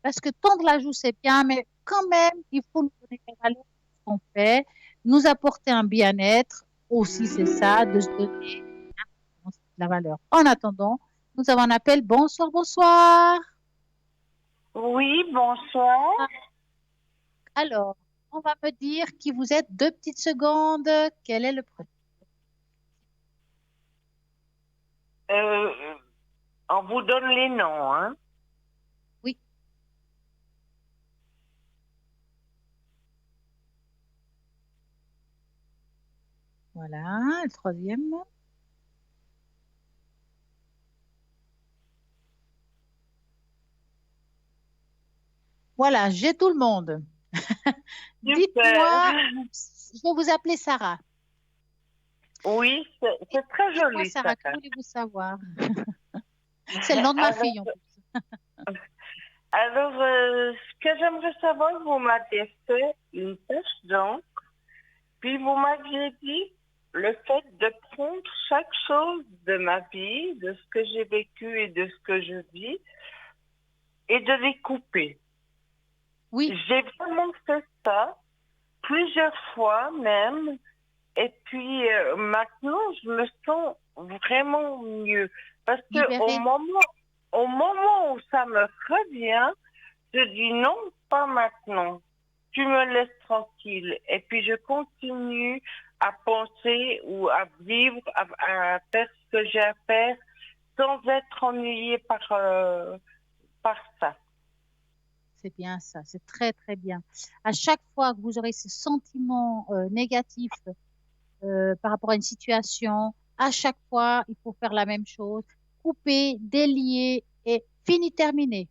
Parce que tendre la joue, c'est bien, mais quand même, il faut nous donner la valeur de ce qu'on fait, nous apporter un bien-être. Aussi, c'est ça, de se donner la valeur. En attendant, nous avons un appel. Bonsoir, bonsoir. Oui, bonsoir. Alors, on va me dire qui vous êtes. 2 petites secondes. Quel est le prénom? On vous donne les noms, hein? Oui. Voilà, le troisième. Voilà, j'ai tout le monde. Dites-moi, je vais vous appeler Sarah. Oui, c'est très Dites-moi, joli, Sarah, que ça. voulez-vous savoir? C'est le nom de ma fille en plus. Alors, ce que j'aimerais savoir, vous m'aviez fait une tâche d'encre, puis vous m'aviez dit le fait de prendre chaque chose de ma vie, de ce que j'ai vécu et de ce que je vis, et de les couper. Oui. J'ai vraiment fait ça plusieurs fois même, et puis maintenant je me sens vraiment mieux parce que Libérée. au moment où ça me revient, je dis non, pas maintenant. Tu me laisses tranquille. Et puis je continue à penser ou à vivre, à faire ce que j'ai à faire sans être ennuyée par ça. C'est bien ça, c'est très très bien. À chaque fois que vous aurez ce sentiment négatif par rapport à une situation, à chaque fois, il faut faire la même chose. Couper, délier et fini, terminé.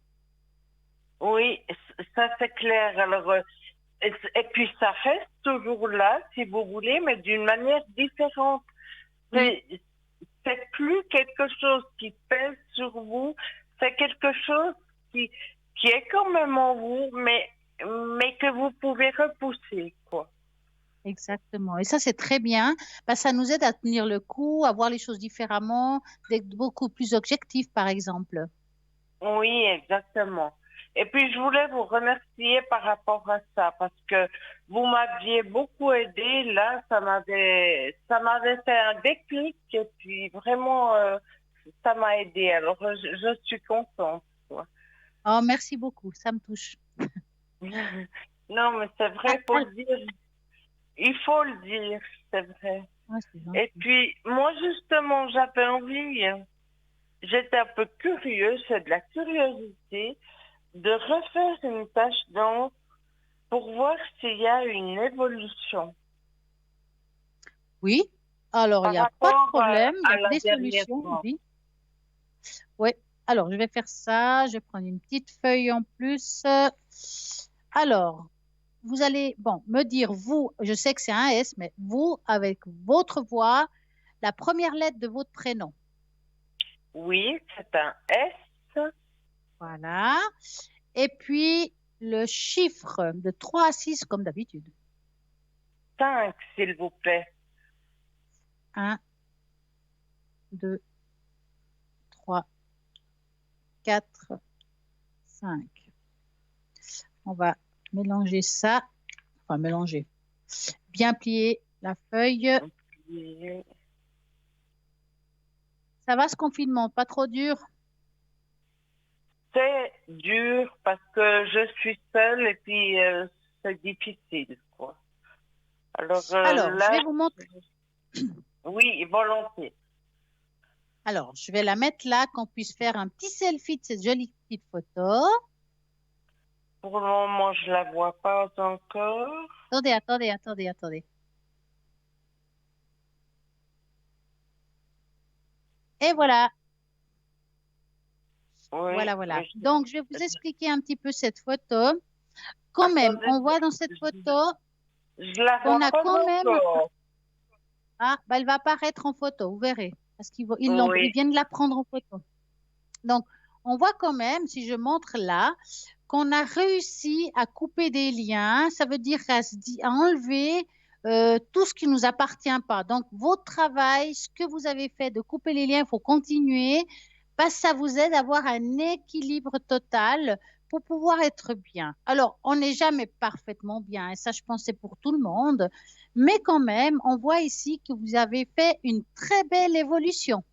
Oui, ça c'est clair. Alors, et puis ça reste toujours là, si vous voulez, mais d'une manière différente. C'est plus quelque chose qui pèse sur vous, c'est quelque chose qui est quand même en vous, mais que vous pouvez repousser, quoi. Exactement. Et ça, c'est très bien. Ça nous aide à tenir le coup, à voir les choses différemment, d'être beaucoup plus objectif, par exemple. Oui, exactement. Et puis, je voulais vous remercier par rapport à ça, parce que vous m'aviez beaucoup aidé. Là, ça m'avait fait un déclic, et puis vraiment, ça m'a aidé. Alors, je suis contente, quoi. Oh, merci beaucoup. Ça me touche. Non, mais c'est vrai, il faut le dire. Il faut le dire, c'est vrai. Ouais, c'est gentil. Et puis, moi, justement, j'avais envie, j'étais un peu curieuse, c'est de la curiosité, de refaire une tâche d'encre pour voir s'il y a une évolution. Oui, alors il n'y a pas de problème, il y a des solutions. Oui. Oui, alors je vais faire ça, je vais prendre une petite feuille en plus. Alors, vous allez, me dire, vous, je sais que c'est un S, mais vous, avec votre voix, la première lettre de votre prénom. Oui, c'est un S. Voilà. Et puis, le chiffre de 3 à 6, comme d'habitude. 5, s'il vous plaît. 1, 2, 3, 4, 5. On va mélanger ça. Enfin, mélanger. Bien plier la feuille. Oui. Ça va ce confinement? Pas trop dur? C'est dur parce que je suis seule et puis c'est difficile, quoi. Alors, là, je vais vous montrer. Oui, volontiers. Alors, je vais la mettre là, qu'on puisse faire un petit selfie de cette jolie petite photo. Pour le moment, je la vois pas encore. Attendez. Et voilà. Oui, Voilà. Donc, je vais vous expliquer un petit peu cette photo. quand même, Attendez, on voit dans cette photo je la qu'on vois a pas quand même... encore. Ah, bah, elle va apparaître en photo, vous verrez, parce ils Oui, viennent de la prendre en photo. Donc, on voit quand même, si je montre là, qu'on a réussi à couper des liens. Ça veut dire à enlever tout ce qui ne nous appartient pas. Donc, votre travail, ce que vous avez fait de couper les liens, il faut continuer parce que ça vous aide à avoir un équilibre total pour pouvoir être bien. Alors, on n'est jamais parfaitement bien, et ça, je pense, c'est pour tout le monde. Mais quand même, on voit ici que vous avez fait une très belle évolution.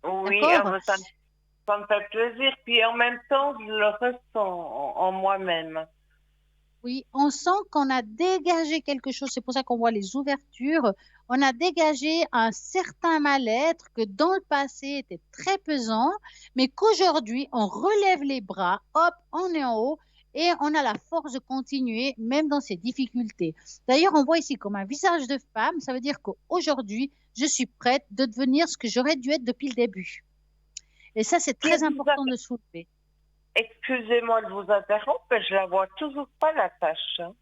oui, D'accord? ça me fait plaisir. Puis en même temps, je le ressens en moi-même. Oui, on sent qu'on a dégagé quelque chose. C'est pour ça qu'on voit les ouvertures. On a dégagé un certain mal-être que dans le passé était très pesant, mais qu'aujourd'hui, on relève les bras, hop, on est en haut et on a la force de continuer, même dans ces difficultés. D'ailleurs, on voit ici comme un visage de femme. Ça veut dire qu'aujourd'hui, je suis prête de devenir ce que j'aurais dû être depuis le début. Et ça, c'est très important de soulever. Excusez-moi de vous interrompre, mais je la vois toujours pas la tâche. Hein.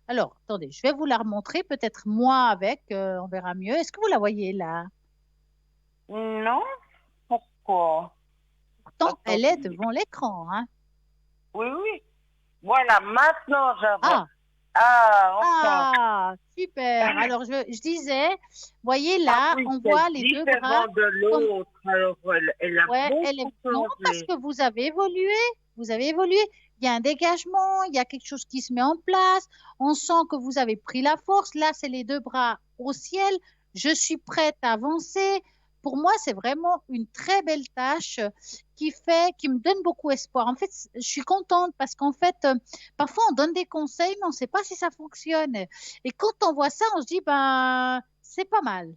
Alors, attendez, je vais vous la remontrer, peut-être moi avec, on verra mieux. Est-ce que vous la voyez là? Non? Pourquoi? Pourtant, elle est Attendez. devant l'écran, hein? Oui, oui. Voilà, maintenant je vois. Ah, Enfin. ah, super. Alors, je disais, voyez là, oui, on c'est voit les deux bras. différent de l'autre. Alors, elle a Ouais, beaucoup non, parce changé. que vous avez évolué. Vous avez évolué. Il y a un dégagement, il y a quelque chose qui se met en place. On sent que vous avez pris la force. Là, c'est les deux bras au ciel. Je suis prête à avancer. Pour moi, c'est vraiment une très belle tâche qui me donne beaucoup espoir. En fait, je suis contente parce qu'en fait, parfois on donne des conseils, mais on ne sait pas si ça fonctionne. Et quand on voit ça, on se dit, ben, c'est pas mal.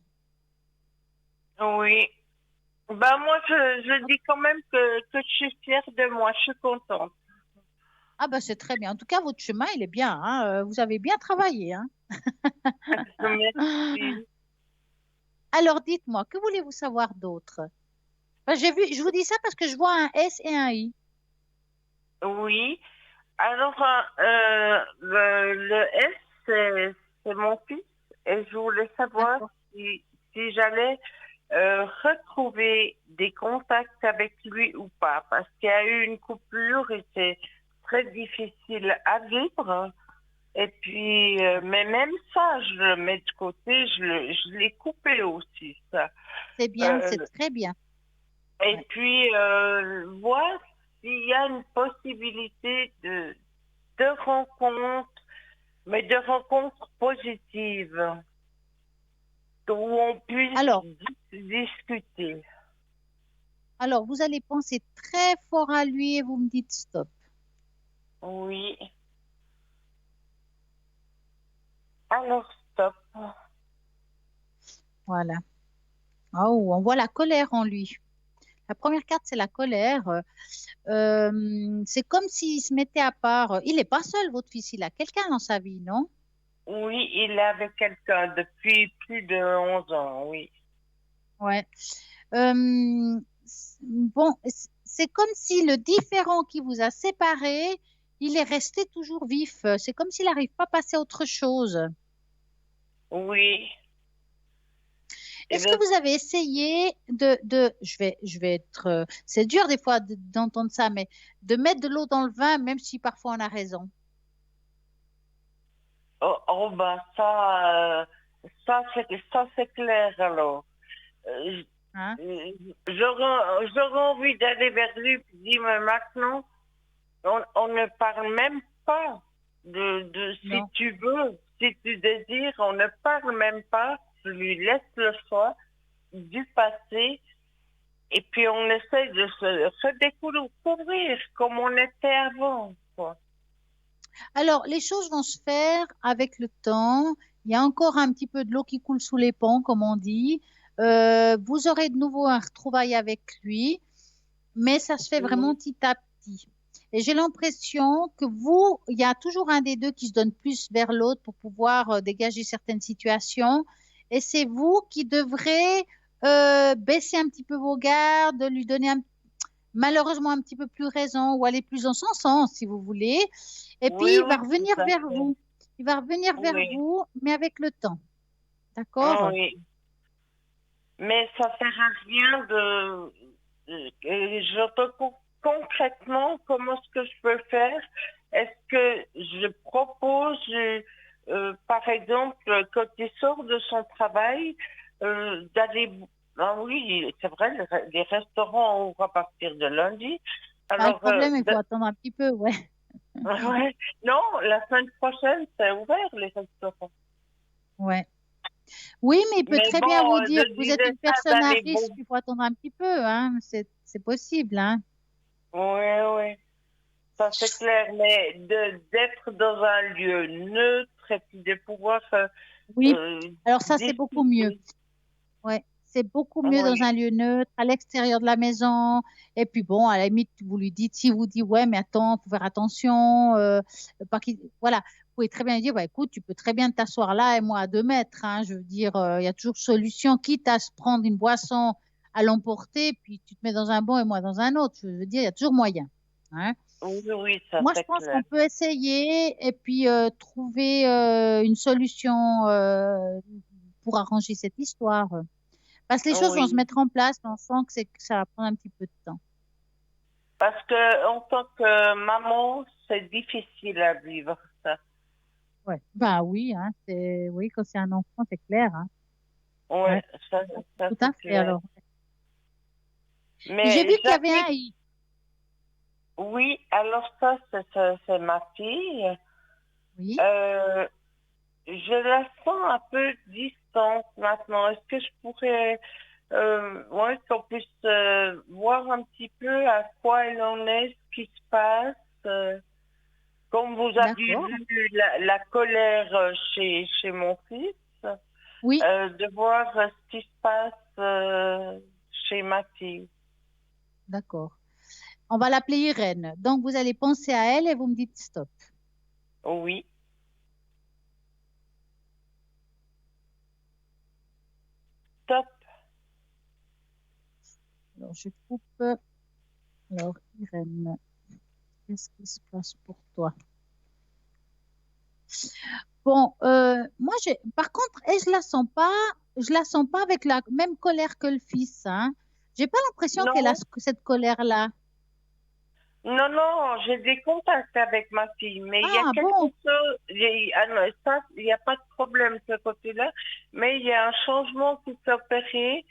Oui. Ben, moi, je dis quand même que je suis fière de moi. Je suis contente. Ah ben c'est très bien. En tout cas, votre chemin, il est bien. Hein. Vous avez bien travaillé. Hein. Merci. Alors, dites-moi, que voulez-vous savoir d'autre? Ben, je vous dis ça parce que je vois un S et un I. Oui. Alors, le S, c'est mon fils. Et je voulais savoir si j'allais retrouver des contacts avec lui ou pas. Parce qu'il y a eu une coupure et c'est très difficile à vivre. Et puis, mais même ça, je le mets de côté, je l'ai coupé aussi, ça. C'est bien, c'est très bien. Et puis, voir s'il y a une possibilité de rencontres, mais de rencontres positives, où on puisse discuter. Alors, vous allez penser très fort à lui et vous me dites stop. Oui. Alors, stop. Voilà. Oh, on voit la colère en lui. La première carte, c'est la colère. C'est comme s'il se mettait à part. Il n'est pas seul, votre fils. Il a quelqu'un dans sa vie, non? Oui, il est avec quelqu'un depuis plus de 11 ans, oui. Ouais. Bon, c'est comme si le différent qui vous a séparé, il est resté toujours vif. C'est comme s'il n'arrive pas à passer à autre chose. Oui. Est-ce que vous avez essayé je vais être, c'est dur des fois d'entendre ça, mais de mettre de l'eau dans le vin, même si parfois on a raison. Oh ben ça c'est clair alors. Hein? J'aurais envie d'aller vers lui et dire mais maintenant on ne parle même pas de si tu veux, si tu désires, on ne parle même pas. Je lui laisse le choix du passé et puis on essaie de se redécouvrir comme on était avant, quoi. Alors, les choses vont se faire avec le temps. Il y a encore un petit peu de l'eau qui coule sous les ponts, comme on dit. Vous aurez de nouveau un retrouvaille avec lui, mais ça se fait vraiment petit à petit. Et j'ai l'impression que il y a toujours un des deux qui se donne plus vers l'autre pour pouvoir dégager certaines situations. Et c'est vous qui devrez baisser un petit peu vos gardes, lui donner malheureusement un petit peu plus raison ou aller plus dans son sens, si vous voulez. Et puis, Oui, il va oui, revenir tout à vers fait. vous. Il va revenir vers Oui, vous, mais avec le temps. D'accord? oui. Mais ça sert à rien de... concrètement, comment est-ce que je peux faire? Est-ce que je propose, par exemple, quand il sort de son travail, d'aller... Ah oui, c'est vrai, les restaurants ouvrent à partir de lundi. Pas de Alors, problème, il faut attendre un petit peu, ouais. ouais. Non, la semaine prochaine, c'est ouvert, les restaurants. Ouais. Oui, mais il peut Mais très bon, bien vous dire je que vous êtes disais une ça personne à d'aller risque, il faut attendre un petit peu, hein. C'est possible, hein. Oui, oui, ça c'est clair. Mais d'être dans un lieu neutre et puis de pouvoir Oui, alors ça, c'est beaucoup mieux. discuter. Ouais, c'est beaucoup mieux dans Oui, un lieu neutre, à l'extérieur de la maison. Et puis bon, à la limite, vous lui dites, si vous dites, ouais, mais attends, faut faire attention, voilà, vous pouvez très bien lui dire, bah, écoute, tu peux très bien t'asseoir là et moi à 2 mètres, hein. Je veux dire, il y a toujours solution, quitte à se prendre une boisson à l'emporter, puis tu te mets dans un banc et moi dans un autre. Je veux dire, il y a toujours moyen, hein. oui, oui, ça Moi, je c'est pense clair. qu'on peut essayer et puis trouver une solution pour arranger cette histoire. Parce que les choses vont se Oui, mettre en place, mais on sent que ça va prendre un petit peu de temps. parce que en tant que maman, c'est difficile à vivre ça. Ouais. Ben oui, hein, oui, quand c'est un enfant, c'est clair, hein. Oui, Ouais, ça tout c'est à fait, clair. alors. Et j'ai vu Mais qu'il y avait j'habite, un. oui, alors ça c'est ma fille. Oui, Euh, Je la sens un peu distante maintenant. Est-ce que je pourrais, ouais, qu'on puisse voir un petit peu à quoi elle en est, ce qui se passe, comme vous avez d'accord. vu la colère chez mon fils, Oui, de voir ce qui se passe chez ma fille. d'accord. On va l'appeler Irène. Donc, vous allez penser à elle et vous me dites stop. Oui, top. Alors, je coupe. Alors, Irène, qu'est-ce qui se passe pour toi? Bon, moi, par contre, je la sens pas avec la même colère que le fils, hein. J'ai pas l'impression qu'elle a Non, cette colère-là. non, non, j'ai des contacts avec ma fille, mais il y a Ah quelque bon, chose, ah non, ça, il n'y a pas de problème de ce côté-là, mais il y a un changement qui s'est opéré,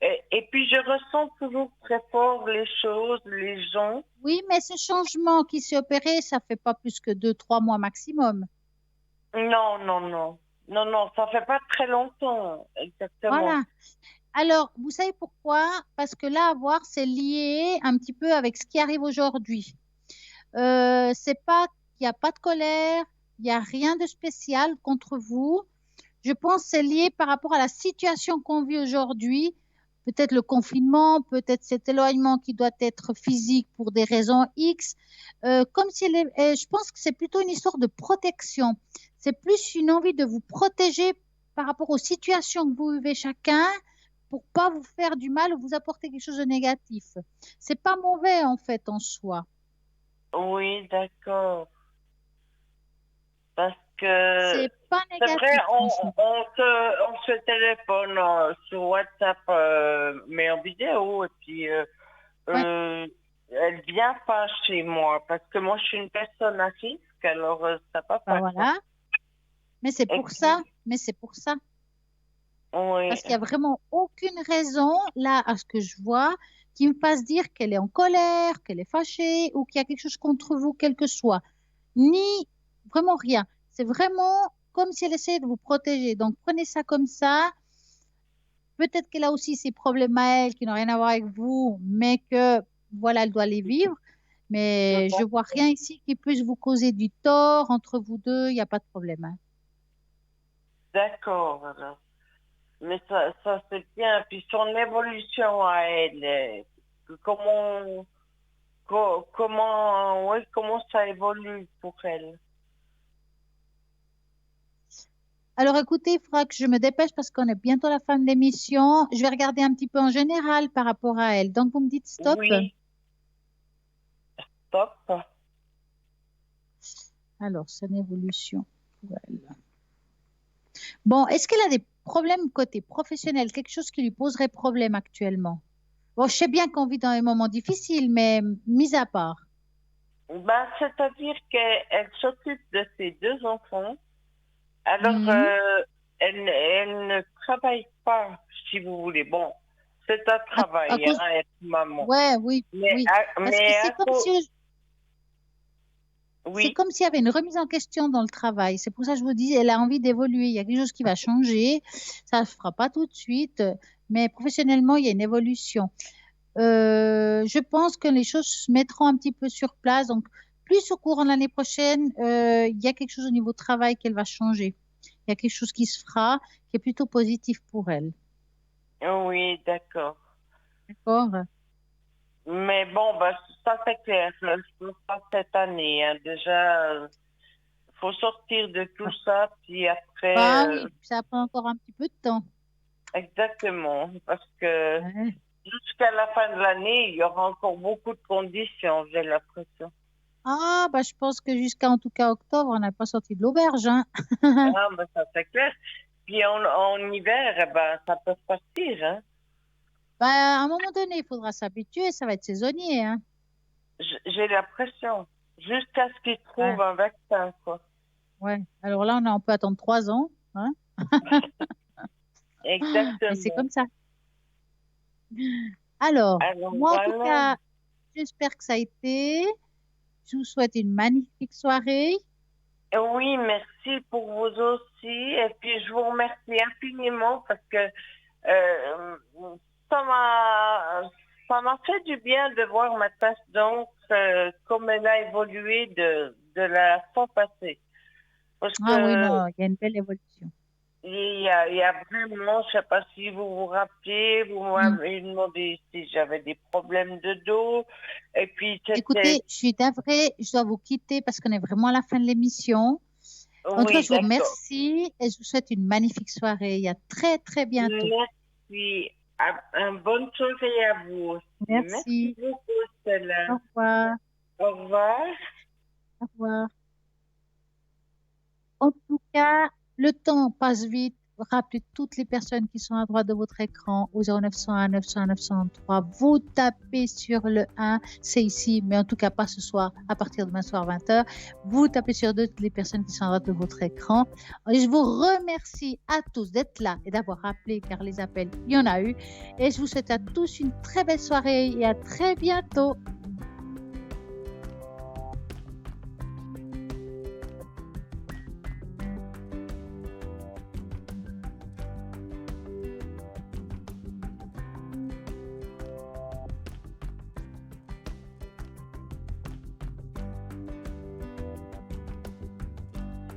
et puis je ressens toujours très fort les choses, les gens. oui, mais ce changement qui s'est opéré, ça fait pas plus que 2, 3 mois maximum. Non, non, non, non, non, ça fait pas très longtemps, exactement. Voilà. Alors, vous savez pourquoi? Parce que là, à voir, c'est lié un petit peu avec ce qui arrive aujourd'hui. C'est pas qu'il n'y a pas de colère, il n'y a rien de spécial contre vous. Je pense que c'est lié par rapport à la situation qu'on vit aujourd'hui. Peut-être le confinement, peut-être cet éloignement qui doit être physique pour des raisons X. Comme si je pense que c'est plutôt une histoire de protection. C'est plus une envie de vous protéger par rapport aux situations que vous vivez chacun pour pas vous faire du mal ou vous apporter quelque chose de négatif. C'est pas mauvais en fait en soi. Oui, d'accord, parce que C'est pas c'est vrai, négatif, franchement. on se téléphone sur WhatsApp, mais en vidéo, et puis Ouais, elle vient pas chez moi, parce que moi, je suis une personne à risque, alors ça va bah pas, quoi. voilà. Mais c'est Et pour ça. puis, Mais c'est pour ça. oui, Parce qu'il n'y a vraiment aucune raison, là, à ce que je vois, qui me fasse dire qu'elle est en colère, qu'elle est fâchée ou qu'il y a quelque chose contre vous, quel que soit. Ni vraiment rien. C'est vraiment comme si elle essayait de vous protéger. Donc, prenez ça comme ça. Peut-être qu'elle a aussi ses problèmes à elle qui n'ont rien à voir avec vous, mais que, voilà, elle doit les vivre. tout Mais à je vois fait. rien ici qui puisse vous causer du tort entre vous deux. Il n'y a pas de problème, hein. D'accord, alors. Mais ça c'est bien. Puis son évolution à elle, comment, oui, comment ça évolue pour elle? Alors écoutez, il faudra que je me dépêche parce qu'on est bientôt à la fin de l'émission. Je vais regarder un petit peu en général par rapport à elle. Donc vous me dites stop. Oui, top. Alors, c'est une évolution pour elle. Bon, est-ce qu'elle a des problèmes côté professionnel, quelque chose qui lui poserait problème actuellement? Bon, je sais bien qu'on vit dans un moment difficile, mais mis à part. Ben, c'est-à-dire qu'elle s'occupe de ses 2 enfants. Alors, Mhm. elle ne travaille pas, si vous voulez. Bon, c'est un À travail, cause... hein, être maman. Ouais, oui, Mais, oui. Parce que c'est comme si... C'est oui, comme s'il y avait une remise en question dans le travail. C'est pour ça que je vous dis, elle a envie d'évoluer. Il y a quelque chose qui va changer. Ça ne se fera pas tout de suite, mais professionnellement, il y a une évolution. Je pense que les choses se mettront un petit peu sur place. Donc, plus au courant de l'année prochaine, il y a quelque chose au niveau travail qu'elle va changer. Il y a quelque chose qui se fera qui est plutôt positif pour elle. oui, d'accord. D'accord? Mais bon, ben, ça c'est clair. Je ne pense pas cette année. Hein. Déjà, faut sortir de tout ça, puis après, Ah oui, ça prend encore un petit peu de temps. exactement. Parce que Ouais. jusqu'à la fin de l'année, il y aura encore beaucoup de conditions, j'ai l'impression. Ah, bah, je pense que jusqu'à en tout cas octobre, on n'a pas sorti de l'auberge, hein. Ah, ben, ça c'est clair. Puis en hiver, eh ben, ça peut partir. Hein. Bah, à un moment donné, il faudra s'habituer, ça va être saisonnier, hein. J'ai l'impression. Jusqu'à ce qu'ils Ouais, trouvent un vaccin, quoi. ouais. Alors là, on peut attendre 3 ans, hein. Mais c'est Exactement. comme ça. Alors, Alors moi, en tout voilà. cas, j'espère que ça a été. Je vous souhaite une magnifique soirée. Oui, merci pour vous aussi. Et puis, je vous remercie infiniment parce que euh, ça m'a fait du bien de voir ma tasse d'encre comme elle a évolué de la fois passée. Parce Ah oui, que non, il y a une belle évolution. il y a vraiment, je sais pas si vous vous rappelez, vous m'avez demandé si j'avais des problèmes de dos. Et puis, Écoutez, je suis navrée, je dois vous quitter parce qu'on est vraiment à la fin de l'émission. En tout cas, oui, je vous d'accord. remercie et je vous souhaite une magnifique soirée. Et à très, très bientôt. Merci. Une bonne soirée à vous. Merci Merci. beaucoup, Stella. Au revoir. Au revoir. Au revoir. En tout cas, le temps passe vite. Rappelez toutes les personnes qui sont à droite de votre écran au 0901 901 903. Vous tapez sur le 1, c'est ici, mais en tout cas pas ce soir, à partir de demain soir 20h. Vous tapez sur toutes les personnes qui sont à droite de votre écran. Et je vous remercie à tous d'être là et d'avoir appelé, car les appels, il y en a eu. Et je vous souhaite à tous une très belle soirée et à très bientôt.